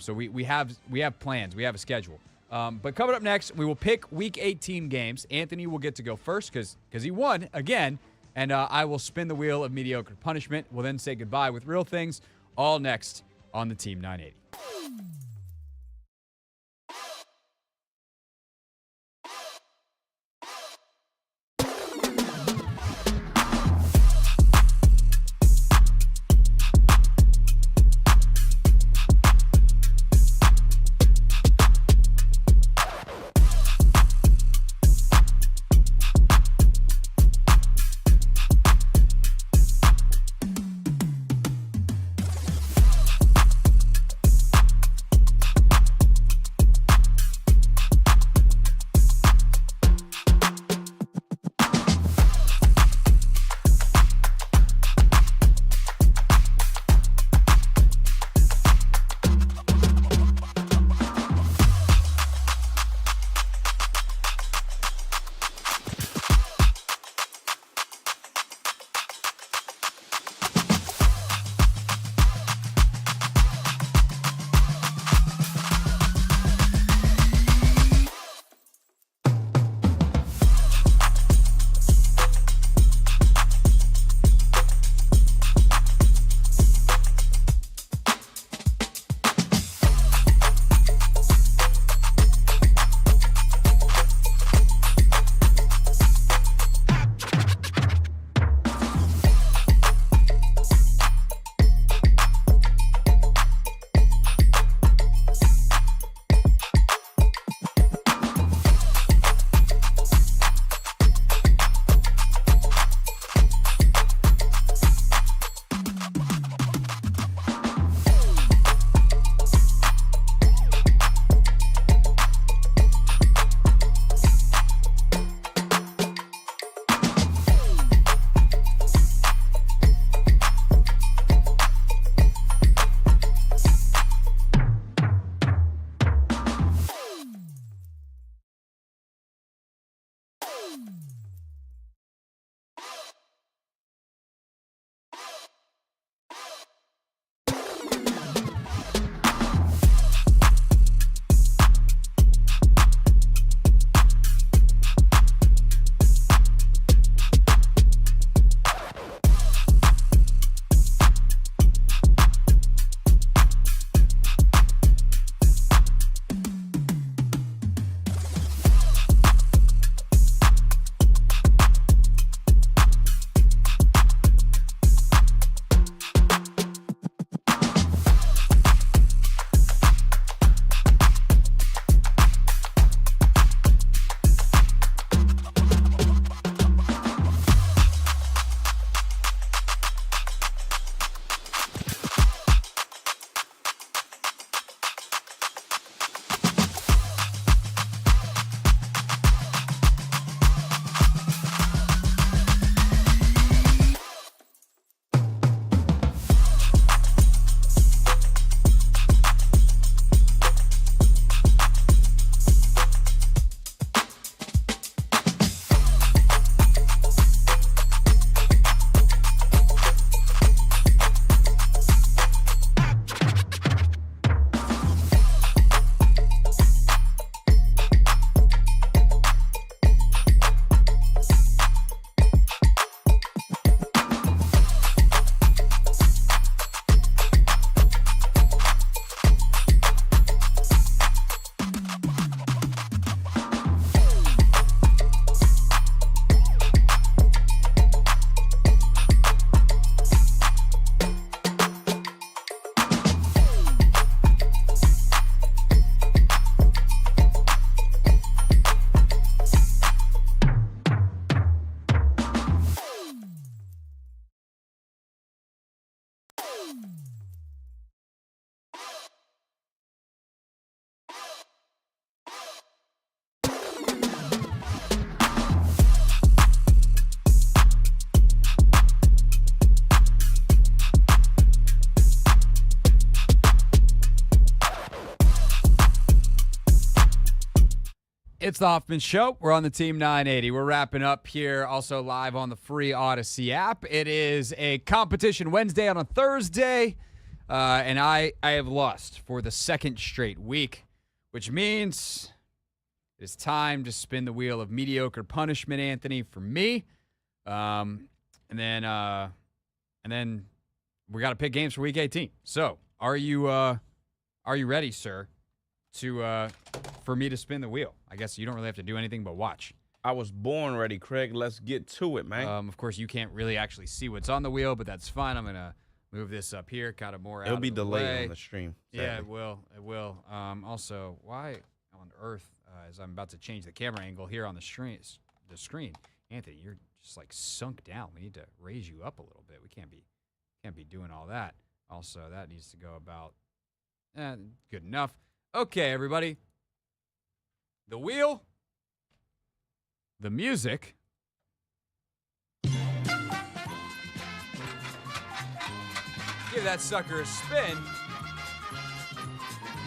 So we have plans. We have a schedule. But coming up next, we will pick Week 18 games. Anthony will get to go first because he won again. And I will spin the wheel of mediocre punishment. We'll then say goodbye with real things. All next on the Team 980. It's the Hoffman Show. We're on the Team 980. We're wrapping up here, also live on the free Odyssey app. It is a competition Wednesday on a Thursday, and I have lost for the second straight week, which means it's time to spin the wheel of mediocre punishment, Anthony, for me. And then we got to pick games for Week 18. So, are you ready, sir, for me to spin the wheel? I guess you don't really have to do anything but watch. I was born ready, Craig. Let's get to it, man. Of course, you can't really actually see what's on the wheel, but that's fine. I'm going to move this up here, kind of more out It'll be of the delayed way. on the stream. Yeah, it will. It will. Also, why on earth, as I'm about to change the camera angle here on the screen, Anthony, you're just like sunk down. We need to raise you up a little bit. We can't be doing all that. Also, that needs to go about good enough. Okay, everybody. The wheel, the music, give that sucker a spin.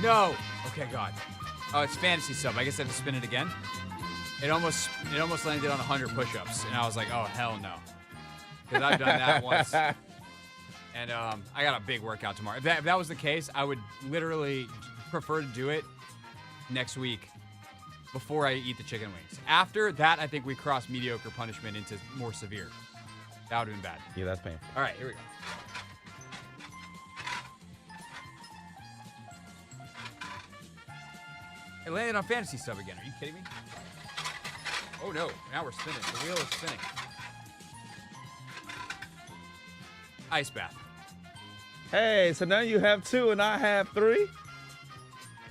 No. Okay, God. Oh, it's fantasy sub. I guess I have to spin it again. It almost landed on 100 push-ups, and I was like, oh, hell no. Because I've done that once. And I got a big workout tomorrow. If that was the case, I would literally prefer to do it next week before I eat the chicken wings. After that, I think we cross mediocre punishment into more severe. That would have been bad. Yeah, that's painful. All right, here we go. It landed on fantasy sub again. Are you kidding me? Oh, no. Now we're spinning. The wheel is spinning. Ice bath. Hey, so now you have 2 and I have 3?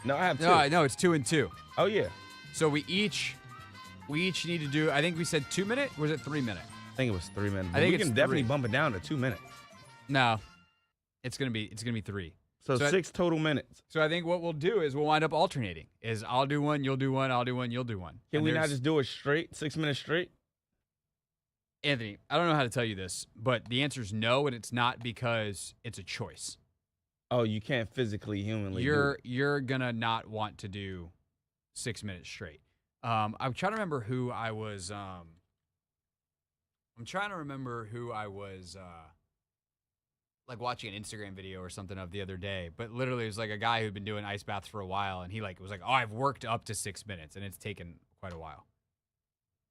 No, I have 2. No, it's 2 and 2. Oh, yeah. So we each need to do, I think we said 2 minute, or was it 3 minute? I think it was 3 minutes. I think we it's can definitely 3. bump it down to 2 minutes. No. It's gonna be 3. So 6 total minutes. So I think what we'll do is we'll wind up alternating. Is I'll do one, you'll do one, I'll do one, you'll do one. Can we not just do it straight, 6 minutes straight? Anthony, I don't know how to tell you this, but the answer is no, and it's not because it's a choice. Oh, you can't physically, humanly do it. You're gonna not want to do 6 minutes straight. I'm trying to remember who I was. Like watching an Instagram video or something of the other day, but literally it was like a guy who'd been doing ice baths for a while, and he was like, "Oh, I've worked up to 6 minutes, and it's taken quite a while."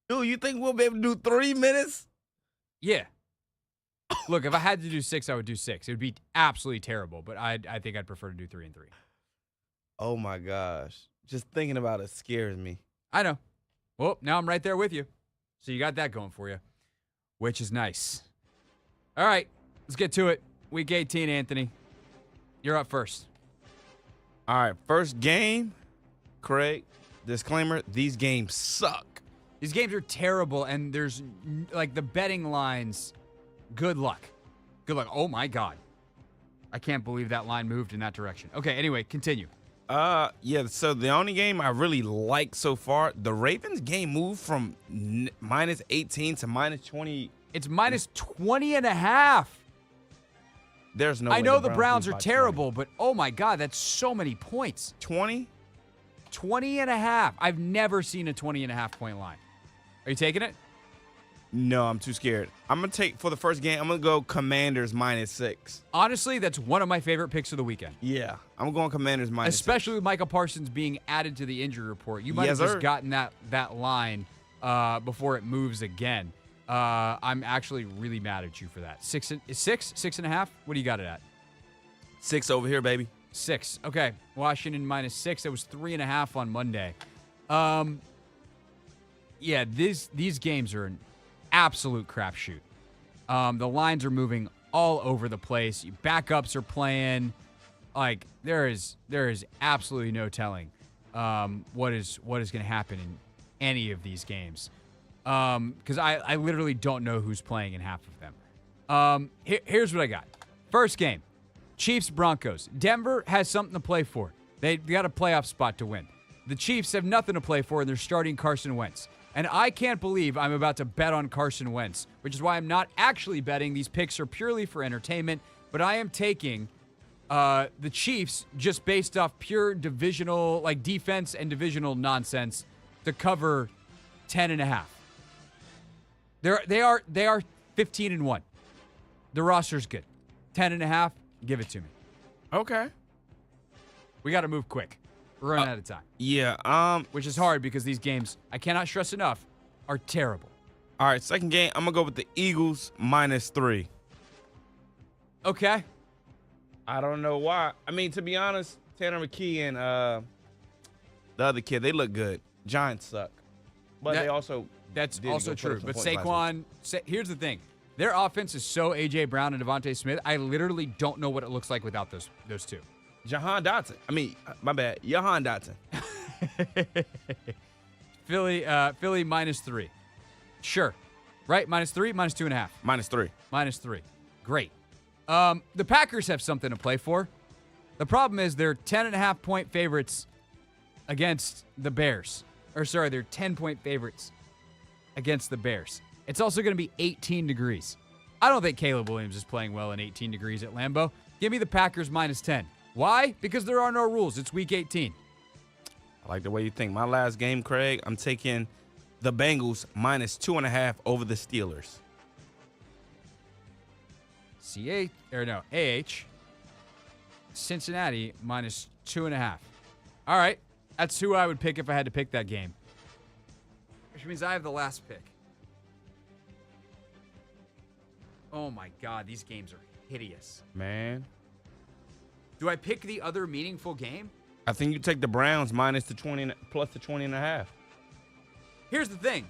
Dude, you think we'll be able to do 3 minutes? Yeah. Look, if I had to do 6, I would do 6. It would be absolutely terrible, but I think I'd prefer to do 3 and 3. Oh my gosh. Just thinking about it scares me. I know. Well, now I'm right there with you. So you got that going for you, which is nice. All right, let's get to it. Week 18, Anthony. You're up first. All right, first game, Craig, disclaimer, these games suck. These games are terrible, and there's, like, the betting lines, good luck. Good luck. Oh, my God. I can't believe that line moved in that direction. Okay, anyway, continue. Yeah, so the only game I really like so far, the Ravens game moved from minus 18 to minus 20. It's minus 20 and a half. There's no I way know the Browns lose are by terrible, but oh my God, that's so many points. 20? 20 and a half. I've never seen a 20 and a half point line. Are you taking it? No, I'm too scared. I'm going to take, for the first game, I'm going to go Commanders minus 6. Honestly, that's one of my favorite picks of the weekend. Yeah, I'm going Commanders minus 6. Especially with Michael Parsons being added to the injury report. You might have just gotten that line before it moves again. I'm actually really mad at you for that. 6 and a half? What do you got it at? 6 over here, baby. 6. Okay. Washington minus 6. It was 3.5 on Monday. Yeah, these games are an absolute crapshoot. The lines are moving all over the place. Backups are playing. Like, there is absolutely no telling what is going to happen in any of these games. Because I literally don't know who's playing in half of them. Here's what I got. First game, Chiefs-Broncos. Denver has something to play for. They got a playoff spot to win. The Chiefs have nothing to play for, and they're starting Carson Wentz. And I can't believe I'm about to bet on Carson Wentz, which is why I'm not actually betting. These picks are purely for entertainment, but I am taking the Chiefs just based off pure divisional, like defense and divisional nonsense to cover 10.5. They are 15-1. The roster's good. 10.5. Give it to me. Okay. We got to move quick. We're running out of time. Yeah. Which is hard because these games, I cannot stress enough, are terrible. All right, second game, I'm going to go with the Eagles -3. Okay. I don't know why. I mean, to be honest, Tanner McKee and the other kid, they look good. Giants suck. But they also That's did also go put true. up some But points last week. here's the thing. Their offense is so A.J. Brown and Devontae Smith, I literally don't know what it looks like without those two. Jahan Dotson. I mean, my bad. Jahan Dotson. Philly -3. Sure. Right? -3, -2.5. -3. -3. Great. The Packers have something to play for. The problem is they're 10.5-point favorites against the Bears. Or sorry, they're 10-point favorites against the Bears. It's also going to be 18 degrees. I don't think Caleb Williams is playing well in 18 degrees at Lambeau. Give me the Packers -10. Why? Because there are no rules. It's week 18. I like the way you think. My last game, Craig, I'm taking the Bengals -2.5 over the Steelers. AH. Cincinnati -2.5. All right. That's who I would pick if I had to pick that game. Which means I have the last pick. Oh my God, these games are hideous. Man. Do I pick the other meaningful game? I think you take the Browns plus the 20.5. Here's the thing.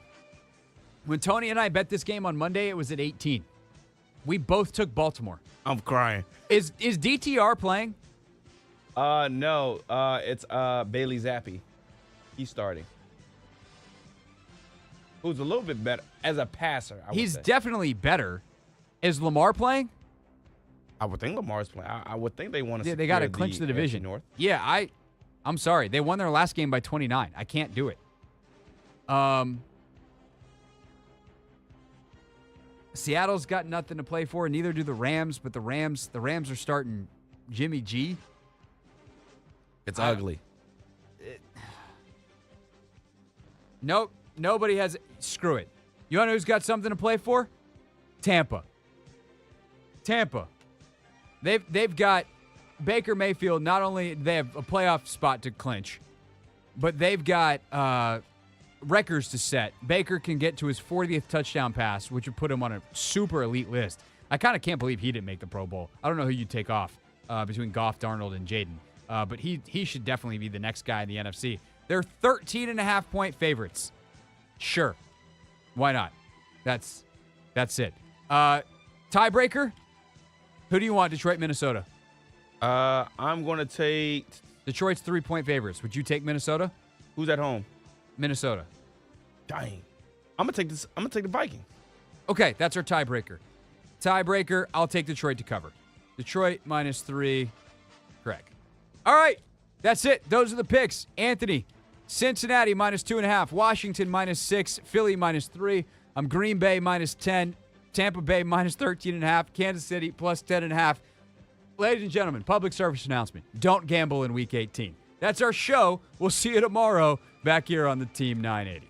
When Tony and I bet this game on Monday, it was at 18. We both took Baltimore. I'm crying. Is DTR playing? No. It's Bailey Zappi. He's starting. Who's a little bit better as a passer, I would He's say. definitely better. Is Lamar playing? I would think Lamar's playing. I would think they want to. Yeah, they got to clinch the division. North. Yeah, I'm sorry. They won their last game by 29. I can't do it. Seattle's got nothing to play for. Neither do the Rams. But the Rams are starting Jimmy G. It's ugly. Nope. Nobody has. Screw it. You want to know who's got something to play for? Tampa. They've got Baker Mayfield. Not only they have a playoff spot to clinch, but they've got records to set. Baker can get to his 40th touchdown pass, which would put him on a super elite list. I kind of can't believe he didn't make the Pro Bowl. I don't know who you'd take off between Goff, Darnold, and Jayden, but he should definitely be the next guy in the NFC. They're 13.5-point favorites. Sure, why not? That's it. Tiebreaker. Who do you want? Detroit, Minnesota. I'm going to take Detroit's 3-point favorites. Would you take Minnesota? Who's at home? Minnesota. Dang. I'm going to take this. I'm going to take the Vikings. Okay, that's our tiebreaker. I'll take Detroit to cover. Detroit -3. Correct. All right. That's it. Those are the picks. Anthony, Cincinnati -2.5. Washington -6. Philly -3. I'm Green Bay -10. Tampa Bay -13.5. Kansas City +10.5. Ladies and gentlemen, public service announcement. Don't gamble in Week 18. That's our show. We'll see you tomorrow back here on the Team 980.